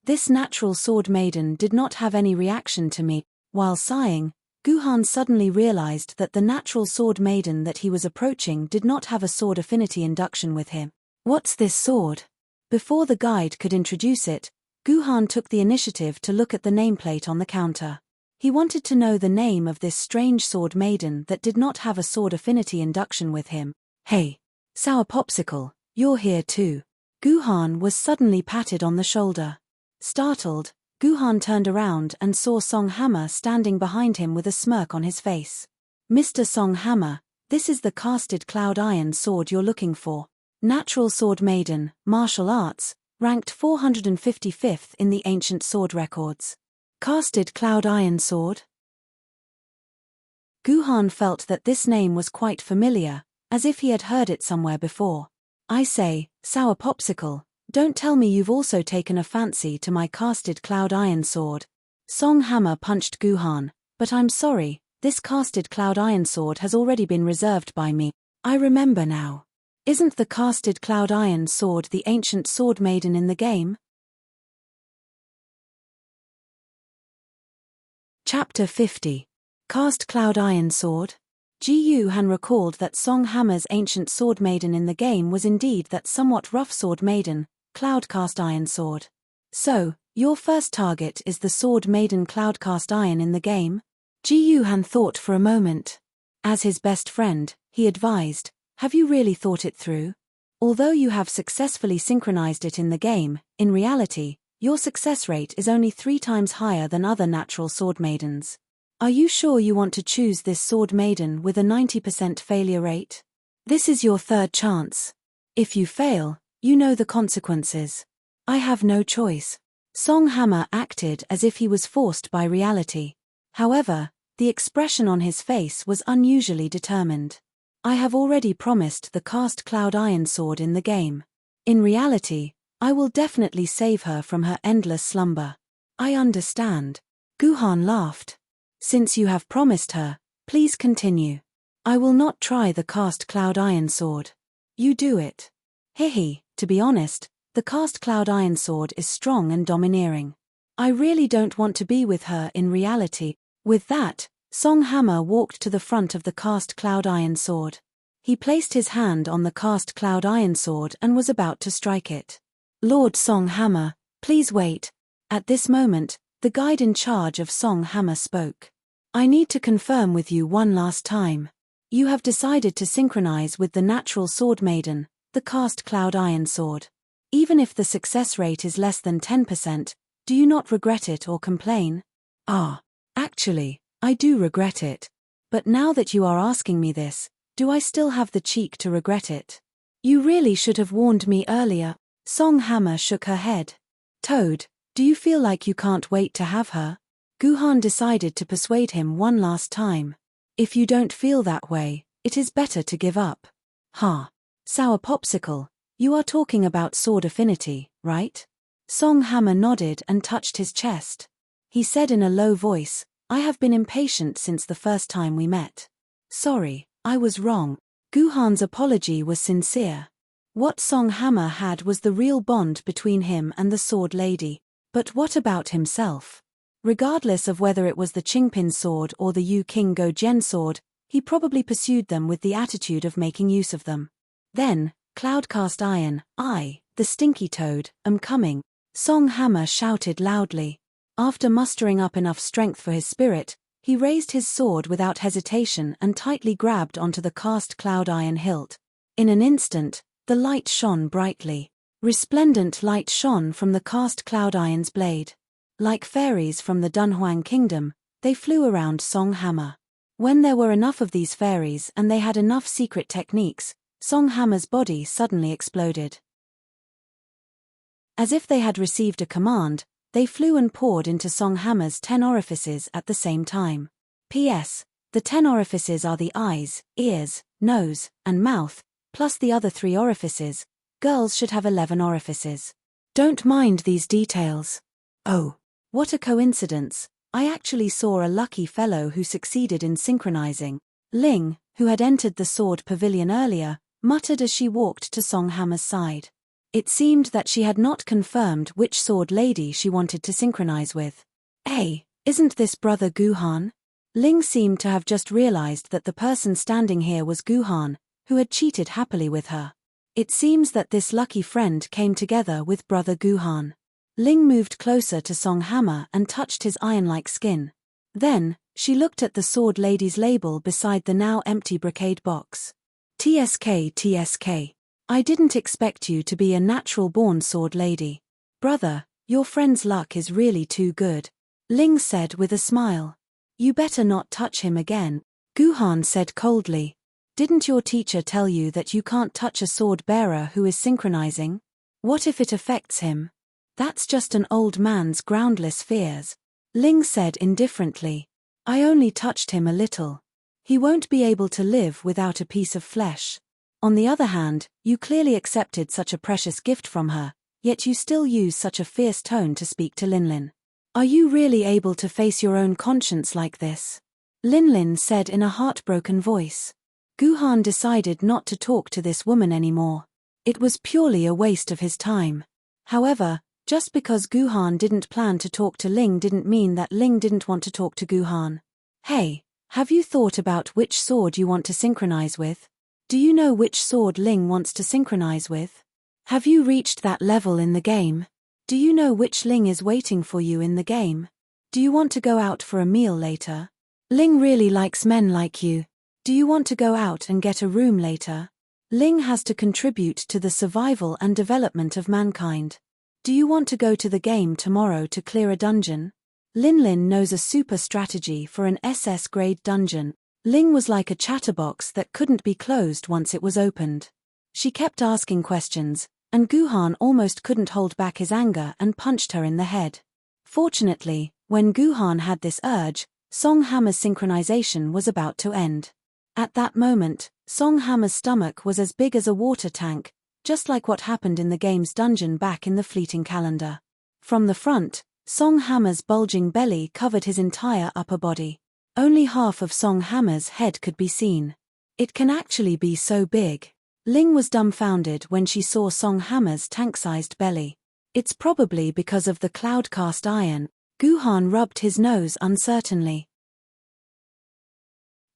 This natural sword maiden did not have any reaction to me. While sighing, Guhan suddenly realized that the natural sword maiden that he was approaching did not have a sword affinity induction with him. What's this sword? Before the guide could introduce it, Guhan took the initiative to look at the nameplate on the counter. He wanted to know the name of this strange sword maiden that did not have a sword affinity induction with him. Hey, Sour Popsicle, you're here too. Guhan was suddenly patted on the shoulder. Startled, Guhan turned around and saw Song Hammer standing behind him with a smirk on his face. Mr. Song Hammer, this is the casted cloud iron sword you're looking for. Natural sword maiden, martial arts, ranked 455th in the ancient sword records. Casted cloud iron sword? Guhan felt that this name was quite familiar, as if he had heard it somewhere before. I say, Sour Popsicle, don't tell me you've also taken a fancy to my casted cloud iron sword. Song Hammer punched Guhan, but I'm sorry, this casted cloud iron sword has already been reserved by me. I remember now. Isn't the casted cloud iron sword the ancient sword maiden in the game? Chapter 50. Cast Cloud Iron Sword. Ji Han recalled that Song Hammer's ancient sword maiden in the game was indeed that somewhat rough sword maiden, Cloud Cast Iron Sword. So, your first target is the sword maiden Cloud Cast Iron in the game? Ji Han thought for a moment. As his best friend, he advised, have you really thought it through? Although you have successfully synchronized it in the game, in reality, your success rate is only 3 times higher than other natural sword maidens. Are you sure you want to choose this sword maiden with a 90% failure rate? This is your third chance. If you fail, you know the consequences. I have no choice. Song Hammer acted as if he was forced by reality. However, the expression on his face was unusually determined. I have already promised the cast cloud iron sword in the game. In reality, I will definitely save her from her endless slumber. I understand. Guhan laughed. Since you have promised her, please continue. I will not try the cast cloud iron sword. You do it. Hehe, to be honest, the cast cloud iron sword is strong and domineering. I really don't want to be with her in reality. With that, Song Hammer walked to the front of the cast cloud iron sword. He placed his hand on the cast cloud iron sword and was about to strike it. Lord Song Hammer, please wait. At this moment, the guide in charge of Song Hammer spoke. I need to confirm with you one last time. You have decided to synchronize with the natural sword maiden, the cast cloud iron sword. Even if the success rate is less than 10%, do you not regret it or complain? Actually, I do regret it. But now that you are asking me this, do I still have the cheek to regret it? You really should have warned me earlier. Song Hammer shook her head. Toad, do you feel like you can't wait to have her? Guhan decided to persuade him one last time. If you don't feel that way, it is better to give up. Sour Popsicle, you are talking about sword affinity, right? Song Hammer nodded and touched his chest. He said in a low voice, I have been impatient since the first time we met. Sorry, I was wrong. Guhan's apology was sincere. What Song Hammer had was the real bond between him and the sword lady. But what about himself? Regardless of whether it was the Qingpin sword or the Yu King Go Jian sword, he probably pursued them with the attitude of making use of them. Then, Cloud Cast Iron, I, the Stinky Toad, am coming. Song Hammer shouted loudly. After mustering up enough strength for his spirit, he raised his sword without hesitation and tightly grabbed onto the cast cloud iron hilt. In an instant, the light shone brightly. Resplendent light shone from the cast cloud iron's blade. Like fairies from the Dunhuang kingdom, they flew around Song Hammer. When there were enough of these fairies and they had enough secret techniques, Song Hammer's body suddenly exploded. As if they had received a command, they flew and poured into Song Hammer's 10 orifices at the same time. P.S. The 10 orifices are the eyes, ears, nose, and mouth, plus the other 3 orifices. Girls should have 11 orifices. Don't mind these details. Oh, what a coincidence. I actually saw a lucky fellow who succeeded in synchronizing. Ling, who had entered the sword pavilion earlier, muttered as she walked to Song Hammer's side. It seemed that she had not confirmed which sword lady she wanted to synchronize with. Hey, isn't this brother Guhan? Ling seemed to have just realized that the person standing here was Guhan, who had cheated happily with her. It seems that this lucky friend came together with brother Guhan. Ling moved closer to Song Hammer and touched his iron-like skin. Then, she looked at the sword lady's label beside the now empty brocade box. TSK TSK. I didn't expect you to be a natural-born sword lady. Brother, your friend's luck is really too good. Ling said with a smile. You better not touch him again, Guhan said coldly. Didn't your teacher tell you that you can't touch a sword bearer who is synchronizing? What if it affects him? That's just an old man's groundless fears. Ling said indifferently. I only touched him a little. He won't be able to live without a piece of flesh. On the other hand, you clearly accepted such a precious gift from her, yet you still use such a fierce tone to speak to Linlin. Are you really able to face your own conscience like this? Linlin said in a heartbroken voice. Guhan decided not to talk to this woman anymore. It was purely a waste of his time. However, just because Guhan didn't plan to talk to Ling didn't mean that Ling didn't want to talk to Guhan. Hey, have you thought about which sword you want to synchronize with? Do you know which sword Ling wants to synchronize with? Have you reached that level in the game? Do you know which Ling is waiting for you in the game? Do you want to go out for a meal later? Ling really likes men like you. Do you want to go out and get a room later? Ling has to contribute to the survival and development of mankind. Do you want to go to the game tomorrow to clear a dungeon? Linlin knows a super strategy for an SS-grade dungeon. Ling was like a chatterbox that couldn't be closed once it was opened. She kept asking questions, and Guhan almost couldn't hold back his anger and punched her in the head. Fortunately, when Guhan had this urge, Song Hammer's synchronization was about to end. At that moment, Song Hammer's stomach was as big as a water tank, just like what happened in the game's dungeon back in the fleeting calendar. From the front, Song Hammer's bulging belly covered his entire upper body. Only half of Song Hammer's head could be seen. It can actually be so big. Ling was dumbfounded when she saw Song Hammer's tank-sized belly. It's probably because of the cloud-cast iron. Guhan rubbed his nose uncertainly.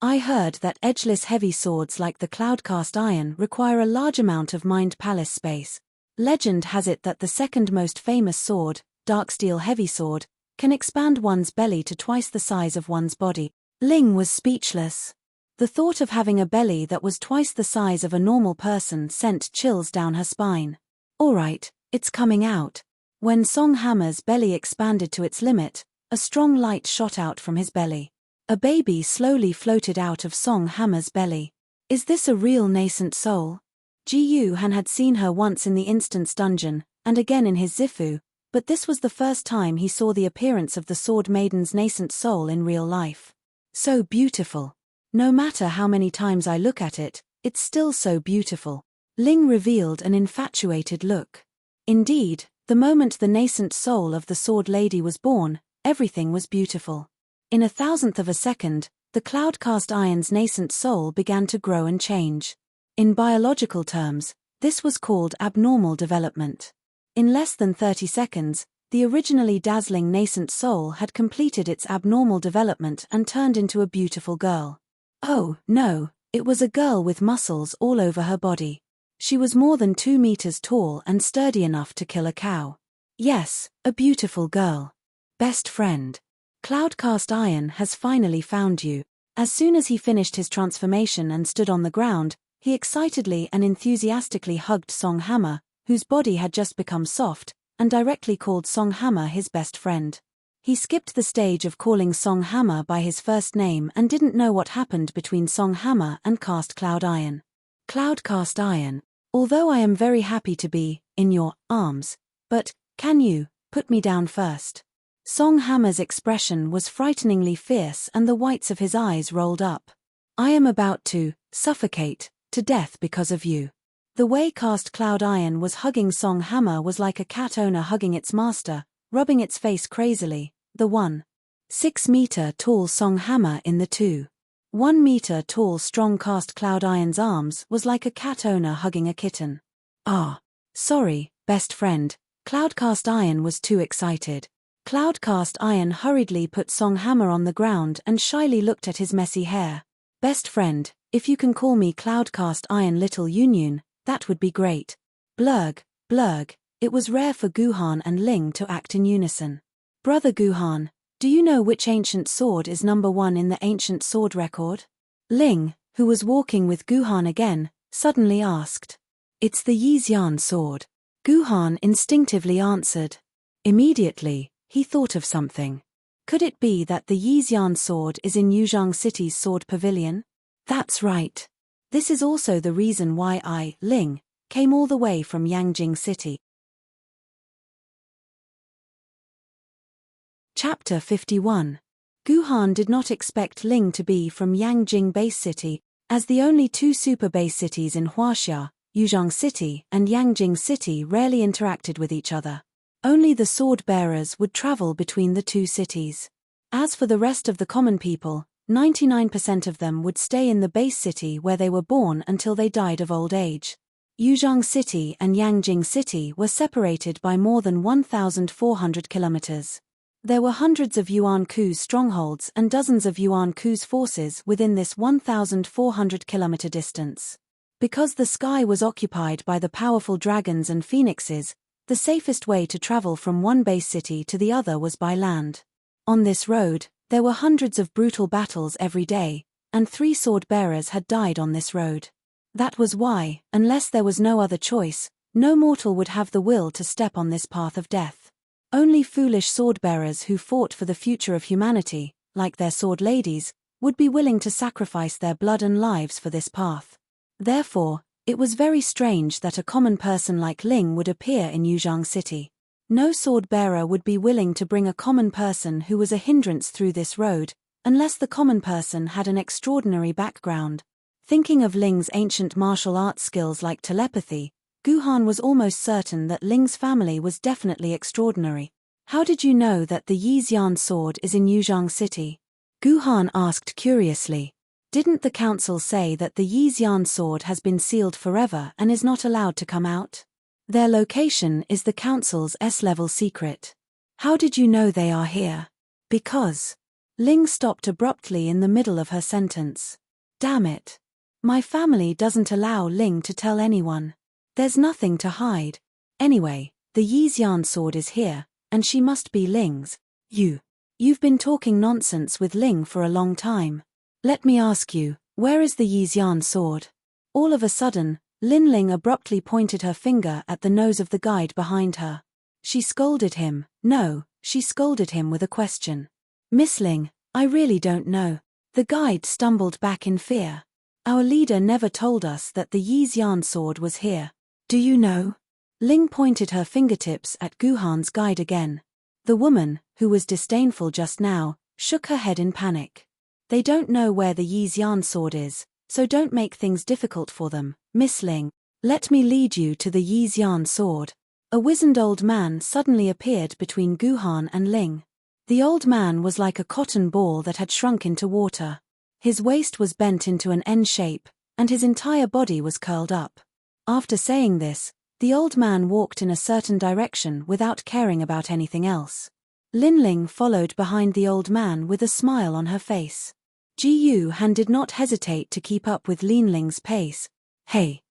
I heard that edgeless heavy swords like the cloud-cast iron require a large amount of mind palace space. Legend has it that the second most famous sword, Darksteel Heavy Sword, can expand one's belly to twice the size of one's body. Ling was speechless. The thought of having a belly that was twice the size of a normal person sent chills down her spine. Alright, it's coming out. When Song Hammer's belly expanded to its limit, a strong light shot out from his belly. A baby slowly floated out of Song Hammer's belly. Is this a real nascent soul? Ji Han had seen her once in the Instance dungeon, and again in his Zifu, but this was the first time he saw the appearance of the Sword Maiden's nascent soul in real life. So beautiful. No matter how many times I look at it, it's still so beautiful. Ling revealed an infatuated look. Indeed, the moment the nascent soul of the Sword Lady was born, everything was beautiful. In a thousandth of a second, the cloud-cast iron's nascent soul began to grow and change. In biological terms, this was called abnormal development. In less than 30 seconds, the originally dazzling nascent soul had completed its abnormal development and turned into a beautiful girl. Oh, no, it was a girl with muscles all over her body. She was more than 2 meters tall and sturdy enough to kill a cow. Yes, a beautiful girl. Best friend. Cloudcast Iron has finally found you. As soon as he finished his transformation and stood on the ground, he excitedly and enthusiastically hugged Song Hammer, whose body had just become soft, and directly called Song Hammer his best friend. He skipped the stage of calling Song Hammer by his first name and didn't know what happened between Song Hammer and Cast Cloud Iron. Cloudcast Iron, although I am very happy to be in your arms, but can you put me down first? Song Hammer's expression was frighteningly fierce and the whites of his eyes rolled up. I am about to suffocate to death because of you. The way Cast Cloud Iron was hugging Song Hammer was like a cat owner hugging its master, rubbing its face crazily. The 1.6 meter tall Song Hammer in the 2.1 meter tall strong Cast Cloud Iron's arms was like a cat owner hugging a kitten. Ah! Sorry, best friend, Cloudcast Iron was too excited. Cloudcast Iron hurriedly put Song Hammer on the ground and shyly looked at his messy hair. Best friend, if you can call me Cloudcast Iron Little Union, that would be great. Blurg, blurg, it was rare for Guhan and Ling to act in unison. Brother Guhan, do you know which ancient sword is number 1 in the ancient sword record? Ling, who was walking with Guhan again, suddenly asked. It's the Yixian sword. Guhan instinctively answered. Immediately, he thought of something. Could it be that the Yixian sword is in Yuzhang City's sword pavilion? That's right. This is also the reason why I, Ling, came all the way from Yangjing City. Chapter 51. Guhan did not expect Ling to be from Yangjing Base City, as the only 2 super base cities in Huaxia, Yuzhang City and Yangjing City rarely interacted with each other. Only the sword bearers would travel between the 2 cities. As for the rest of the common people, 99% of them would stay in the base city where they were born until they died of old age. Yuzhang City and Yangjing City were separated by more than 1,400 kilometers. There were hundreds of Yuan Ku's strongholds and dozens of Yuan Ku's forces within this 1,400-kilometer distance. Because the sky was occupied by the powerful dragons and phoenixes, the safest way to travel from one base city to the other was by land. On this road, there were hundreds of brutal battles every day, and 3 sword-bearers had died on this road. That was why, unless there was no other choice, no mortal would have the will to step on this path of death. Only foolish sword-bearers who fought for the future of humanity, like their sword ladies, would be willing to sacrifice their blood and lives for this path. Therefore, it was very strange that a common person like Ling would appear in Yuzhang City. No sword-bearer would be willing to bring a common person who was a hindrance through this road, unless the common person had an extraordinary background. Thinking of Ling's ancient martial arts skills like telepathy, Guhan was almost certain that Ling's family was definitely extraordinary. How did you know that the Yixian sword is in Yuzhang City? Guhan asked curiously. Didn't the council say that the Yixian sword has been sealed forever and is not allowed to come out? Their location is the council's S-level secret. How did you know they are here? Because. Ling stopped abruptly in the middle of her sentence. Damn it. My family doesn't allow Ling to tell anyone. There's nothing to hide. Anyway, the Yixian sword is here, and she must be Ling's. You've been talking nonsense with Ling for a long time. Let me ask you, where is the Yixian sword? All of a sudden, Lin Ling abruptly pointed her finger at the nose of the guide behind her. She scolded him. No, she scolded him with a question. Miss Ling, I really don't know. The guide stumbled back in fear. Our leader never told us that the Yixian sword was here. Do you know? Ling pointed her fingertips at Guhan's guide again. The woman, who was disdainful just now, shook her head in panic. They don't know where the Yixian sword is, so don't make things difficult for them, Miss Ling. Let me lead you to the Yixian sword. A wizened old man suddenly appeared between Guhan and Ling. The old man was like a cotton ball that had shrunk into water. His waist was bent into an N shape, and his entire body was curled up. After saying this, the old man walked in a certain direction without caring about anything else. Lin Ling followed behind the old man with a smile on her face. Ji Yu Han did not hesitate to keep up with Lin Ling's pace. Hey!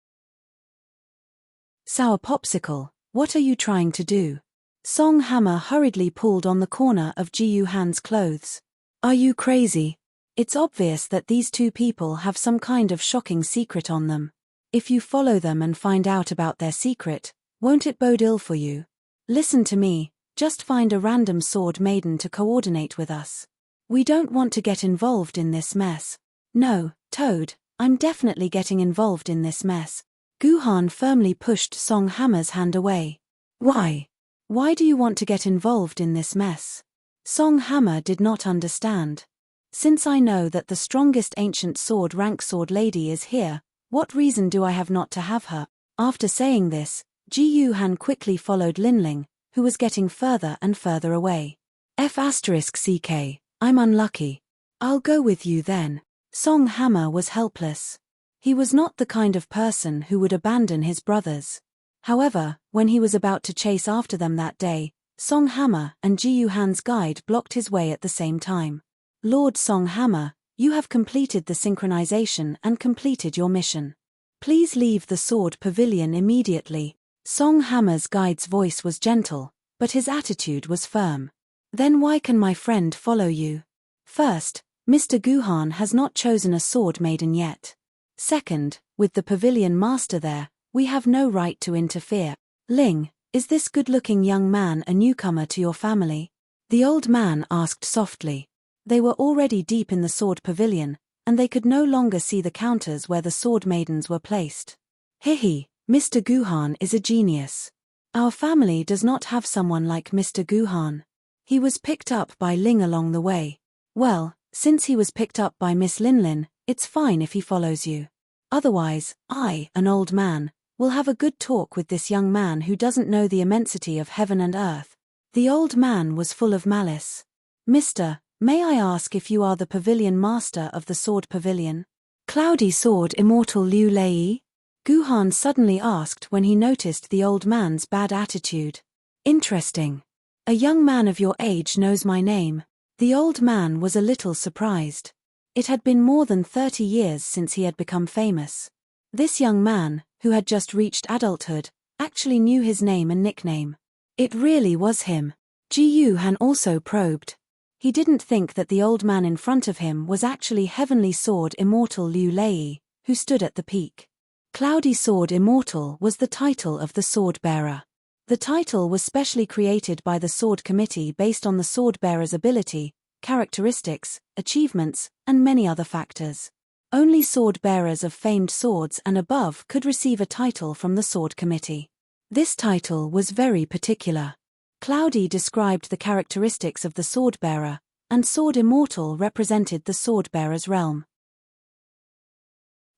Sour Popsicle, what are you trying to do? Song Hammer hurriedly pulled on the corner of Ji Yu Han's clothes. Are you crazy? It's obvious that these 2 people have some kind of shocking secret on them. If you follow them and find out about their secret, won't it bode ill for you? Listen to me, just find a random sword maiden to coordinate with us. We don't want to get involved in this mess. No, Toad, I'm definitely getting involved in this mess. Guhan firmly pushed Song Hammer's hand away. Why? Why do you want to get involved in this mess? Song Hammer did not understand. Since I know that the strongest ancient sword rank sword lady is here, what reason do I have not to have her? After saying this, Ji Yu Han quickly followed Lin Ling, who was getting further and further away. F***CK, I'm unlucky. I'll go with you then. Song Hammer was helpless. He was not the kind of person who would abandon his brothers. However, when he was about to chase after them that day, Song Hammer and Ji Han's guide blocked his way at the same time. Lord Song Hammer, you have completed the synchronization and completed your mission. Please leave the sword pavilion immediately. Song Hammer's guide's voice was gentle, but his attitude was firm. Then why can my friend follow you? First, Mr. Guhan has not chosen a sword maiden yet. Second, with the pavilion master there, we have no right to interfere. Ling, is this good-looking young man a newcomer to your family? The old man asked softly. They were already deep in the sword pavilion, and they could no longer see the counters where the sword maidens were placed. Hihi, Mr. Guhan is a genius. Our family does not have someone like Mr. Guhan. He was picked up by Ling along the way. Well, since he was picked up by Miss Linlin, it's fine if he follows you. Otherwise, I, an old man, will have a good talk with this young man who doesn't know the immensity of heaven and earth. The old man was full of malice. Mister, may I ask if you are the pavilion master of the sword pavilion? Cloudy Sword Immortal Liu Lei? Guhan suddenly asked when he noticed the old man's bad attitude. Interesting. A young man of your age knows my name. The old man was a little surprised. It had been more than 30 years since he had become famous. This young man, who had just reached adulthood, actually knew his name and nickname. It really was him. Ji Han also probed. He didn't think that the old man in front of him was actually Heavenly Sword Immortal Liu Lei, who stood at the peak. Cloudy Sword Immortal was the title of the sword bearer. The title was specially created by the Sword Committee based on the sword bearer's ability, characteristics, achievements, and many other factors. Only sword bearers of famed swords and above could receive a title from the Sword Committee. This title was very particular. Cloudy described the characteristics of the sword bearer, and Sword Immortal represented the sword bearer's realm.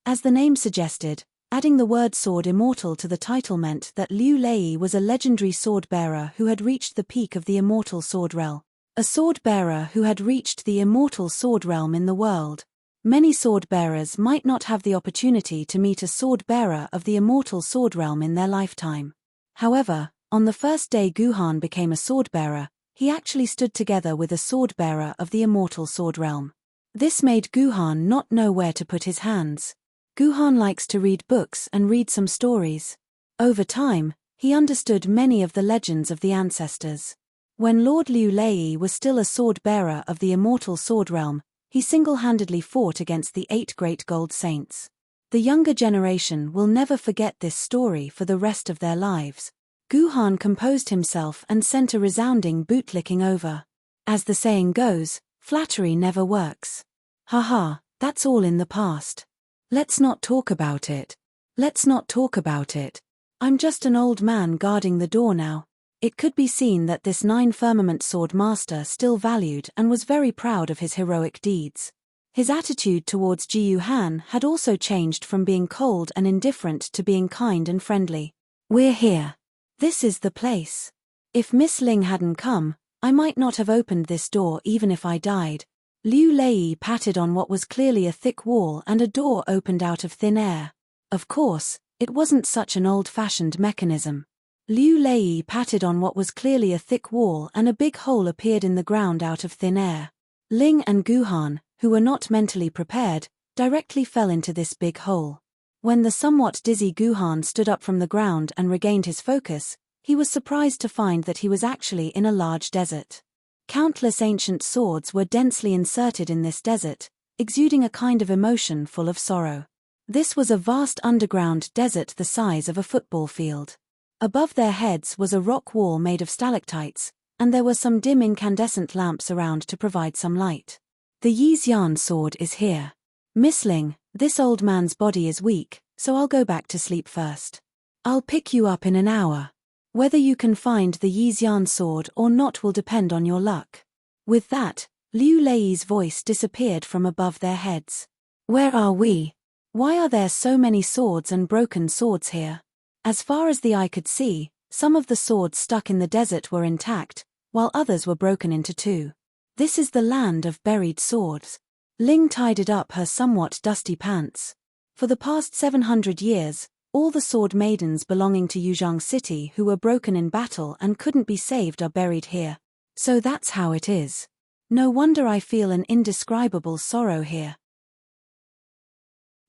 As the name suggested, adding the word Sword Immortal to the title meant that Liu Lei was a legendary sword bearer who had reached the peak of the immortal sword realm. A sword bearer who had reached the immortal sword realm in the world. Many sword bearers might not have the opportunity to meet a sword bearer of the immortal sword realm in their lifetime. However, on the first day Guhan became a sword bearer, he actually stood together with a sword bearer of the immortal sword realm. This made Guhan not know where to put his hands. Guhan likes to read books and read some stories. Over time, he understood many of the legends of the ancestors. When Lord Liu Lei was still a sword bearer of the immortal sword realm, he single-handedly fought against the 8 great gold saints. The younger generation will never forget this story for the rest of their lives. Guhan composed himself and sent a resounding bootlicking over. As the saying goes, flattery never works. Haha, that's all in the past. Let's not talk about it. Let's not talk about it. I'm just an old man guarding the door now. It could be seen that this 9 firmament sword master still valued and was very proud of his heroic deeds. His attitude towards Ji Han had also changed from being cold and indifferent to being kind and friendly. We're here. This is the place. If Miss Ling hadn't come, I might not have opened this door even if I died. Liu Lei patted on what was clearly a thick wall and a door opened out of thin air. Of course, it wasn't such an old-fashioned mechanism. Liu Lei patted on what was clearly a thick wall and a big hole appeared in the ground out of thin air. Ling and Guhan, who were not mentally prepared, directly fell into this big hole. When the somewhat dizzy Guhan stood up from the ground and regained his focus, he was surprised to find that he was actually in a large desert. Countless ancient swords were densely inserted in this desert, exuding a kind of emotion full of sorrow. This was a vast underground desert the size of a football field. Above their heads was a rock wall made of stalactites, and there were some dim incandescent lamps around to provide some light. The Yixian sword is here. Miss Ling, this old man's body is weak, so I'll go back to sleep first. I'll pick you up in an hour. Whether you can find the Yixian sword or not will depend on your luck. With that, Liu Lei's voice disappeared from above their heads. Where are we? Why are there so many swords and broken swords here? As far as the eye could see, some of the swords stuck in the desert were intact, while others were broken into 2. This is the land of buried swords. Ling tidied up her somewhat dusty pants. For the past 700 years, All the sword maidens belonging to Yuzhang City who were broken in battle and couldn't be saved are buried here. So that's how it is. No wonder I feel an indescribable sorrow here.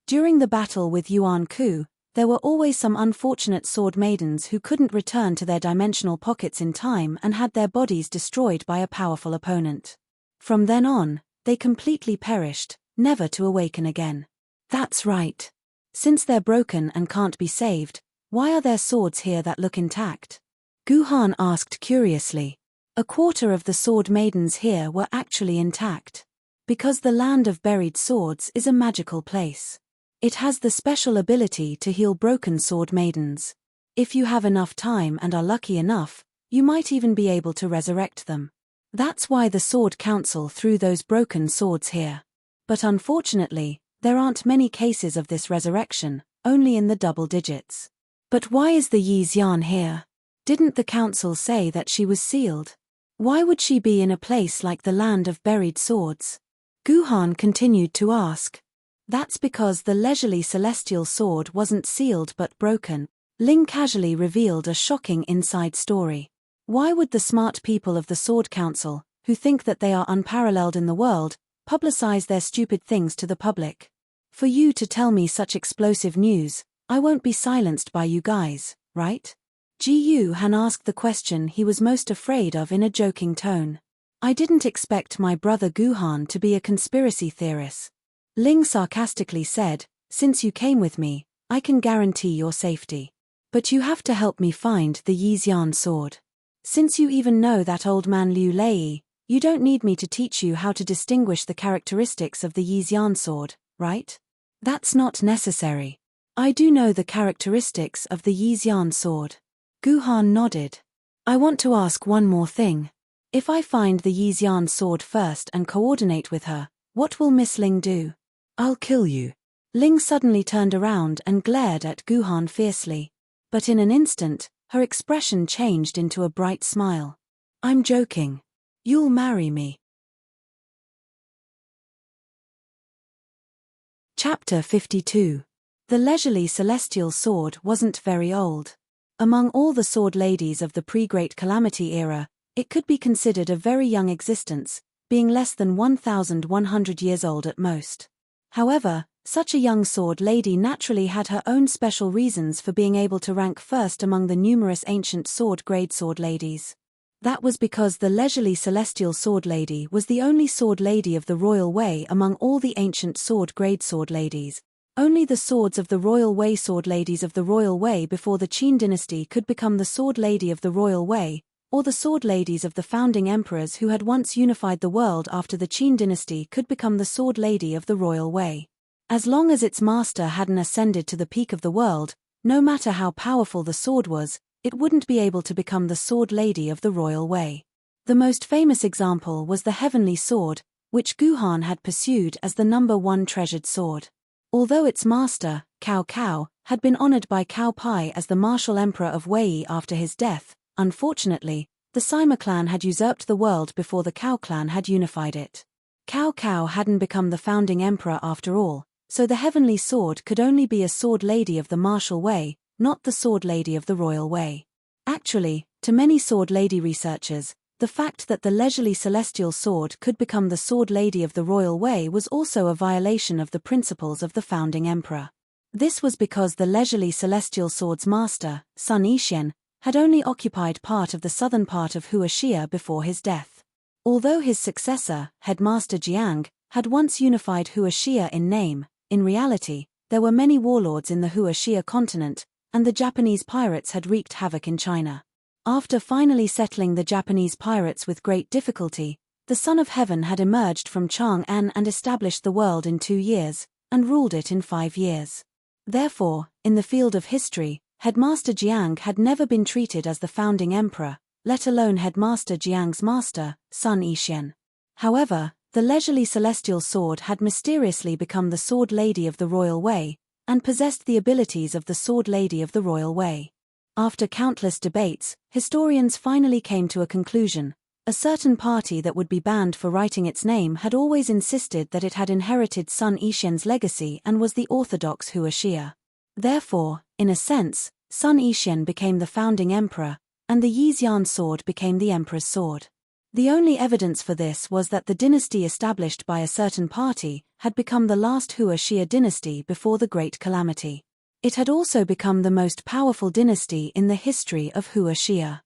During the battle with Yuan Ku, there were always some unfortunate sword maidens who couldn't return to their dimensional pockets in time and had their bodies destroyed by a powerful opponent. From then on, they completely perished, never to awaken again. That's right. Since they're broken and can't be saved, why are there swords here that look intact? Guhan asked curiously. A quarter of the sword maidens here were actually intact. Because the land of buried swords is a magical place. It has the special ability to heal broken sword maidens. If you have enough time and are lucky enough, you might even be able to resurrect them. That's why the Sword Council threw those broken swords here. But unfortunately, there aren't many cases of this resurrection, only in the double digits. But why is the Yi Xian here? Didn't the council say that she was sealed? Why would she be in a place like the land of buried swords? Guhan continued to ask. That's because the leisurely celestial sword wasn't sealed but broken. Ling casually revealed a shocking inside story. Why would the smart people of the Sword Council, who think that they are unparalleled in the world, publicize their stupid things to the public? For you to tell me such explosive news, I won't be silenced by you guys, right? Ji Yu Han asked the question he was most afraid of in a joking tone. I didn't expect my brother Guhan to be a conspiracy theorist. Ling sarcastically said, since you came with me, I can guarantee your safety. But you have to help me find the Yi Xian sword. Since you even know that old man Liu Lei, you don't need me to teach you how to distinguish the characteristics of the Yi Xian sword, right? That's not necessary. I do know the characteristics of the Yi Xian sword. Guhan nodded. I want to ask one more thing. If I find the Yi Xian sword first and coordinate with her, what will Miss Ling do? I'll kill you. Ling suddenly turned around and glared at Guhan fiercely. But in an instant, her expression changed into a bright smile. I'm joking. You'll marry me. Chapter 52. The leisurely celestial sword wasn't very old. Among all the sword ladies of the pre-Great Calamity era, it could be considered a very young existence, being less than 1,100 years old at most. However, such a young sword lady naturally had her own special reasons for being able to rank first among the numerous ancient sword-grade sword ladies. That was because the leisurely celestial sword lady was the only sword lady of the royal way among all the ancient sword-grade sword ladies. Only the swords of the royal way sword ladies of the royal way before the Qin dynasty could become the sword lady of the royal way, or the sword ladies of the founding emperors who had once unified the world after the Qin dynasty could become the sword lady of the royal way. As long as its master hadn't ascended to the peak of the world, no matter how powerful the sword was, it wouldn't be able to become the sword lady of the royal way. The most famous example was the heavenly sword, which Guhan had pursued as the #1 treasured sword. Although its master, Cao Cao, had been honored by Cao Pai as the martial emperor of Wei after his death, unfortunately, the Sima clan had usurped the world before the Cao clan had unified it. Cao Cao hadn't become the founding emperor after all, so the heavenly sword could only be a sword lady of the martial way, not the sword lady of the royal way. Actually, to many sword lady researchers, the fact that the leisurely celestial sword could become the sword lady of the royal way was also a violation of the principles of the founding emperor. This was because the leisurely celestial sword's master, Sun Yixuan, had only occupied part of the southern part of Huaxia before his death. Although his successor, Headmaster Jiang, had once unified Huaxia in name, in reality, there were many warlords in the Huaxia continent, and the Japanese pirates had wreaked havoc in China. After finally settling the Japanese pirates with great difficulty, the Son of Heaven had emerged from Chang'an and established the world in 2 years, and ruled it in 5 years. Therefore, in the field of history, Headmaster Jiang had never been treated as the founding emperor, let alone Headmaster Jiang's master, Sun Yixuan. However, the leisurely celestial sword had mysteriously become the sword lady of the royal way, and possessed the abilities of the sword lady of the royal way. After countless debates, historians finally came to a conclusion. A certain party that would be banned for writing its name had always insisted that it had inherited Sun Yixuan's legacy and was the orthodox Huaxia. Therefore, In a sense, Sun Yixuan became the founding emperor, and the Yixian sword became the emperor's sword. The only evidence for this was that the dynasty established by a certain party had become the last Hua Xia dynasty before the Great Calamity. It had also become the most powerful dynasty in the history of Hua Xia.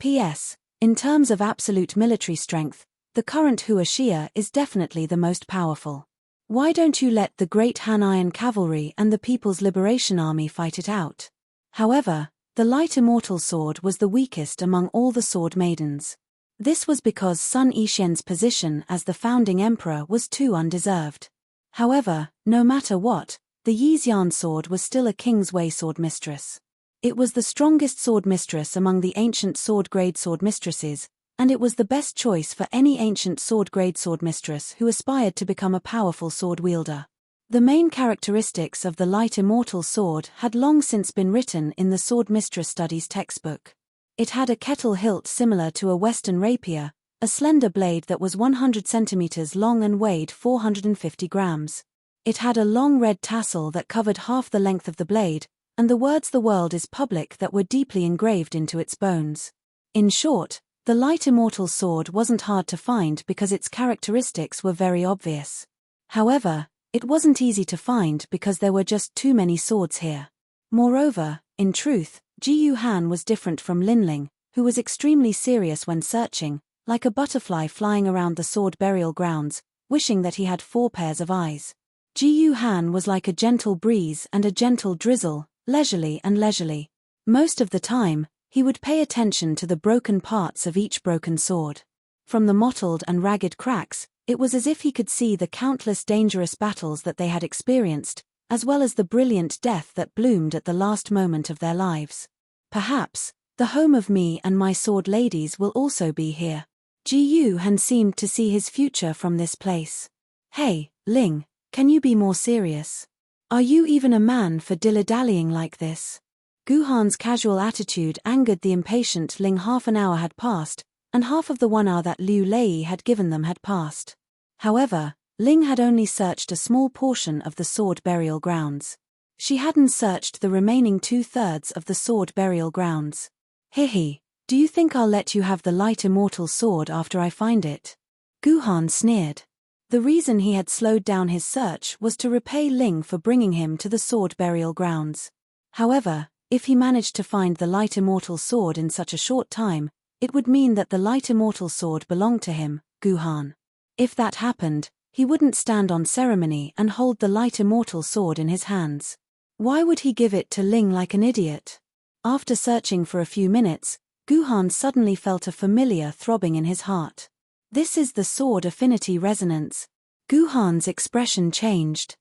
P.S. In terms of absolute military strength, the current Hua Xia is definitely the most powerful. Why don't you let the Great Han Iron Cavalry and the People's Liberation Army fight it out? However, the light immortal sword was the weakest among all the sword maidens. This was because Sun Yixuan's position as the founding emperor was too undeserved. However, no matter what, the Yixian sword was still a King's Way sword mistress. It was the strongest sword mistress among the ancient sword-grade sword mistresses, and it was the best choice for any ancient sword-grade sword mistress who aspired to become a powerful sword wielder. The main characteristics of the light immortal sword had long since been written in the Sword Mistress Studies textbook. It had a kettle hilt similar to a Western rapier, a slender blade that was 100 centimeters long and weighed 450 grams. It had a long red tassel that covered half the length of the blade, and the words "The world is public" that were deeply engraved into its bones. In short, the light immortal sword wasn't hard to find because its characteristics were very obvious. However, it wasn't easy to find because there were just too many swords here. Moreover, in truth, Jiyu Han was different from Linling, who was extremely serious when searching, like a butterfly flying around the sword burial grounds, wishing that he had 4 pairs of eyes. Jiyu Han was like a gentle breeze and a gentle drizzle, leisurely and leisurely. Most of the time, he would pay attention to the broken parts of each broken sword. From the mottled and ragged cracks, it was as if he could see the countless dangerous battles that they had experienced, as well as the brilliant death that bloomed at the last moment of their lives. Perhaps, the home of me and my sword ladies will also be here. Jiyu Han seemed to see his future from this place. Hey, Ling, can you be more serious? Are you even a man for dilly-dallying like this? Gu Han's casual attitude angered the impatient Ling. Half an hour had passed, and half of the 1 hour that Liu Lei had given them had passed. However, Ling had only searched a small portion of the sword burial grounds. She hadn't searched the remaining 2/3 of the sword burial grounds. Hihi, do you think I'll let you have the light immortal sword after I find it? Gu Han sneered. The reason he had slowed down his search was to repay Ling for bringing him to the sword burial grounds. However, if he managed to find the light immortal sword in such a short time, it would mean that the light immortal sword belonged to him, Gu Han. If that happened, he wouldn't stand on ceremony and hold the light immortal sword in his hands. Why would he give it to Ling like an idiot? After searching for a few minutes, Gu Han suddenly felt a familiar throbbing in his heart. This is the sword affinity resonance. Gu Han's expression changed.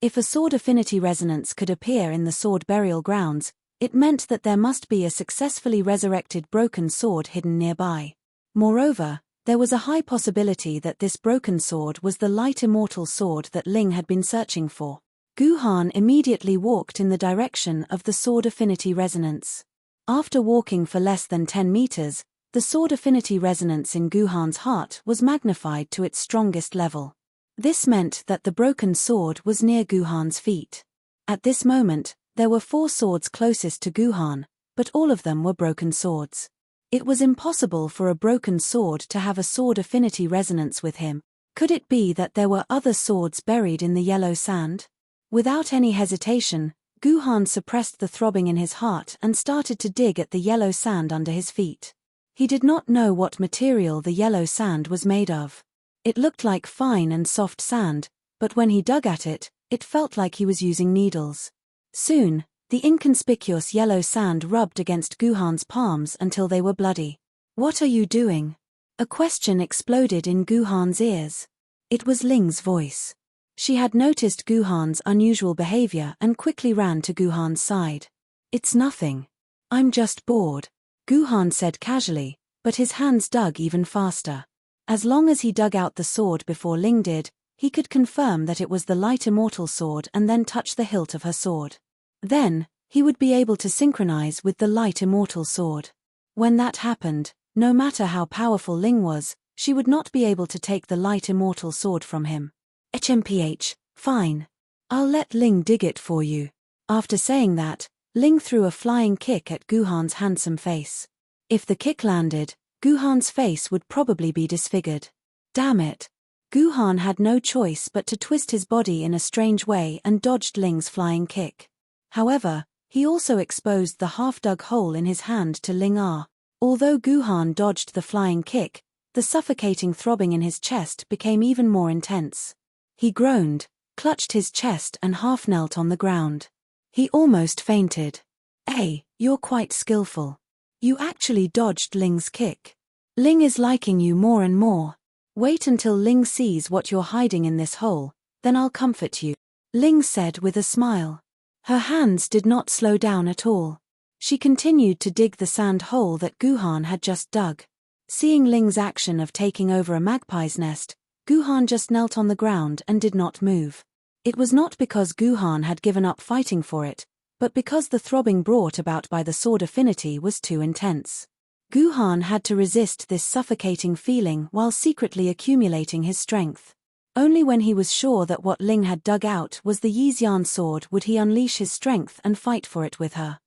If a sword affinity resonance could appear in the sword burial grounds, it meant that there must be a successfully resurrected broken sword hidden nearby. Moreover, there was a high possibility that this broken sword was the light immortal sword that Ling had been searching for. Gu Han immediately walked in the direction of the sword affinity resonance. After walking for less than 10 meters, the sword affinity resonance in Gu Han's heart was magnified to its strongest level. This meant that the broken sword was near Gu Han's feet. At this moment, there were 4 swords closest to Gu Han, but all of them were broken swords. It was impossible for a broken sword to have a sword affinity resonance with him. Could it be that there were other swords buried in the yellow sand? Without any hesitation, Gu Han suppressed the throbbing in his heart and started to dig at the yellow sand under his feet. He did not know what material the yellow sand was made of. It looked like fine and soft sand, but when he dug at it, it felt like he was using needles. Soon, the inconspicuous yellow sand rubbed against Gu Han's palms until they were bloody. "What are you doing?" A question exploded in Gu Han's ears. It was Ling's voice. She had noticed Gu Han's unusual behavior and quickly ran to Gu Han's side. "It's nothing. I'm just bored," Gu Han said casually, but his hands dug even faster. As long as he dug out the sword before Ling did, he could confirm that it was the light immortal sword and then touch the hilt of her sword. Then, he would be able to synchronize with the light immortal sword. When that happened, no matter how powerful Ling was, she would not be able to take the light immortal sword from him. HMPH, fine. I'll let Ling dig it for you. After saying that, Ling threw a flying kick at Guhan's handsome face. If the kick landed, Guhan's face would probably be disfigured. Damn it. Guhan had no choice but to twist his body in a strange way and dodged Ling's flying kick. However, he also exposed the half-dug hole in his hand to Ling Ah. Although Guhan dodged the flying kick, the suffocating throbbing in his chest became even more intense. He groaned, clutched his chest and half-knelt on the ground. He almost fainted. Hey, you're quite skillful. You actually dodged Ling's kick. Ling is liking you more and more. Wait until Ling sees what you're hiding in this hole, then I'll comfort you, Ling said with a smile. Her hands did not slow down at all. She continued to dig the sand hole that Guhan had just dug. Seeing Ling's action of taking over a magpie's nest, Guhan just knelt on the ground and did not move. It was not because Guhan had given up fighting for it, but because the throbbing brought about by the sword affinity was too intense. Guhan had to resist this suffocating feeling while secretly accumulating his strength. Only when he was sure that what Ling had dug out was the Yixian sword would he unleash his strength and fight for it with her.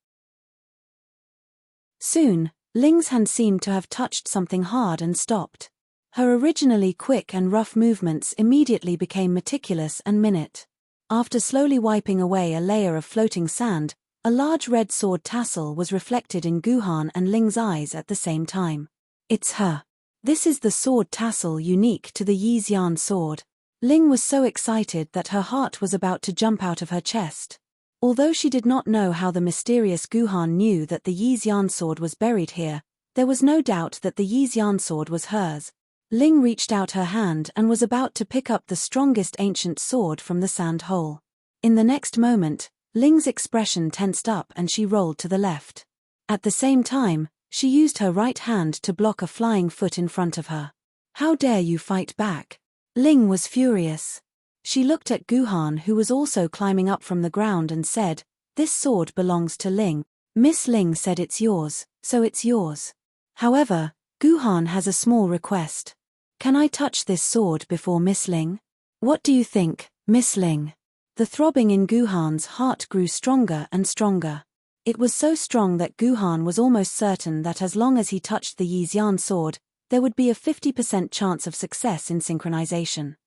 Soon, Ling's hand seemed to have touched something hard and stopped. Her originally quick and rough movements immediately became meticulous and minute. After slowly wiping away a layer of floating sand, a large red sword tassel was reflected in Guhan and Ling's eyes at the same time. It's her. This is the sword tassel unique to the Yixian sword. Ling was so excited that her heart was about to jump out of her chest. Although she did not know how the mysterious Guhan knew that the Yixian sword was buried here, there was no doubt that the Yixian sword was hers. Ling reached out her hand and was about to pick up the strongest ancient sword from the sand hole. In the next moment, Ling's expression tensed up and she rolled to the left. At the same time, she used her right hand to block a flying foot in front of her. How dare you fight back? Ling was furious. She looked at Guhan, who was also climbing up from the ground, and said, "This sword belongs to Ling." Miss Ling said, "It's yours, so it's yours. However, Guhan has a small request. Can I touch this sword before Miss Ling? What do you think, Miss Ling?" The throbbing in Guhan's heart grew stronger and stronger. It was so strong that Guhan was almost certain that as long as he touched the Yixian sword, there would be a 50% chance of success in synchronization.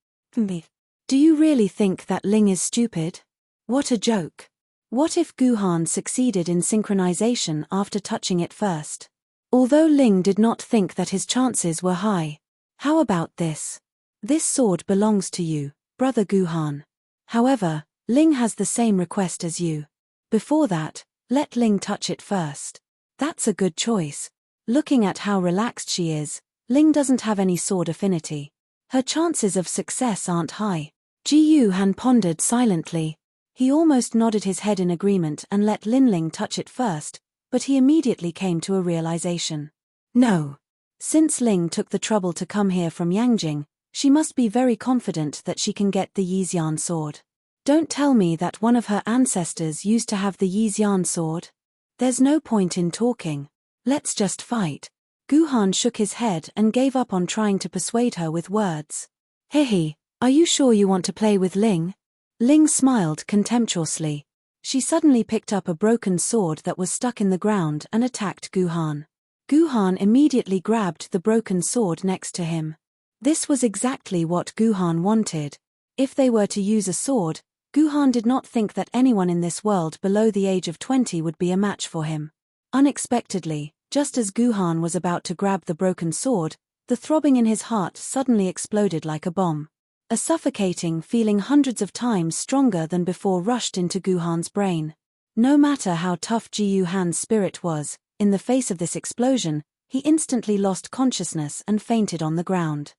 Do you really think that Ling is stupid? What a joke. What if Guhan succeeded in synchronization after touching it first? Although Ling did not think that his chances were high. How about this? This sword belongs to you, brother Guhan. However, Ling has the same request as you. Before that, let Ling touch it first. That's a good choice. Looking at how relaxed she is, Ling doesn't have any sword affinity. Her chances of success aren't high. Ji Yuhan pondered silently. He almost nodded his head in agreement and let Ling touch it first, but he immediately came to a realization. No. Since Ling took the trouble to come here from Yangjing, she must be very confident that she can get the Yixian sword. Don't tell me that one of her ancestors used to have the Yixian sword. There's no point in talking. Let's just fight. Guhan shook his head and gave up on trying to persuade her with words. Hehe, are you sure you want to play with Ling? Ling smiled contemptuously. She suddenly picked up a broken sword that was stuck in the ground and attacked Guhan. Guhan immediately grabbed the broken sword next to him. This was exactly what Guhan wanted. If they were to use a sword, Guhan did not think that anyone in this world below the age of 20 would be a match for him. Unexpectedly, just as Guhan was about to grab the broken sword, the throbbing in his heart suddenly exploded like a bomb. A suffocating feeling hundreds of times stronger than before rushed into Guhan's brain. No matter how tough Ji Yuhan's spirit was, in the face of this explosion, he instantly lost consciousness and fainted on the ground.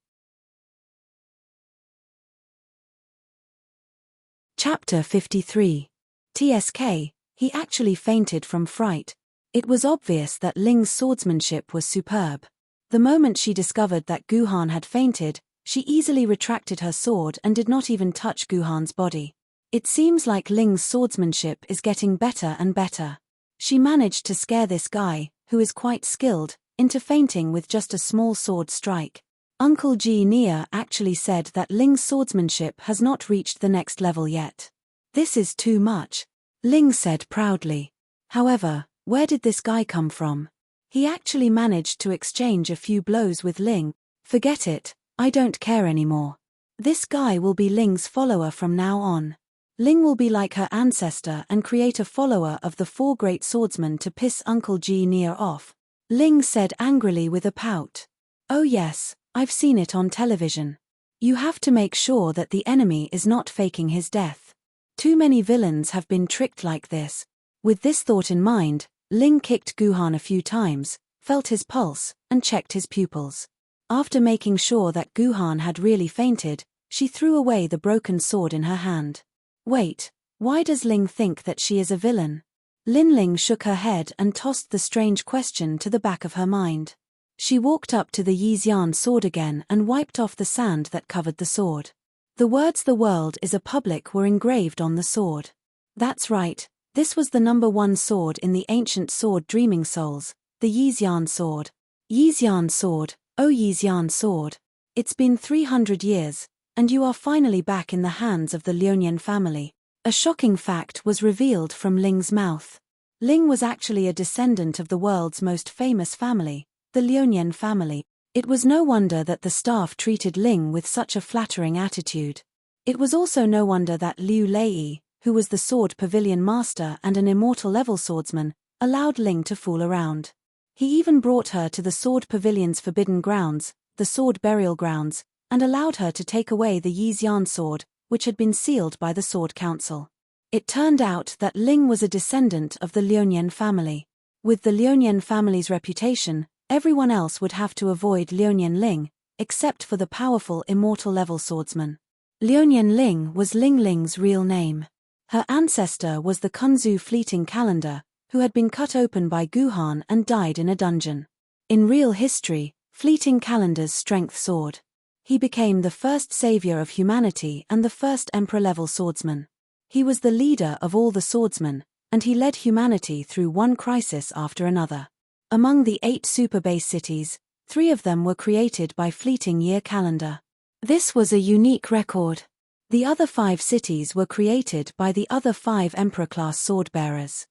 Chapter 53. TSK, he actually fainted from fright. It was obvious that Ling's swordsmanship was superb. The moment she discovered that Guhan had fainted, she easily retracted her sword and did not even touch Guhan's body. It seems like Ling's swordsmanship is getting better and better. She managed to scare this guy, who is quite skilled, into fainting with just a small sword strike. Uncle Ji Nia actually said that Ling's swordsmanship has not reached the next level yet. This is too much, Ling said proudly. However, where did this guy come from? He actually managed to exchange a few blows with Ling. Forget it, I don't care anymore. This guy will be Ling's follower from now on. Ling will be like her ancestor and create a follower of the four great swordsmen to piss Uncle Ji Nia off, Ling said angrily with a pout. Oh yes, I've seen it on television. You have to make sure that the enemy is not faking his death. Too many villains have been tricked like this. With this thought in mind, Ling kicked Guhan a few times, felt his pulse, and checked his pupils. After making sure that Guhan had really fainted, she threw away the broken sword in her hand. Wait, why does Ling think that she is a villain? Ling shook her head and tossed the strange question to the back of her mind. She walked up to the Yixian sword again and wiped off the sand that covered the sword. The words "the world is a public" were engraved on the sword. That's right, this was the number 1 sword in the ancient sword Dreaming Souls, the Yixian sword. Yixian sword, oh Yixian sword. It's been 300 years, and you are finally back in the hands of the Lionian family. A shocking fact was revealed from Ling's mouth. Ling was actually a descendant of the world's most famous family, the Lionian family. It was no wonder that the staff treated Ling with such a flattering attitude. It was also no wonder that Liu Lei, who was the sword pavilion master and an immortal level swordsman, allowed Ling to fool around. He even brought her to the sword pavilion's forbidden grounds, the sword burial grounds, and allowed her to take away the Yixian sword, which had been sealed by the Sword Council. It turned out that Ling was a descendant of the Lionian family. With the Lionian family's reputation, everyone else would have to avoid Lionian Ling, except for the powerful immortal level swordsman. Lionian Ling was Ling Ling's real name. Her ancestor was the Kunzu Fleeting Calendar, who had been cut open by Guhan and died in a dungeon. In real history, Fleeting Calendar's strength soared. He became the first savior of humanity and the first emperor-level swordsman. He was the leader of all the swordsmen, and he led humanity through one crisis after another. Among the 8 super base cities, 3 of them were created by Fleeting Year Calendar. This was a unique record. The other 5 cities were created by the other 5 emperor-class sword-bearers.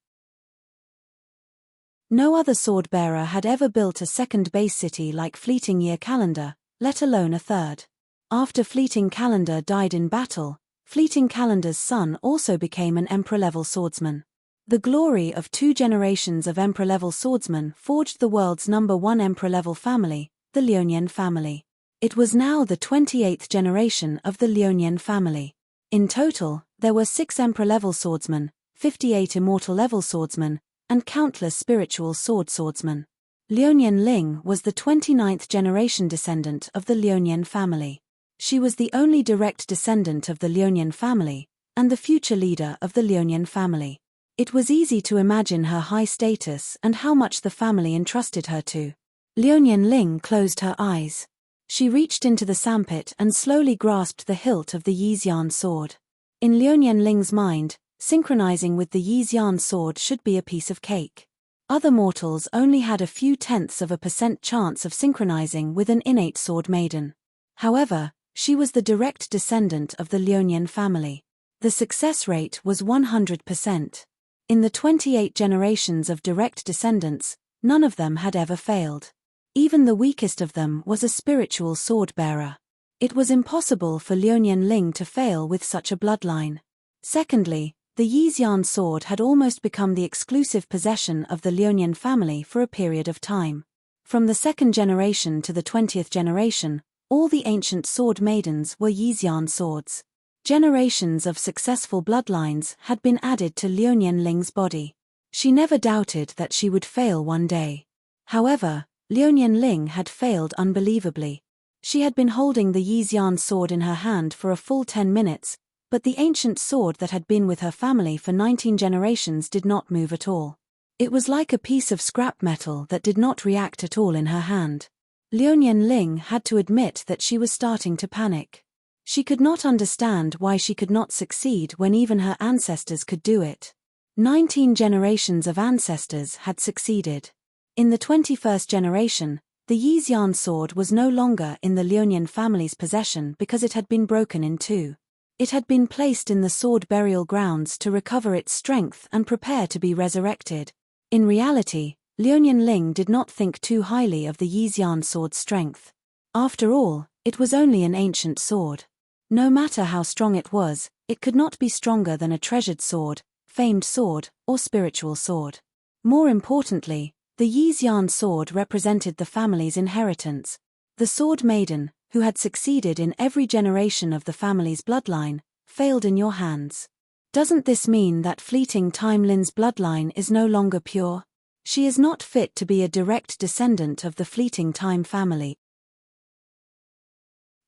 No other sword-bearer had ever built a second base city like Fleeting Year Calendar, let alone a third. After Fleeting Calendar died in battle, Fleeting Calendar's son also became an emperor-level swordsman. The glory of 2 generations of emperor-level swordsmen forged the world's number 1 emperor-level family, the Lionian family. It was now the 28th generation of the Lionian family. In total, there were 6 emperor-level swordsmen, 58 immortal-level swordsmen, and countless spiritual swordsmen. Lionian Ling was the 29th generation descendant of the Lionian family. She was the only direct descendant of the Lionian family, and the future leader of the Lionian family. It was easy to imagine her high status and how much the family entrusted her to. Lionian Ling closed her eyes. She reached into the sandpit and slowly grasped the hilt of the Yixian sword. In Lionian Ling's mind, synchronizing with the Yixian sword should be a piece of cake. Other mortals only had a few tenths of a % chance of synchronizing with an innate sword maiden. However, she was the direct descendant of the Lionian family. The success rate was 100%. In the 28 generations of direct descendants, none of them had ever failed. Even the weakest of them was a spiritual sword-bearer. It was impossible for Lionian Ling to fail with such a bloodline. Secondly, the Yixian sword had almost become the exclusive possession of the Lionian family for a period of time. From the 2nd generation to the 20th generation, all the ancient sword maidens were Yixian swords. Generations of successful bloodlines had been added to Lionian Ling's body. She never doubted that she would fail one day. However, Lionian Ling had failed unbelievably. She had been holding the Yixian sword in her hand for a full 10 minutes, but the ancient sword that had been with her family for 19 generations did not move at all. It was like a piece of scrap metal that did not react at all in her hand. Lionian Ling had to admit that she was starting to panic. She could not understand why she could not succeed when even her ancestors could do it. 19 generations of ancestors had succeeded. In the 21st generation, The Yixian sword was no longer in the Lionian family's possession because it had been broken in two. It had been placed in the sword burial grounds to recover its strength and prepare to be resurrected. In reality, Lionian Ling did not think too highly of the Yixian sword's strength. After all, it was only an ancient sword. No matter how strong it was, it could not be stronger than a treasured sword, famed sword, or spiritual sword. More importantly, the Yixian sword represented the family's inheritance. The sword Maiden, who had succeeded in every generation of the family's bloodline, failed in your hands. Doesn't this mean that fleeting time Lin's bloodline is no longer pure? She is not fit to be a direct descendant of the fleeting time family.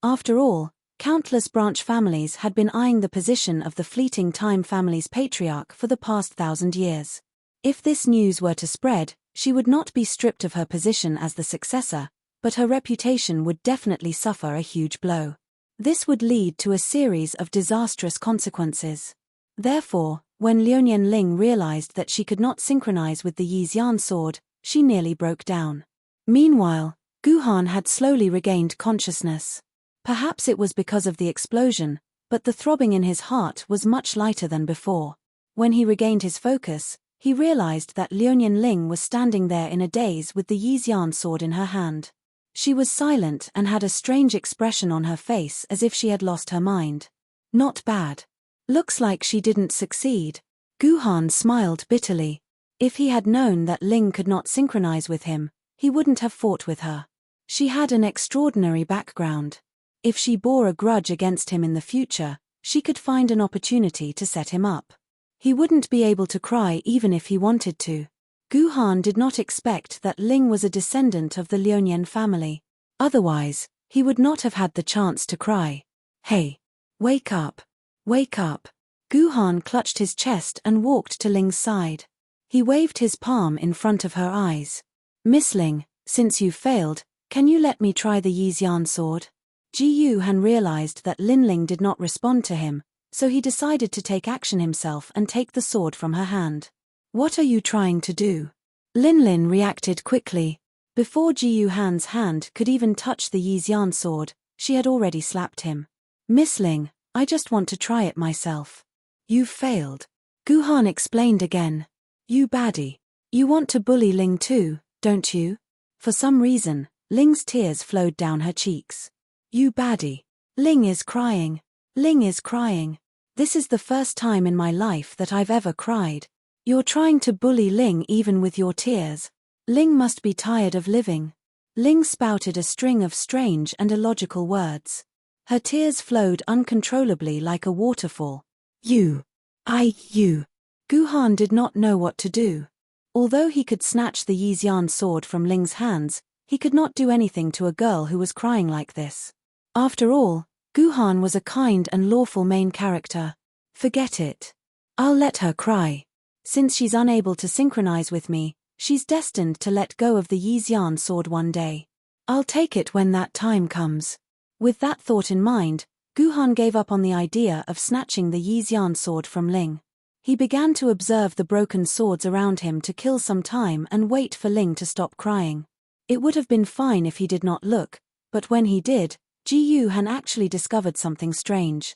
After all, countless branch families had been eyeing the position of the fleeting time family's patriarch for the past 1,000 years. If this news were to spread, she would not be stripped of her position as the successor, but her reputation would definitely suffer a huge blow. This would lead to a series of disastrous consequences. Therefore, when Lionian Ling realized that she could not synchronize with the Yixian sword, she nearly broke down. Meanwhile, Guhan had slowly regained consciousness. Perhaps it was because of the explosion, but the throbbing in his heart was much lighter than before. When he regained his focus, he realized that Lionian Ling was standing there in a daze with the Yixian sword in her hand. She was silent and had a strange expression on her face as if she had lost her mind. Not bad. Looks like she didn't succeed. Guhan smiled bitterly. If he had known that Ling could not synchronize with him, he wouldn't have fought with her. She had an extraordinary background. If she bore a grudge against him in the future, she could find an opportunity to set him up. He wouldn't be able to cry even if he wanted to. Guhan did not expect that Ling was a descendant of the Lionian family. Otherwise, he would not have had the chance to cry. Hey! Wake up! Wake up! Guhan clutched his chest and walked to Ling's side. He waved his palm in front of her eyes. Miss Ling, since you failed, can you let me try the Yixian sword? Ji Han realized that Lin Ling did not respond to him, so he decided to take action himself and take the sword from her hand. What are you trying to do? Lin reacted quickly. Before Ji Han's hand could even touch the Yixian sword, she had already slapped him. Miss Ling, I just want to try it myself. You failed. Guhan explained again. You baddie. You want to bully Ling too, don't you? For some reason, Ling's tears flowed down her cheeks. You baddie. Ling is crying. Ling is crying. This is the first time in my life that I've ever cried. You're trying to bully Ling even with your tears. Ling must be tired of living. Ling spouted a string of strange and illogical words. Her tears flowed uncontrollably like a waterfall. You. Guhan did not know what to do. Although he could snatch the Yixian sword from Ling's hands, he could not do anything to a girl who was crying like this. After all, Guhan was a kind and lawful main character. Forget it. I'll let her cry. Since she's unable to synchronize with me, she's destined to let go of the Yixian sword one day. I'll take it when that time comes. With that thought in mind, Guhan gave up on the idea of snatching the Yixian sword from Ling. He began to observe the broken swords around him to kill some time and wait for Ling to stop crying. It would have been fine if he did not look, but when he did, Ji Han actually discovered something strange.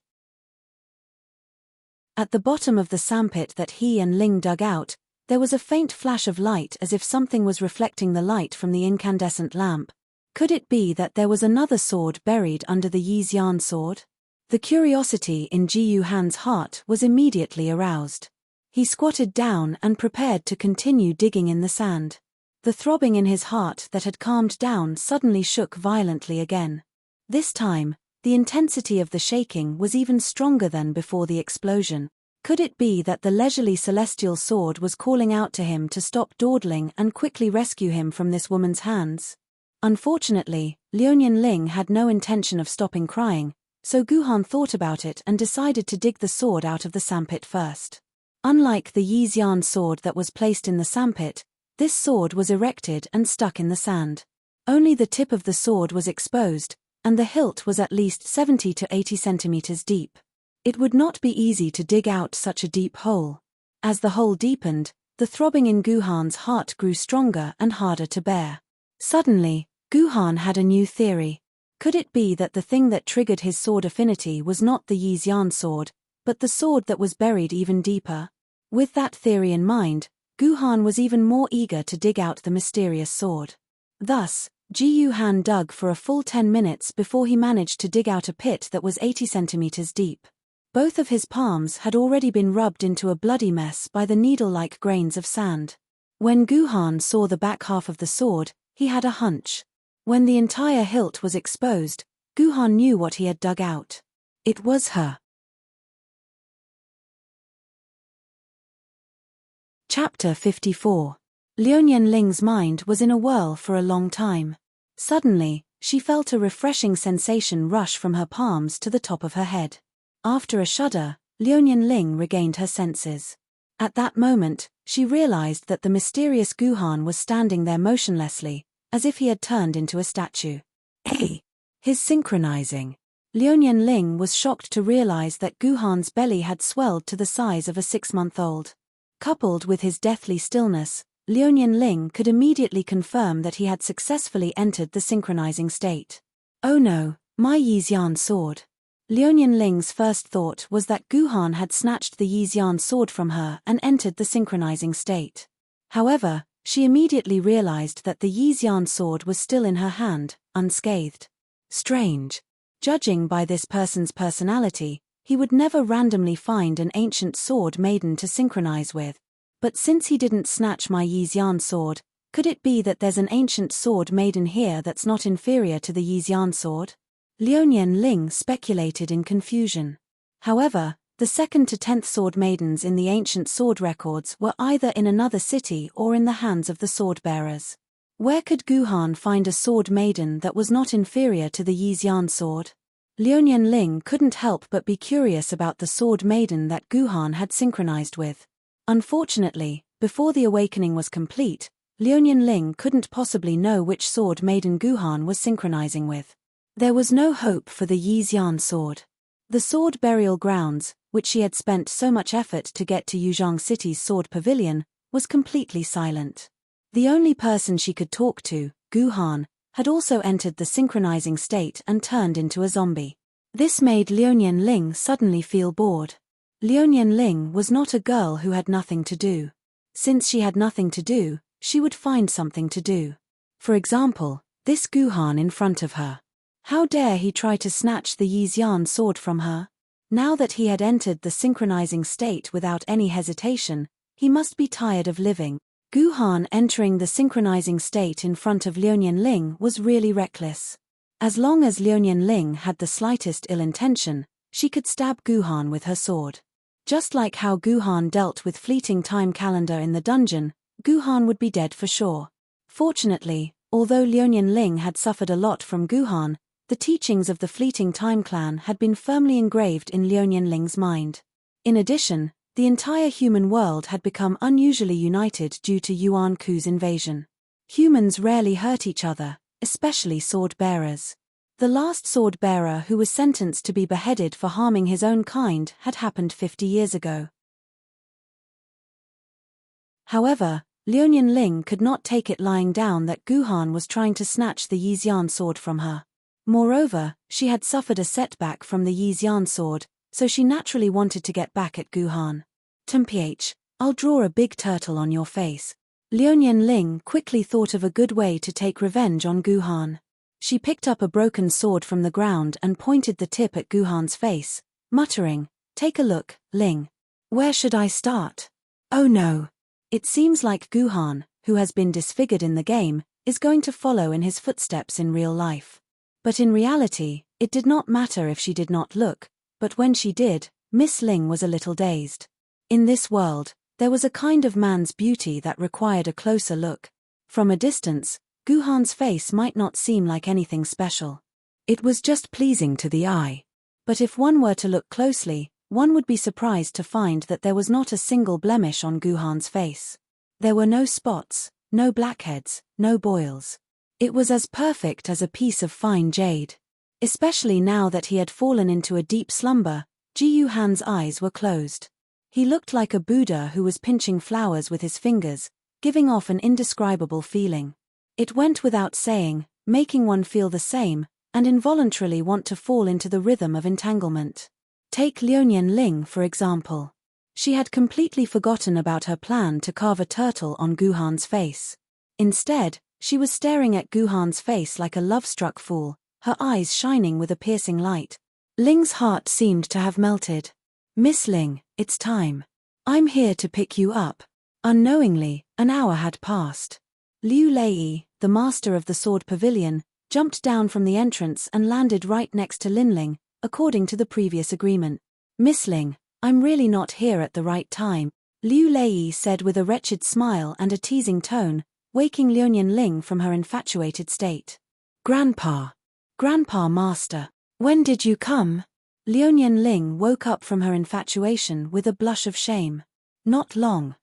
At the bottom of the sandpit that he and Ling dug out, there was a faint flash of light as if something was reflecting the light from the incandescent lamp. Could it be that there was another sword buried under the Yixian sword? The curiosity in Ji Han's heart was immediately aroused. He squatted down and prepared to continue digging in the sand. The throbbing in his heart that had calmed down suddenly shook violently again. This time, the intensity of the shaking was even stronger than before the explosion. Could it be that the leisurely celestial sword was calling out to him to stop dawdling and quickly rescue him from this woman's hands? Unfortunately, Lionian Ling had no intention of stopping crying, so Guhan thought about it and decided to dig the sword out of the sandpit first. Unlike the Yixian sword that was placed in the sandpit, this sword was erected and stuck in the sand. Only the tip of the sword was exposed, and the hilt was at least 70 to 80 centimeters deep. It would not be easy to dig out such a deep hole. As the hole deepened, the throbbing in Guhan's heart grew stronger and harder to bear. Suddenly, Guhan had a new theory. Could it be that the thing that triggered his sword affinity was not the Yixian sword, but the sword that was buried even deeper? With that theory in mind, Guhan was even more eager to dig out the mysterious sword. Thus, Ji Yuhan dug for a full 10 minutes before he managed to dig out a pit that was 80 centimeters deep. Both of his palms had already been rubbed into a bloody mess by the needle-like grains of sand. When Guhan saw the back half of the sword, he had a hunch. When the entire hilt was exposed, Guhan knew what he had dug out. It was her. Chapter 54. Liu Nianling's mind was in a whirl for a long time. Suddenly, she felt a refreshing sensation rush from her palms to the top of her head. After a shudder, Liu Nianling regained her senses. At that moment, she realized that the mysterious Guhan was standing there motionlessly, as if he had turned into a statue. Hey! His synchronizing. Liu Nianling was shocked to realize that Guhan's belly had swelled to the size of a 6-month-old. Coupled with his deathly stillness, Liu Nianling could immediately confirm that he had successfully entered the synchronizing state. Oh no, my Yixian sword. Liu Nianling's first thought was that Guhan had snatched the Yixian sword from her and entered the synchronizing state. However, she immediately realized that the Yixian sword was still in her hand, unscathed. Strange. Judging by this person's personality, he would never randomly find an ancient sword maiden to synchronize with. But since he didn't snatch my Yixian sword, could it be that there's an ancient sword maiden here that's not inferior to the Yixian sword? Liu Nianling speculated in confusion. However, the 2nd to 10th sword maidens in the ancient sword records were either in another city or in the hands of the sword bearers. Where could Guhan find a sword maiden that was not inferior to the Yixian sword? Liu Nianling couldn't help but be curious about the sword maiden that Guhan had synchronized with. Unfortunately, before the awakening was complete, Liu Nianling couldn't possibly know which sword maiden Guhan was synchronizing with. There was no hope for the Yixian sword. The sword burial grounds, which she had spent so much effort to get to Yuzhong City's sword pavilion, was completely silent. The only person she could talk to, Guhan, had also entered the synchronizing state and turned into a zombie. This made Liu Nianling suddenly feel bored. Liu Nianling was not a girl who had nothing to do. Since she had nothing to do, she would find something to do. For example, this Guhan in front of her. How dare he try to snatch the Yixian sword from her? Now that he had entered the synchronizing state without any hesitation, he must be tired of living. Guhan entering the synchronizing state in front of Liu Nianling was really reckless. As long as Liu Nianling had the slightest ill intention, she could stab Guhan with her sword. Just like how Guhan dealt with fleeting time calendar in the dungeon, Guhan would be dead for sure. Fortunately, although Liu Nianling had suffered a lot from Guhan, the teachings of the fleeting time clan had been firmly engraved in Liu Nianling's mind. In addition, the entire human world had become unusually united due to Yuan Ku's invasion. Humans rarely hurt each other, especially sword bearers. The last sword bearer who was sentenced to be beheaded for harming his own kind had happened 50 years ago. However, Liu Nianling could not take it lying down that Guhan was trying to snatch the Yixian sword from her. Moreover, she had suffered a setback from the Yixian sword, so she naturally wanted to get back at Guhan. "Temph, I'll draw a big turtle on your face." Liu Nianling quickly thought of a good way to take revenge on Guhan. She picked up a broken sword from the ground and pointed the tip at Guhan's face, muttering, "Take a look, Ling. Where should I start? Oh no. It seems like Guhan, who has been disfigured in the game, is going to follow in his footsteps in real life." But in reality, it did not matter if she did not look, but when she did, Miss Ling was a little dazed. In this world, there was a kind of man's beauty that required a closer look. From a distance, Guhan's face might not seem like anything special. It was just pleasing to the eye. But if one were to look closely, one would be surprised to find that there was not a single blemish on Guhan's face. There were no spots, no blackheads, no boils. It was as perfect as a piece of fine jade. Especially now that he had fallen into a deep slumber, Ji Yuhan's eyes were closed. He looked like a Buddha who was pinching flowers with his fingers, giving off an indescribable feeling. It went without saying, making one feel the same, and involuntarily want to fall into the rhythm of entanglement. Take Liuyan Ling for example. She had completely forgotten about her plan to carve a turtle on Guhan's face. Instead, she was staring at Guhan's face like a love-struck fool, her eyes shining with a piercing light. Ling's heart seemed to have melted. "Miss Ling, it's time. I'm here to pick you up." Unknowingly, an hour had passed. Liu Lei, the master of the sword pavilion, jumped down from the entrance and landed right next to Lin Ling, according to the previous agreement. "Miss Ling, I'm really not here at the right time," Liu Lei said with a wretched smile and a teasing tone, waking Liuyan Ling from her infatuated state. Grandpa master, when did you come?" Liuyan Ling woke up from her infatuation with a blush of shame. Not long.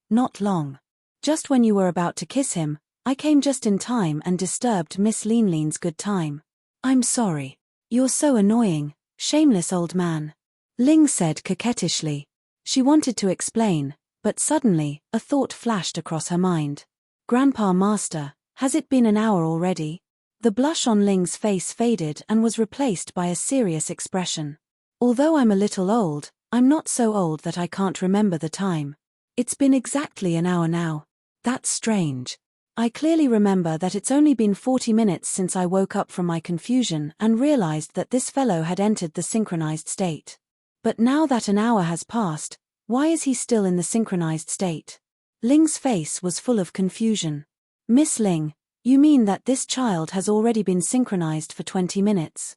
Just when you were about to kiss him, I came just in time and disturbed Miss Lin's good time." "I'm sorry. You're so annoying, shameless old man," Ling said coquettishly. She wanted to explain, but suddenly, a thought flashed across her mind. "Grandpa master, has it been an hour already?" The blush on Ling's face faded and was replaced by a serious expression. "Although I'm a little old, I'm not so old that I can't remember the time. It's been exactly an hour now. That's strange. I clearly remember that it's only been 40 minutes since I woke up from my confusion and realized that this fellow had entered the synchronized state. But now that an hour has passed, why is he still in the synchronized state?" Ling's face was full of confusion. "Miss Ling, you mean that this child has already been synchronized for 20 minutes?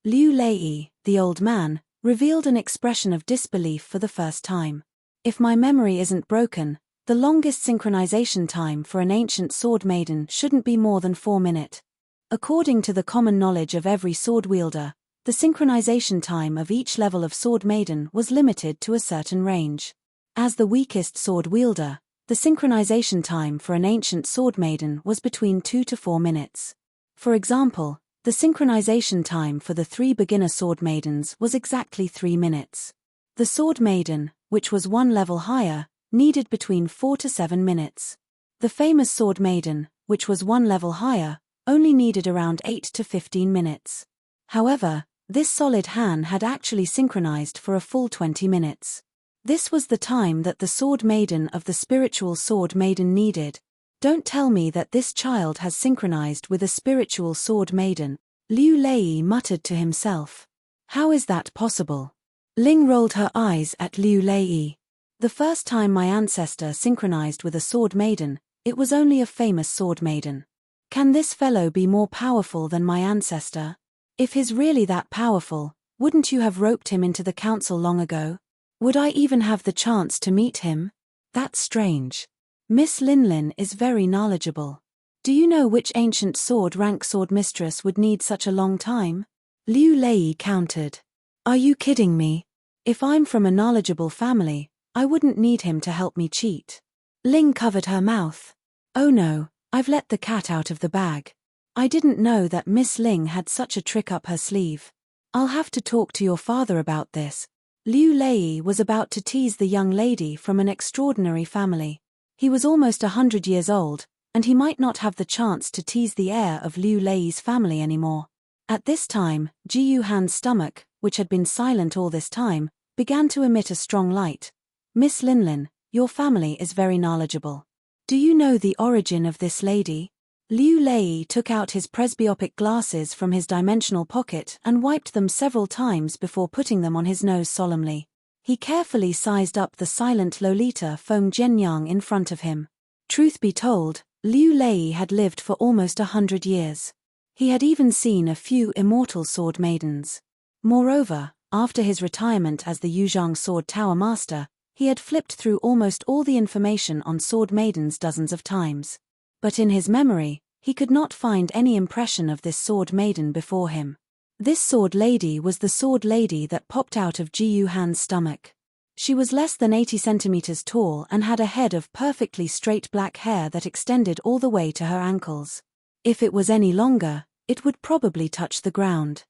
Liu Lei, the old man, revealed an expression of disbelief for the first time. "If my memory isn't broken, the longest synchronization time for an ancient sword maiden shouldn't be more than 4 minutes. According to the common knowledge of every sword wielder, the synchronization time of each level of sword maiden was limited to a certain range. As the weakest sword wielder, the synchronization time for an ancient sword maiden was between 2 to 4 minutes. For example, the synchronization time for the 3 beginner sword maidens was exactly 3 minutes. The sword maiden, which was 1 level higher, needed between 4 to 7 minutes. The famous sword maiden, which was 1 level higher, only needed around 8 to 15 minutes. However, this solid Han had actually synchronized for a full 20 minutes. This was the time that the sword maiden of the spiritual sword maiden needed. "Don't tell me that this child has synchronized with a spiritual sword maiden," Liu Lei muttered to himself. "How is that possible?" Ling rolled her eyes at Liu Lei. "The first time my ancestor synchronized with a sword maiden, it was only a famous sword maiden. Can this fellow be more powerful than my ancestor? If he's really that powerful, wouldn't you have roped him into the council long ago? Would I even have the chance to meet him? That's strange. Miss Lin is very knowledgeable. Do you know which ancient sword rank sword mistress would need such a long time?" Liu Lei countered. "Are you kidding me? If I'm from a knowledgeable family, I wouldn't need him to help me cheat." Ling covered her mouth. "Oh no, I've let the cat out of the bag. I didn't know that Miss Ling had such a trick up her sleeve. I'll have to talk to your father about this." Liu Lei was about to tease the young lady from an extraordinary family. He was almost 100 years old, and he might not have the chance to tease the heir of Liu Lei's family anymore. At this time, Ji Yuhan's stomach, which had been silent all this time, began to emit a strong light. "Miss Lin, your family is very knowledgeable. Do you know the origin of this lady?" Liu Lei took out his presbyopic glasses from his dimensional pocket and wiped them several times before putting them on his nose solemnly. He carefully sized up the silent Lolita Feng Jianyang in front of him. Truth be told, Liu Lei had lived for almost 100 years. He had even seen a few immortal sword maidens. Moreover, after his retirement as the Yuzhang Sword Tower Master, he had flipped through almost all the information on sword maidens dozens of times. But in his memory, he could not find any impression of this sword maiden before him. This sword lady was the sword lady that popped out of Ji Yuhan's stomach. She was less than 80 centimeters tall and had a head of perfectly straight black hair that extended all the way to her ankles. If it was any longer, it would probably touch the ground.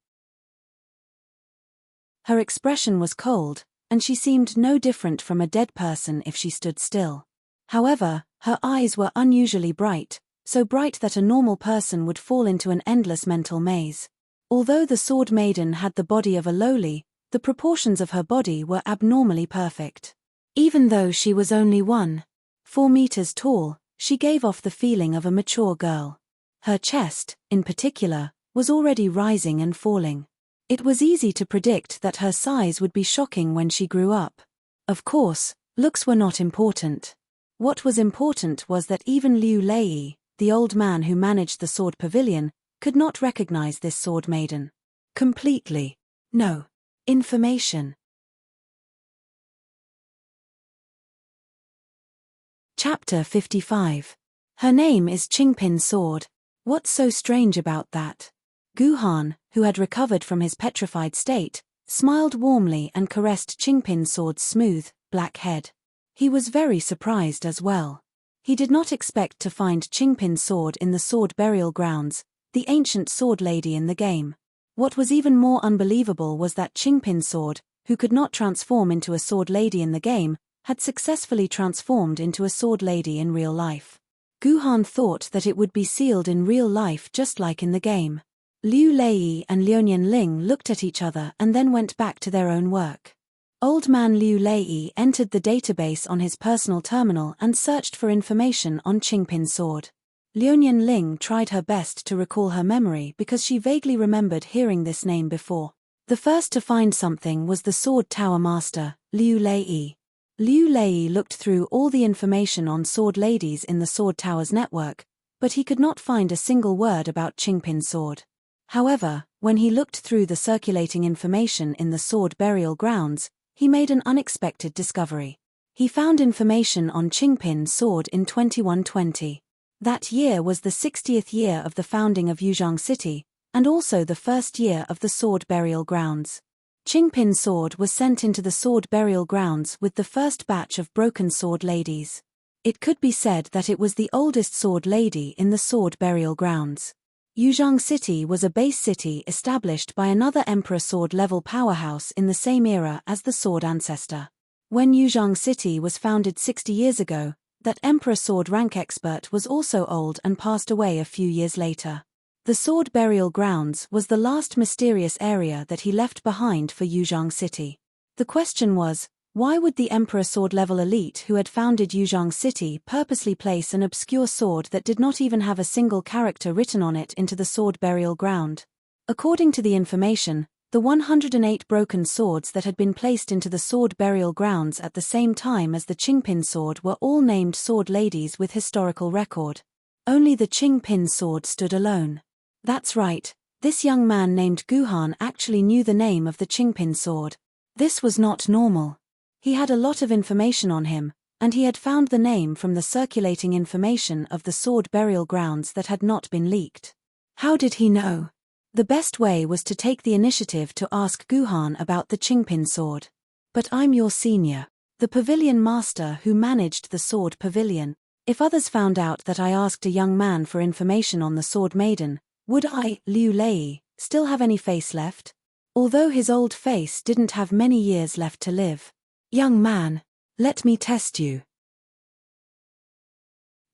Her expression was cold, and she seemed no different from a dead person if she stood still. However, her eyes were unusually bright, so bright that a normal person would fall into an endless mental maze. Although the Sword Maiden had the body of a lowly, the proportions of her body were abnormally perfect. Even though she was only 1.4 meters tall, she gave off the feeling of a mature girl. Her chest, in particular, was already rising and falling. It was easy to predict that her size would be shocking when she grew up. Of course, looks were not important. What was important was that even Liu Lei, the old man who managed the sword pavilion, could not recognize this sword maiden. Completely. No. Information. Chapter 55. Her name is Qingpin Sword. What's so strange about that? Guhan, who had recovered from his petrified state, smiled warmly and caressed Qingpin Sword's smooth, black head. He was very surprised as well. He did not expect to find Qingpin Sword in the sword burial grounds, the ancient sword lady in the game. What was even more unbelievable was that Qingpin Sword, who could not transform into a sword lady in the game, had successfully transformed into a sword lady in real life. Guhan thought that it would be sealed in real life just like in the game. Liu Lei and Liuyan Ling looked at each other and then went back to their own work. Old man Liu Lei entered the database on his personal terminal and searched for information on Qingpin Sword. Liuyan Ling tried her best to recall her memory because she vaguely remembered hearing this name before. The first to find something was the Sword Tower Master, Liu Lei. Liu Lei looked through all the information on sword ladies in the Sword Tower's network, but he could not find a single word about Qingpin Sword. However, when he looked through the circulating information in the sword burial grounds, he made an unexpected discovery. He found information on Qingpin Sword in 2120. That year was the 60th year of the founding of Yuzhang City, and also the first year of the sword burial grounds. Qingpin Sword was sent into the sword burial grounds with the first batch of broken sword ladies. It could be said that it was the oldest sword lady in the sword burial grounds. Yuzhang City was a base city established by another Emperor Sword-level powerhouse in the same era as the Sword Ancestor. When Yuzhang City was founded 60 years ago, that Emperor Sword rank expert was also old and passed away a few years later. The Sword Burial Grounds was the last mysterious area that he left behind for Yuzhang City. The question was, why would the Emperor Sword-level elite who had founded Yuzhang City purposely place an obscure sword that did not even have a single character written on it into the Sword Burial Ground? According to the information, the 108 broken swords that had been placed into the Sword Burial Grounds at the same time as the Qingpin Sword were all named sword ladies with historical record. Only the Qingpin Sword stood alone. That's right, this young man named Guhan actually knew the name of the Qingpin Sword. This was not normal. He had a lot of information on him, and he had found the name from the circulating information of the sword burial grounds that had not been leaked. How did he know? The best way was to take the initiative to ask Guhan about the Qingpin Sword. But I'm your senior, the pavilion master who managed the sword pavilion. If others found out that I asked a young man for information on the Sword Maiden, would I, Liu Lei, still have any face left? Although his old face didn't have many years left to live. Young man, let me test you.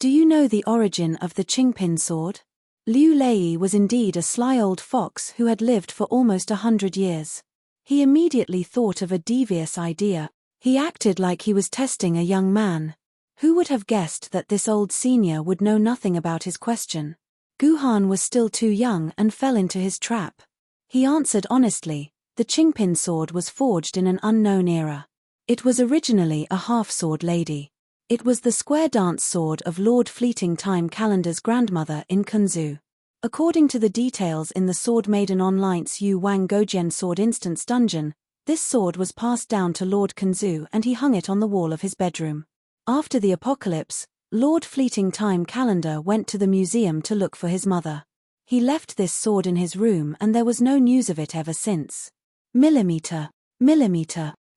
Do you know the origin of the Qingpin Sword? Liu Lei was indeed a sly old fox who had lived for almost 100 years. He immediately thought of a devious idea. He acted like he was testing a young man. Who would have guessed that this old senior would know nothing about his question? Guhan was still too young and fell into his trap. He answered honestly, the Qingpin Sword was forged in an unknown era. It was originally a half-sword lady. It was the square dance sword of Lord Fleeting Time Calendar's grandmother in Kunzu. According to the details in the Sword Maiden Online's Yu Wang Gojian Sword Instance Dungeon, this sword was passed down to Lord Kunzu and he hung it on the wall of his bedroom. After the apocalypse, Lord Fleeting Time Calendar went to the museum to look for his mother. He left this sword in his room and there was no news of it ever since. Millimeter.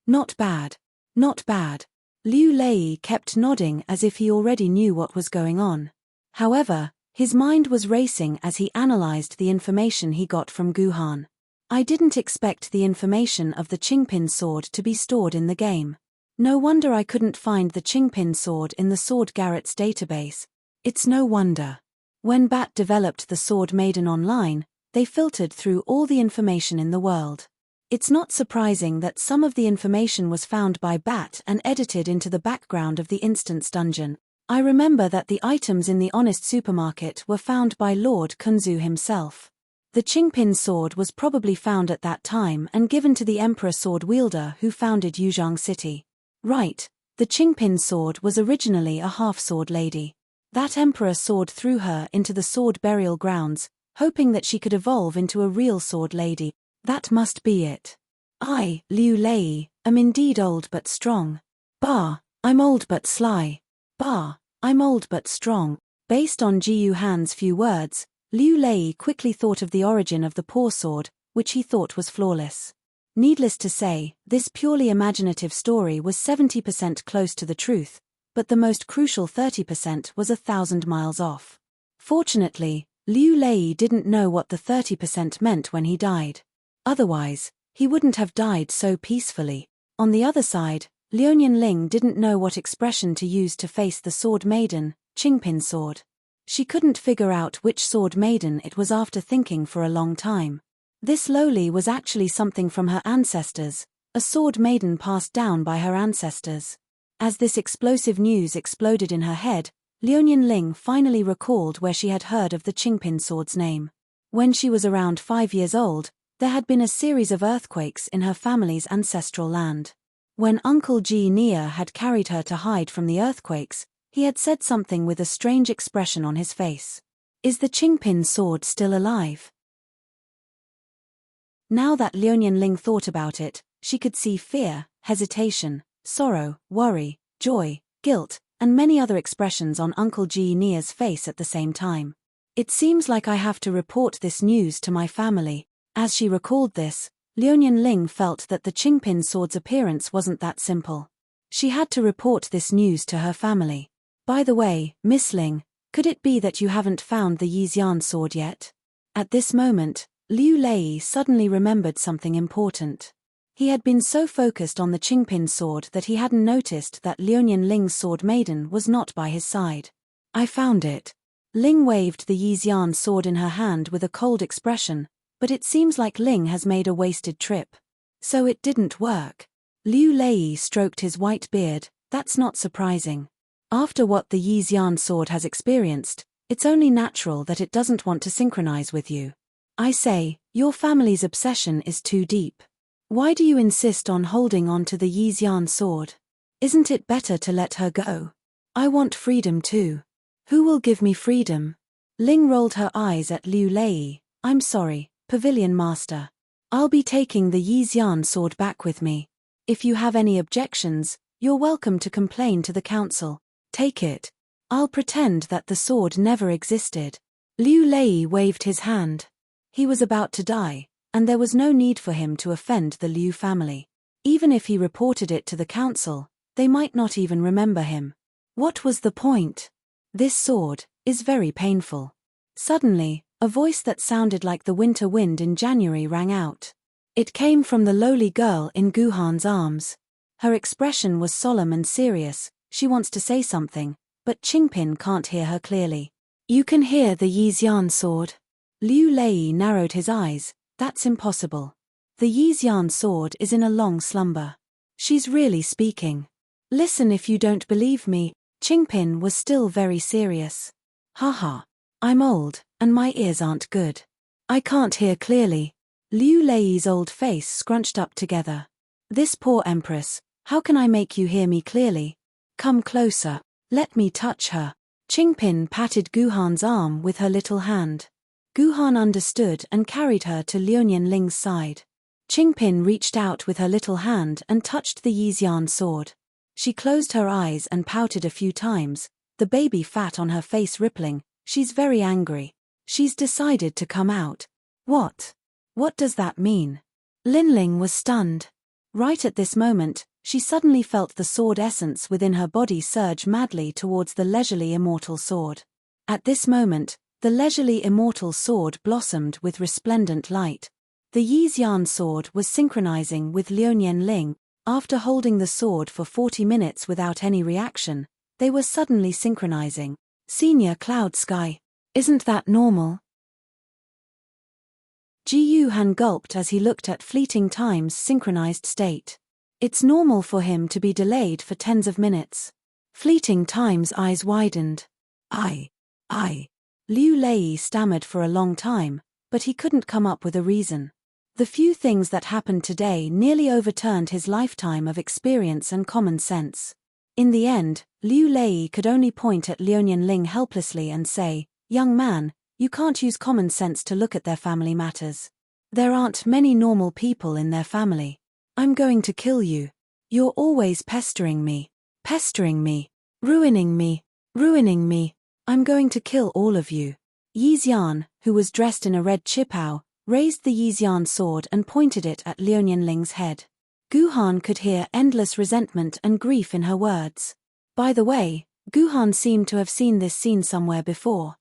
Not bad. Not bad. Liu Lei kept nodding as if he already knew what was going on. However, his mind was racing as he analyzed the information he got from Guhan. I didn't expect the information of the Qingpin Sword to be stored in the game. No wonder I couldn't find the Qingpin Sword in the Sword Garrett's database. It's no wonder. When Bat developed the sword Maiden online, they filtered through all the information in the world. It's not surprising that some of the information was found by Bat and edited into the background of the instance dungeon. I remember that the items in the Honest supermarket were found by Lord Kunzu himself. The Qingpin sword was probably found at that time and given to the emperor sword wielder who founded Yuzhang City. Right, the Qingpin sword was originally a half-sword lady. That emperor sword threw her into the sword burial grounds, hoping that she could evolve into a real sword lady. That must be it. I, Liu Lei, am indeed old but strong. Bah, I'm old but sly. Bah, I'm old but strong. Based on Jiyu Han's few words, Liu Lei quickly thought of the origin of the paw sword, which he thought was flawless. Needless to say, this purely imaginative story was 70% close to the truth, but the most crucial 30% was 1,000 miles off. Fortunately, Liu Lei didn't know what the 30% meant when he died. Otherwise, he wouldn't have died so peacefully. On the other side, Liuyan Ling didn't know what expression to use to face the sword maiden, Qingpin sword. She couldn't figure out which sword maiden it was after thinking for a long time. This loli was actually something from her ancestors, a sword maiden passed down by her ancestors. As this explosive news exploded in her head, Liuyan Ling finally recalled where she had heard of the Qingpin sword's name. When she was around 5 years old, there had been a series of earthquakes in her family's ancestral land. When Uncle Ji Nia had carried her to hide from the earthquakes, he had said something with a strange expression on his face. Is the Qingpin sword still alive? Now that Liuyan Ling thought about it, she could see fear, hesitation, sorrow, worry, joy, guilt, and many other expressions on Uncle Ji Nia's face at the same time. It seems like I have to report this news to my family. As she recalled this, Liuyan Ling felt that the Qingpin sword's appearance wasn't that simple. She had to report this news to her family. By the way, Miss Ling, could it be that you haven't found the Yixian sword yet? At this moment, Liu Lei suddenly remembered something important. He had been so focused on the Qingpin sword that he hadn't noticed that Liuyan Ling's sword maiden was not by his side. I found it. Ling waved the Yixian sword in her hand with a cold expression, but it seems like Ling has made a wasted trip. So it didn't work. Liu Lei stroked his white beard. That's not surprising. After what the Yixian sword has experienced, it's only natural that it doesn't want to synchronize with you. I say, your family's obsession is too deep. Why do you insist on holding on to the Yixian sword? Isn't it better to let her go? I want freedom too. Who will give me freedom? Ling rolled her eyes at Liu Lei. I'm sorry, Pavilion Master. I'll be taking the Yixian sword back with me. If you have any objections, you're welcome to complain to the council. Take it. I'll pretend that the sword never existed. Liu Lei waved his hand. He was about to die, and there was no need for him to offend the Liu family. Even if he reported it to the council, they might not even remember him. What was the point? This sword is very painful. Suddenly, a voice that sounded like the winter wind in January rang out. It came from the lowly girl in Guhan's arms. Her expression was solemn and serious. She wants to say something, but Qingpin can't hear her clearly. You can hear the Yixian sword. Liu Lei narrowed his eyes. That's impossible. The Yixian sword is in a long slumber. She's really speaking. Listen if you don't believe me. Qingpin was still very serious. Haha. I'm old, and my ears aren't good. I can't hear clearly. Liu Lei's old face scrunched up together. This poor empress, how can I make you hear me clearly? Come closer. Let me touch her. Qingpin patted Guhan's arm with her little hand. Guhan understood and carried her to Liuyan Ling's side. Qingpin reached out with her little hand and touched the Yixian sword. She closed her eyes and pouted a few times, the baby fat on her face rippling. She's very angry. She's decided to come out. What? What does that mean? Linling was stunned. Right at this moment, she suddenly felt the sword essence within her body surge madly towards the leisurely immortal sword. At this moment, the leisurely immortal sword blossomed with resplendent light. The Yixian sword was synchronizing with Liuyan Ling. After holding the sword for 40 minutes without any reaction, they were suddenly synchronizing. Senior Cloud Sky. Isn't that normal? Ji Yuhan gulped as he looked at Fleeting Time's synchronized state. It's normal for him to be delayed for tens of minutes. Fleeting Time's eyes widened. I. Liu Lei stammered for a long time, but he couldn't come up with a reason. The few things that happened today nearly overturned his lifetime of experience and common sense. In the end, Liu Lei could only point at Liuyan Ling helplessly and say, "Young man, you can't use common sense to look at their family matters. There aren't many normal people in their family. I'm going to kill you. You're always pestering me, ruining me. I'm going to kill all of you." Yi Xian, who was dressed in a red qipao, raised the Yi Xian sword and pointed it at Liuyan Ling's head. Gu Han could hear endless resentment and grief in her words. By the way, Gu Han seemed to have seen this scene somewhere before.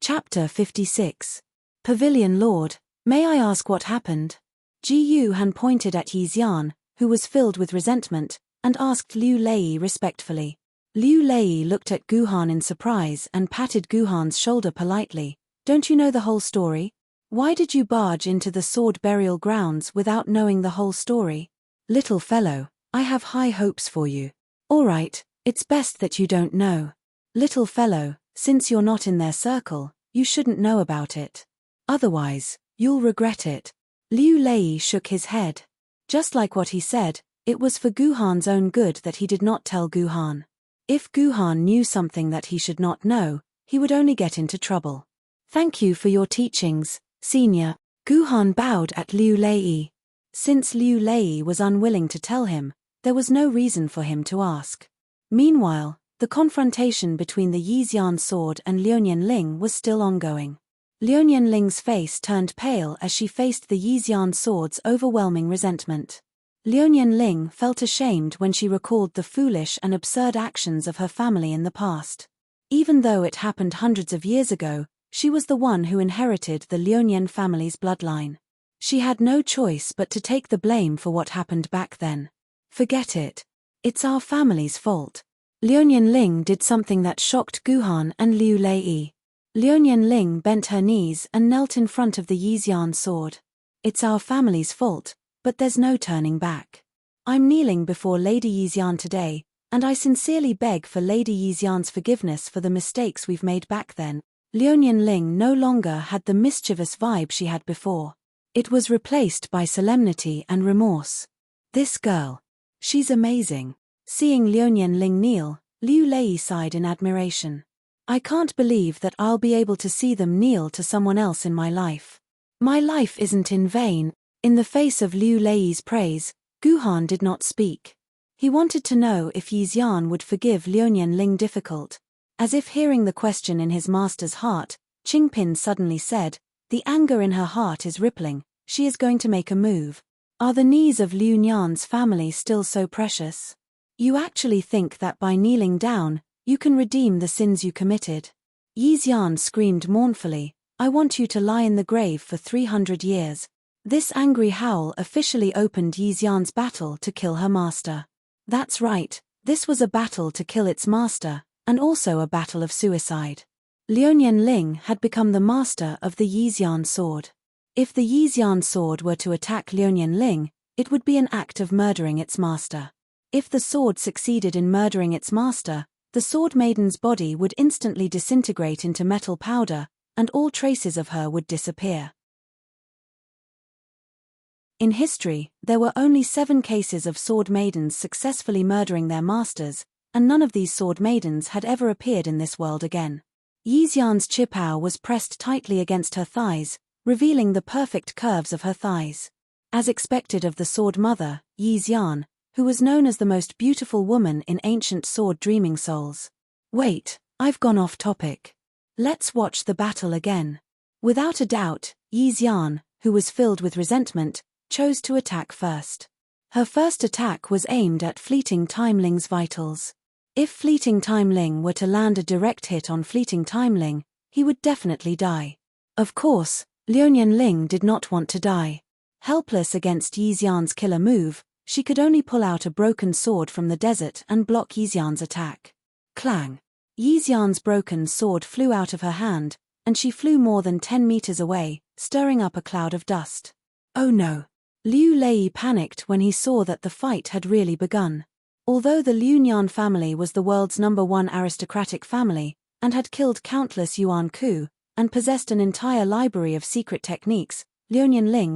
Chapter 56. Pavilion Lord, may I ask what happened? Ji Yuhan pointed at Yi Xian, who was filled with resentment, and asked Liu Lei respectfully. Liu Lei looked at Gu Han in surprise and patted Gu Han's shoulder politely. Don't you know the whole story? Why did you barge into the sword burial grounds without knowing the whole story? Little fellow, I have high hopes for you. All right, it's best that you don't know. Little fellow, since you're not in their circle, you shouldn't know about it. Otherwise, you'll regret it. Liu Lei shook his head. Just like what he said, it was for Gu Han's own good that he did not tell Gu Han. If Gu Han knew something that he should not know, he would only get into trouble. Thank you for your teachings, Senior. Gu Han bowed at Liu Lei. Since Liu Lei was unwilling to tell him, there was no reason for him to ask. Meanwhile, the confrontation between the Yi Xian sword and Liuyan Ling was still ongoing. Liuyan Ling's face turned pale as she faced the Yi Xian sword's overwhelming resentment. Liuyan Ling felt ashamed when she recalled the foolish and absurd actions of her family in the past. Even though it happened hundreds of years ago, she was the one who inherited the Liuyan family's bloodline. She had no choice but to take the blame for what happened back then. Forget it. It's our family's fault. Liuyan Ling did something that shocked Gu Han and Liu Lei. Liuyan Ling bent her knees and knelt in front of the Yi Xian sword. It's our family's fault, but there's no turning back. I'm kneeling before Lady Yi Xian today, and I sincerely beg for Lady Yi Xian's forgiveness for the mistakes we've made back then. Liuyan Ling no longer had the mischievous vibe she had before. It was replaced by solemnity and remorse. This girl. She's amazing. Seeing Liuyan Ling kneel, Liu Lei sighed in admiration. I can't believe that I'll be able to see them kneel to someone else in my life. My life isn't in vain. In the face of Liu Lei's praise, Gu Han did not speak. He wanted to know if Yi Xian would forgive Liuyan Ling difficult. As if hearing the question in his master's heart, Qingpin suddenly said, "The anger in her heart is rippling, she is going to make a move. Are the knees of Liu Nian's family still so precious? You actually think that by kneeling down, you can redeem the sins you committed?" Yi Xian screamed mournfully, "I want you to lie in the grave for 300 years. This angry howl officially opened Yi Xian's battle to kill her master. That's right, this was a battle to kill its master, and also a battle of suicide. Liuyan Ling had become the master of the Yi Xian sword. If the Yi Xian sword were to attack Liuyan Ling, it would be an act of murdering its master. If the sword succeeded in murdering its master, the sword maiden's body would instantly disintegrate into metal powder, and all traces of her would disappear. In history, there were only 7 cases of sword maidens successfully murdering their masters, and none of these sword maidens had ever appeared in this world again. Yi Xian's qipao was pressed tightly against her thighs, revealing the perfect curves of her thighs. As expected of the sword mother, Yi Xian, who was known as the most beautiful woman in ancient sword dreaming souls. Wait, I've gone off topic. Let's watch the battle again. Without a doubt, Yi Xian, who was filled with resentment, chose to attack first. Her first attack was aimed at Fleeting Time Ling's vitals. If Fleeting Time Ling were to land a direct hit on Fleeting Time Ling, he would definitely die. Of course, Liuyan Ling did not want to die. Helpless against Yi Xian's killer move, She could only pull out a broken sword from the desert and block Yixian's attack. Clang! Yixian's broken sword flew out of her hand, and she flew more than 10 meters away, stirring up a cloud of dust. Oh no! Liu Lei panicked when he saw that the fight had really begun. Although the Liu family was the world's #1 aristocratic family, and had killed countless Yuan Ku, and possessed an entire library of secret techniques, Liu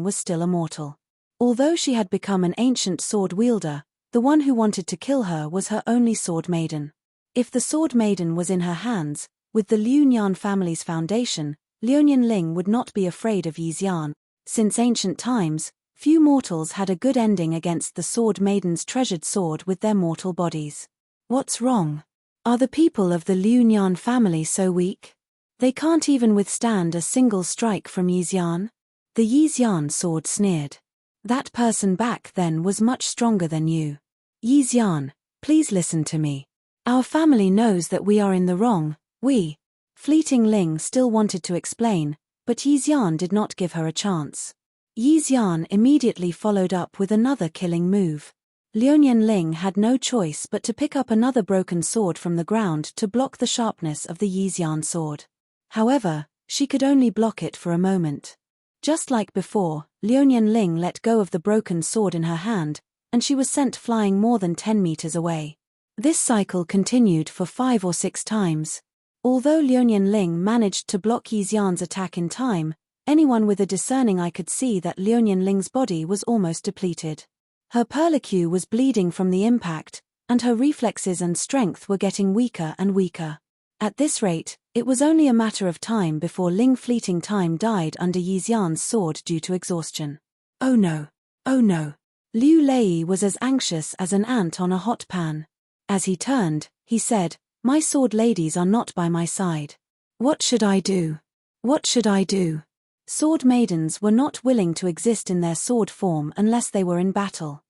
was still a mortal. Although she had become an ancient sword wielder, the one who wanted to kill her was her only sword maiden. If the sword maiden was in her hands, with the Liu family's foundation, Liu would not be afraid of Yixian. Since ancient times, few mortals had a good ending against the sword maiden's treasured sword with their mortal bodies. What's wrong? Are the people of the Liu family so weak? They can't even withstand a single strike from Yixian? The Yixian sword sneered. That person back then was much stronger than you. Yixian, please listen to me. Our family knows that we are in the wrong, Fleeting Ling still wanted to explain, but Yixian did not give her a chance. Yixian immediately followed up with another killing move. Ling had no choice but to pick up another broken sword from the ground to block the sharpness of the Yixian sword. However, she could only block it for a moment. Just like before, Ling let go of the broken sword in her hand, and she was sent flying more than 10 meters away. This cycle continued for 5 or 6 times. Although Ling managed to block Yixian's attack in time, anyone with a discerning eye could see that Ling's body was almost depleted. Her perlicue was bleeding from the impact, and her reflexes and strength were getting weaker and weaker. At this rate, it was only a matter of time before Ling Fleeting Time died under Yixian's sword due to exhaustion. Oh no! Oh no! Liu Lei was as anxious as an ant on a hot pan. As he turned, he said, "My sword ladies are not by my side. What should I do? What should I do?" Sword maidens were not willing to exist in their sword form unless they were in battle.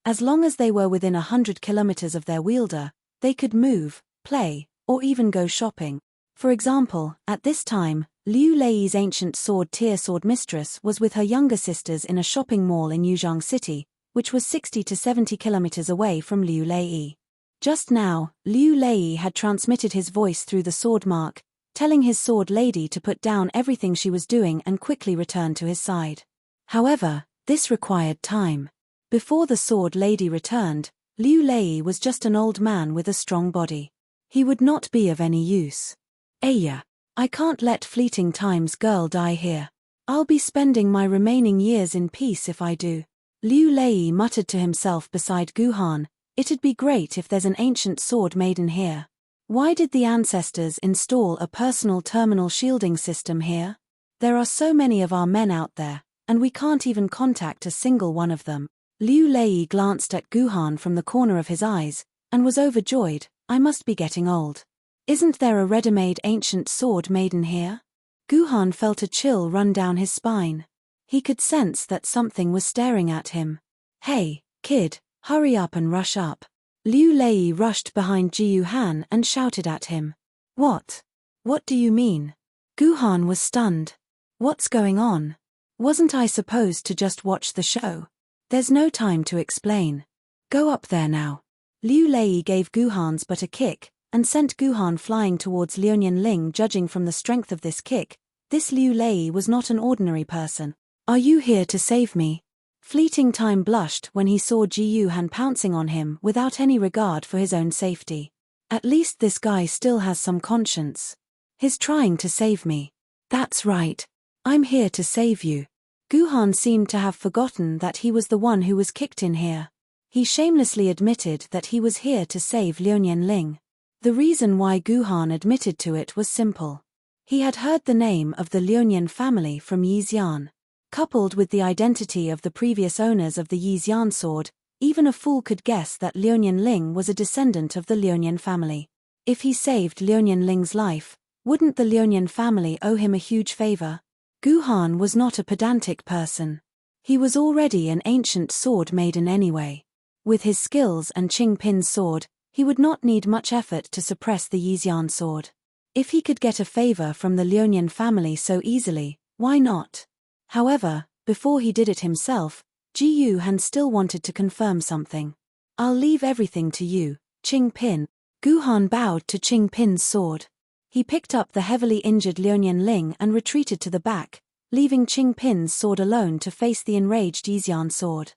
As long as they were within 100 kilometers of their wielder, they could move, play, or even go shopping. For example, at this time, Liu Lei's ancient sword tier sword mistress was with her younger sisters in a shopping mall in Yuzhong City, which was 60 to 70 kilometers away from Liu Lei. Just now, Liu Lei had transmitted his voice through the sword mark, telling his sword lady to put down everything she was doing and quickly return to his side. However, this required time. Before the sword lady returned, Liu Lei was just an old man with a strong body. He would not be of any use. Aya, I can't let Fleeting Time's girl die here. I'll be spending my remaining years in peace if I do. Liu Lei muttered to himself beside Guhan, "It'd be great if there's an ancient sword maiden here. Why did the ancestors install a personal terminal shielding system here? There are so many of our men out there, and we can't even contact a single one of them." Liu Lei glanced at Guhan from the corner of his eyes, and was overjoyed. "I must be getting old. Isn't there a ready-made ancient sword maiden here?" Guhan felt a chill run down his spine. He could sense that something was staring at him. "Hey, kid, hurry up and rush up." Liu Lei rushed behind Jiu Han and shouted at him. What? What do you mean?" Guhan was stunned. "What's going on? Wasn't I supposed to just watch the show? There's no time to explain. Go up there now." Liu Lei gave Guhan's but a kick, and sent Guhan flying towards Ling. Judging from the strength of this kick, this Liu Lei was not an ordinary person. "Are you here to save me?" Fleeting Time blushed when he saw Jiu Han pouncing on him without any regard for his own safety. At least this guy still has some conscience. He's trying to save me. That's right. I'm here to save you. Guhan seemed to have forgotten that he was the one who was kicked in here. He shamelessly admitted that he was here to save Ling. The reason why Guhan admitted to it was simple. He had heard the name of the Liu family from Yixian. Coupled with the identity of the previous owners of the Yixian sword, even a fool could guess that Ling was a descendant of the Liu family. If he saved Ling's life, wouldn't the Liu family owe him a huge favor? Guhan was not a pedantic person. He was already an ancient sword maiden anyway. With his skills and Qing Pin's sword, he would not need much effort to suppress the Yixian sword. If he could get a favor from the Liu family so easily, why not? However, before he did it himself, Ji Yuhan still wanted to confirm something. I'll leave everything to you, Qing Pin. Gu Han bowed to Qing Pin's sword. He picked up the heavily injured Liuyan Ling and retreated to the back, leaving Qing Pin's sword alone to face the enraged Yixian's sword.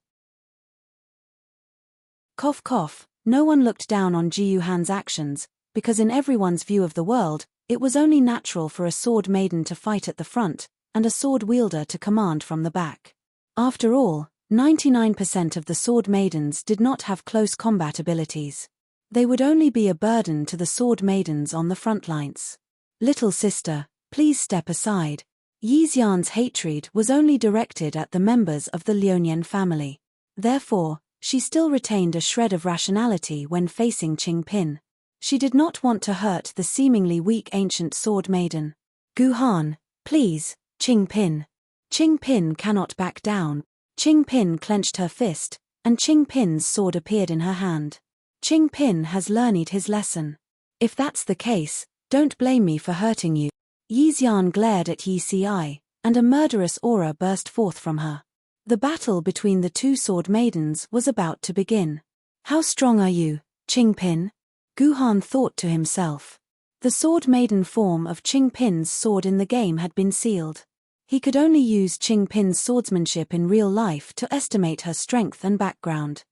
Cough cough, no one looked down on Ji Yuhan's actions, because in everyone's view of the world, it was only natural for a sword maiden to fight at the front, and a sword wielder to command from the back. After all, 99% of the sword maidens did not have close combat abilities. They would only be a burden to the sword maidens on the front lines. Little sister, please step aside. Yixian's hatred was only directed at the members of the Liuyan family. Therefore, she still retained a shred of rationality when facing Qing Pin. She did not want to hurt the seemingly weak ancient sword maiden. Gu Han, please, Qing Pin. Qing Pin cannot back down. Qing Pin clenched her fist, and Qing Pin's sword appeared in her hand. Qing Pin has learned his lesson. If that's the case, don't blame me for hurting you. Yixian glared at Yi Si, and a murderous aura burst forth from her. The battle between the two sword maidens was about to begin. How strong are you, Qing Pin? Gu Han thought to himself. The sword maiden form of Qing Pin's sword in the game had been sealed. He could only use Qing Pin's swordsmanship in real life to estimate her strength and background.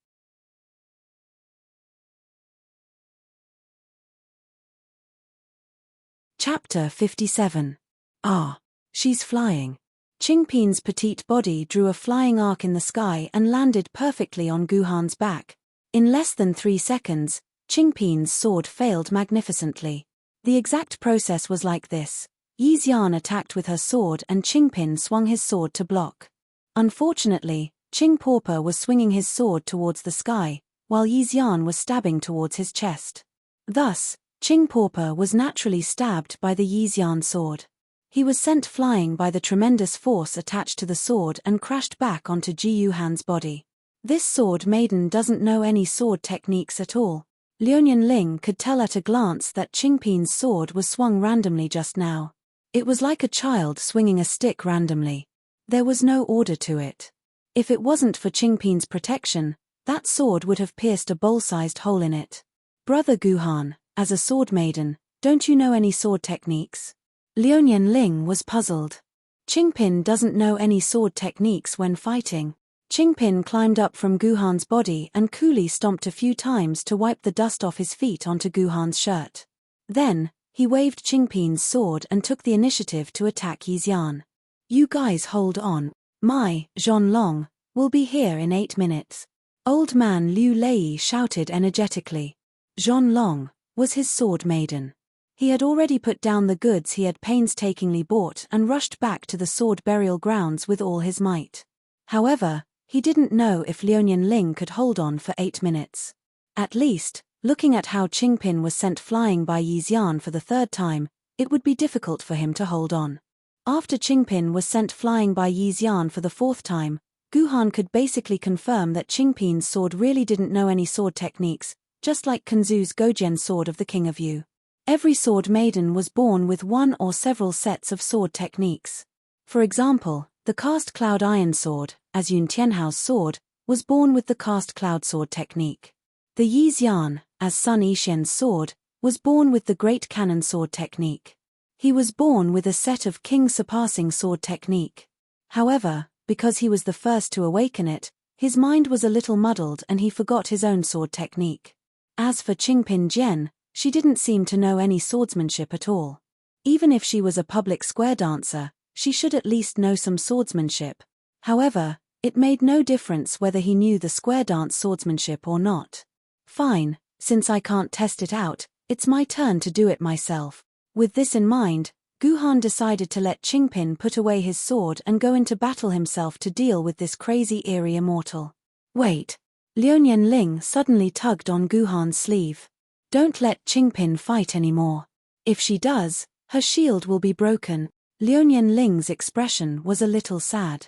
Chapter 57. Ah, she's flying. Qing Pin's petite body drew a flying arc in the sky and landed perfectly on Gu Han's back. In less than 3 seconds, Qing Pin's sword failed magnificently. The exact process was like this. Yixian attacked with her sword and Qing Pin swung his sword to block. Unfortunately, Qing Pauper was swinging his sword towards the sky, while Yixian was stabbing towards his chest. Thus, Qing Pauper was naturally stabbed by the Yixian sword. He was sent flying by the tremendous force attached to the sword and crashed back onto Ji Yuhan's body. This sword maiden doesn't know any sword techniques at all. Liuyan Ling could tell at a glance that Qing Pin's sword was swung randomly just now. It was like a child swinging a stick randomly. There was no order to it. If it wasn't for Qing Pin's protection, that sword would have pierced a bowl-sized hole in it. Brother Gu Han, as a sword maiden, don't you know any sword techniques? Liuyan Ling was puzzled. Qing Pin doesn't know any sword techniques when fighting. Qing Pin climbed up from Gu Han's body and coolly stomped a few times to wipe the dust off his feet onto Gu Han's shirt. Then, he waved Qing Pin's sword and took the initiative to attack Yixian. You guys hold on. My, Zhonlong, will be here in 8 minutes. Old man Liu Lei shouted energetically. Zhonlong was his sword maiden. He had already put down the goods he had painstakingly bought and rushed back to the sword burial grounds with all his might. However, he didn't know if Liuyan Ling could hold on for 8 minutes. At least, looking at how Qing Pin was sent flying by Yixian for the 3rd time, it would be difficult for him to hold on. After Qing Pin was sent flying by Yixian for the 4th time, Gu Han could basically confirm that Qing Pin's sword really didn't know any sword techniques, just like Kanzu's Gojian sword of the King of Yu. Every sword maiden was born with one or several sets of sword techniques. For example, the Cast Cloud Iron Sword, as Yun Tianhao's sword, was born with the Cast Cloud Sword technique. The Yixian, as Sun Yixian's sword, was born with the Great Cannon Sword technique. He was born with a set of King Surpassing Sword technique. However, because he was the first to awaken it, his mind was a little muddled and he forgot his own sword technique. As for Qing Pin Jian, she didn't seem to know any swordsmanship at all. Even if she was a public square dancer, she should at least know some swordsmanship. However, it made no difference whether he knew the square dance swordsmanship or not. Fine, since I can't test it out, it's my turn to do it myself. With this in mind, Gu Han decided to let Qing Pin put away his sword and go into battle himself to deal with this crazy eerie immortal. Wait. Liuyan Ling suddenly tugged on Gu Han's sleeve. Don't let Qing Pin fight anymore. If she does, her shield will be broken. Liuyan Ling's expression was a little sad.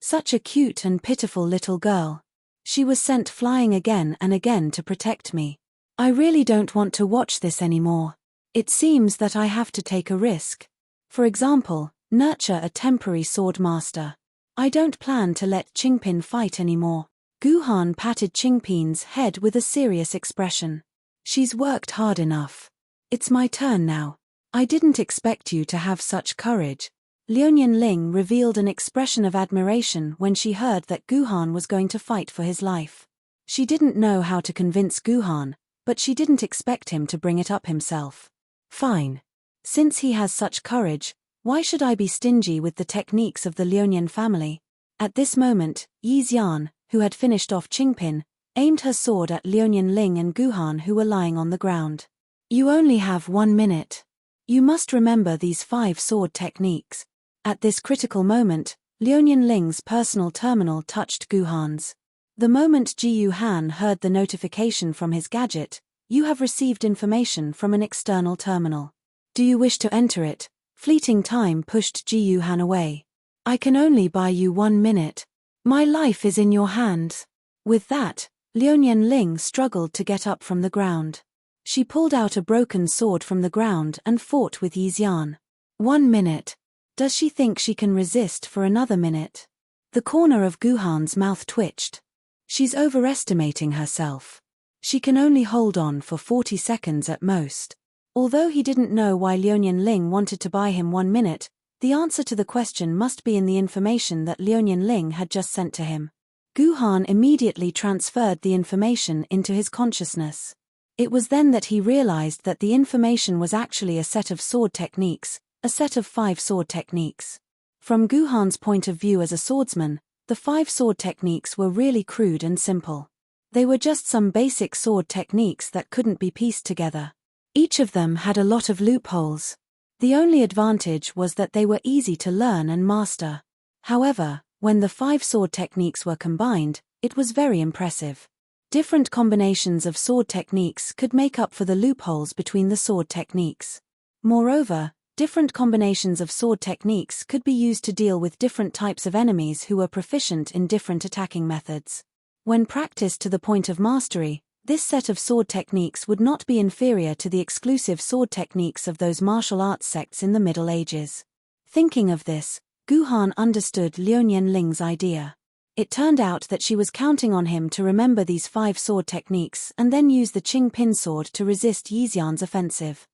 Such a cute and pitiful little girl. She was sent flying again and again to protect me. I really don't want to watch this anymore. It seems that I have to take a risk. For example, nurture a temporary sword master. I don't plan to let Qingpin fight anymore. Gu Han patted Qingpin's head with a serious expression. She's worked hard enough. It's my turn now. I didn't expect you to have such courage. Liu Ling revealed an expression of admiration when she heard that Gu Han was going to fight for his life. She didn't know how to convince Gu Han, but she didn't expect him to bring it up himself. Fine. Since he has such courage, why should I be stingy with the techniques of the Liu family? At this moment, Yi Xian, who had finished off Qingpin, aimed her sword at Liu Ling and Gu Han, who were lying on the ground. You only have 1 minute. You must remember these 5 sword techniques. At this critical moment, Liu Ling's personal terminal touched Gu Han's. The moment Ji Yuhan heard the notification from his gadget, "You have received information from an external terminal. Do you wish to enter it?" Fleeting time pushed Ji Yuhan away. "I can only buy you 1 minute. My life is in your hands." With that, Liu Ling struggled to get up from the ground. She pulled out a broken sword from the ground and fought with Yi Xian. 1 minute. Does she think she can resist for another minute? The corner of Gu Han's mouth twitched. She's overestimating herself. She can only hold on for 40 seconds at most. Although he didn't know why Liu Ling wanted to buy him 1 minute, the answer to the question must be in the information that Liu Ling had just sent to him. Gu Han immediately transferred the information into his consciousness. It was then that he realized that the information was actually a set of sword techniques, a set of 5 sword techniques. From Gu Han's point of view as a swordsman, the 5 sword techniques were really crude and simple. They were just some basic sword techniques that couldn't be pieced together. Each of them had a lot of loopholes. The only advantage was that they were easy to learn and master. However, when the 5 sword techniques were combined, it was very impressive. Different combinations of sword techniques could make up for the loopholes between the sword techniques. Moreover, different combinations of sword techniques could be used to deal with different types of enemies who were proficient in different attacking methods. When practiced to the point of mastery, this set of sword techniques would not be inferior to the exclusive sword techniques of those martial arts sects in the Middle Ages. Thinking of this, Gu Han understood Liu Ling's idea. It turned out that she was counting on him to remember these 5 sword techniques and then use the Qingpin sword to resist Yi Xian's offensive.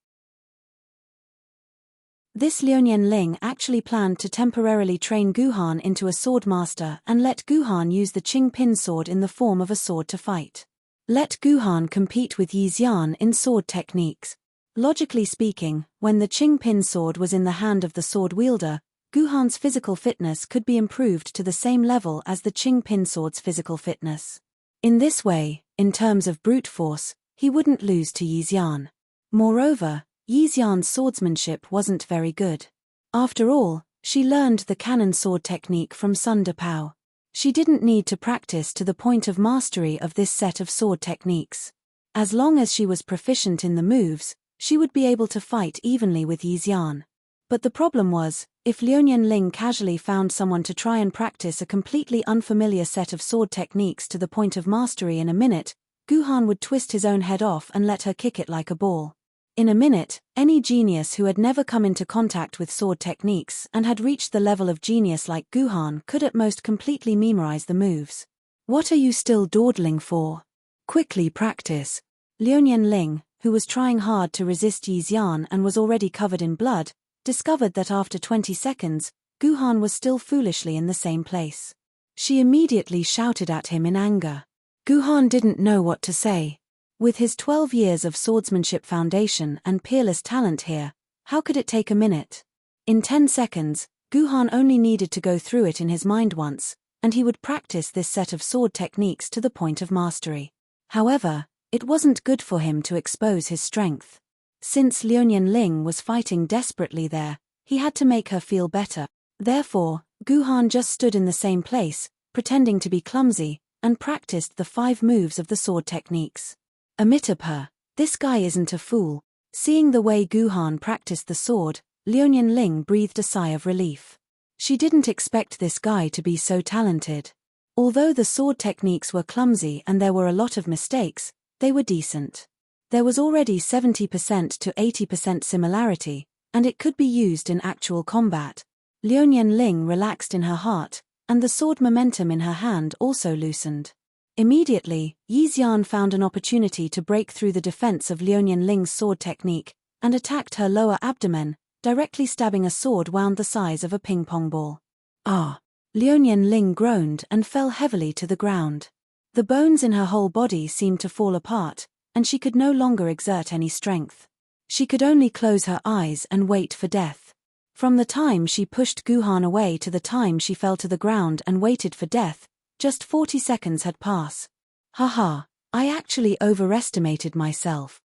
This Liu Ling actually planned to temporarily train Gu Han into a sword master and let Gu Han use the Qingpin sword in the form of a sword to fight. Let Gu Han compete with Yi Xian in sword techniques. Logically speaking, when the Qingpin sword was in the hand of the sword wielder, Gu Han's physical fitness could be improved to the same level as the Qingpin sword's physical fitness. In this way, in terms of brute force, he wouldn't lose to Yi Xian. Moreover, Yi Xian's swordsmanship wasn't very good. After all, she learned the cannon sword technique from Sun Depao. She didn't need to practice to the point of mastery of this set of sword techniques. As long as she was proficient in the moves, she would be able to fight evenly with Yi Xian. But the problem was, if Liu Ling casually found someone to try and practice a completely unfamiliar set of sword techniques to the point of mastery in a minute, Gu Han would twist his own head off and let her kick it like a ball. In a minute, any genius who had never come into contact with sword techniques and had reached the level of genius like Gu Han could at most completely memorize the moves. What are you still dawdling for? Quickly practice. Liu Ling, who was trying hard to resist Yi Xian and was already covered in blood, discovered that after 20 seconds, Gu Han was still foolishly in the same place. She immediately shouted at him in anger. Gu Han didn't know what to say. With his 12 years of swordsmanship foundation and peerless talent here, how could it take a minute? In 10 seconds, Gu Han only needed to go through it in his mind once, and he would practice this set of sword techniques to the point of mastery. However, it wasn't good for him to expose his strength. Since Liu Ling was fighting desperately there, he had to make her feel better. Therefore, Gu Han just stood in the same place, pretending to be clumsy, and practiced the 5 moves of the sword techniques. Her, this guy isn't a fool. Seeing the way Gu Han practiced the sword, Liu Ling breathed a sigh of relief. She didn't expect this guy to be so talented. Although the sword techniques were clumsy and there were a lot of mistakes, they were decent. There was already 70% to 80% similarity, and it could be used in actual combat. Liu Ling relaxed in her heart, and the sword momentum in her hand also loosened. Immediately, Yi Xian found an opportunity to break through the defense of Liu Nianling's sword technique, and attacked her lower abdomen, directly stabbing a sword wound the size of a ping-pong ball. Ah! Liu Nianling groaned and fell heavily to the ground. The bones in her whole body seemed to fall apart, and she could no longer exert any strength. She could only close her eyes and wait for death. From the time she pushed Gu Han away to the time she fell to the ground and waited for death, just 40 seconds had passed. Haha, I actually overestimated myself.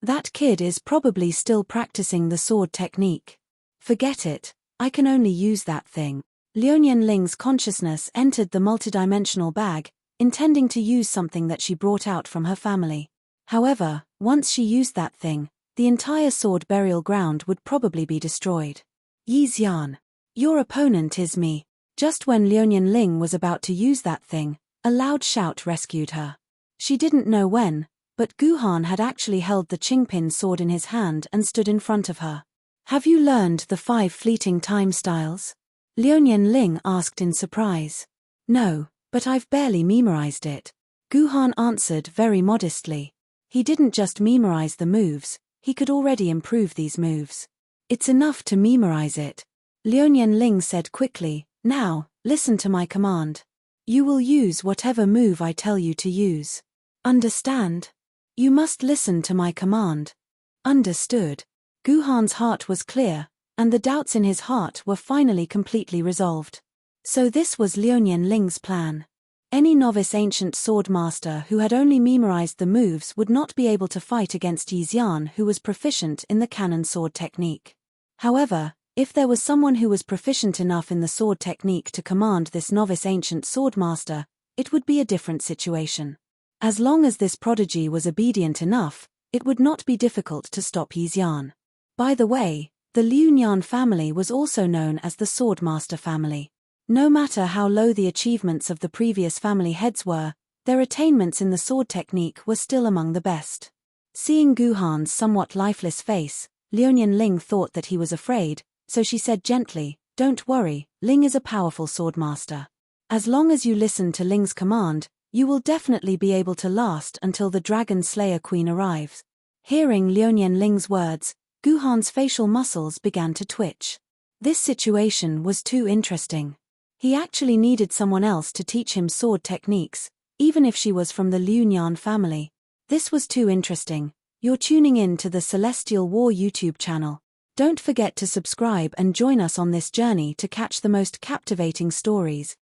That kid is probably still practicing the sword technique. Forget it, I can only use that thing. Liu Nianling's consciousness entered the multidimensional bag, intending to use something that she brought out from her family. However, once she used that thing, the entire sword burial ground would probably be destroyed. Yi Xian, your opponent is me. Just when Liu Nianling was about to use that thing, a loud shout rescued her. She didn't know when, but Gu Han had actually held the Qingpin sword in his hand and stood in front of her. Have you learned the 5 fleeting time styles? Liu Nianling asked in surprise. No, but I've barely memorized it. Gu Han answered very modestly. He didn't just memorize the moves, he could already improve these moves. It's enough to memorize it. Liu Nianling said quickly, now, listen to my command. You will use whatever move I tell you to use. Understand? You must listen to my command. Understood. Gu Han's heart was clear, and the doubts in his heart were finally completely resolved. So this was Liu Nianling's plan. Any novice ancient sword master who had only memorized the moves would not be able to fight against Yi Xian, who was proficient in the cannon sword technique. However, if there was someone who was proficient enough in the sword technique to command this novice ancient sword master, it would be a different situation. As long as this prodigy was obedient enough, it would not be difficult to stop Yi Xian. By the way, the Liu Nian family was also known as the Swordmaster family. No matter how low the achievements of the previous family heads were, their attainments in the sword technique were still among the best. Seeing Gu Han's somewhat lifeless face, Liu Nianling thought that he was afraid, so she said gently, "Don't worry, Ling is a powerful swordmaster. As long as you listen to Ling's command, you will definitely be able to last until the Dragon Slayer Queen arrives." Hearing Liu Nianling's words, Gu Han's facial muscles began to twitch. This situation was too interesting. He actually needed someone else to teach him sword techniques, even if she was from the Liu Nian family. This was too interesting. You're tuning in to the Celestial War YouTube channel. Don't forget to subscribe and join us on this journey to catch the most captivating stories.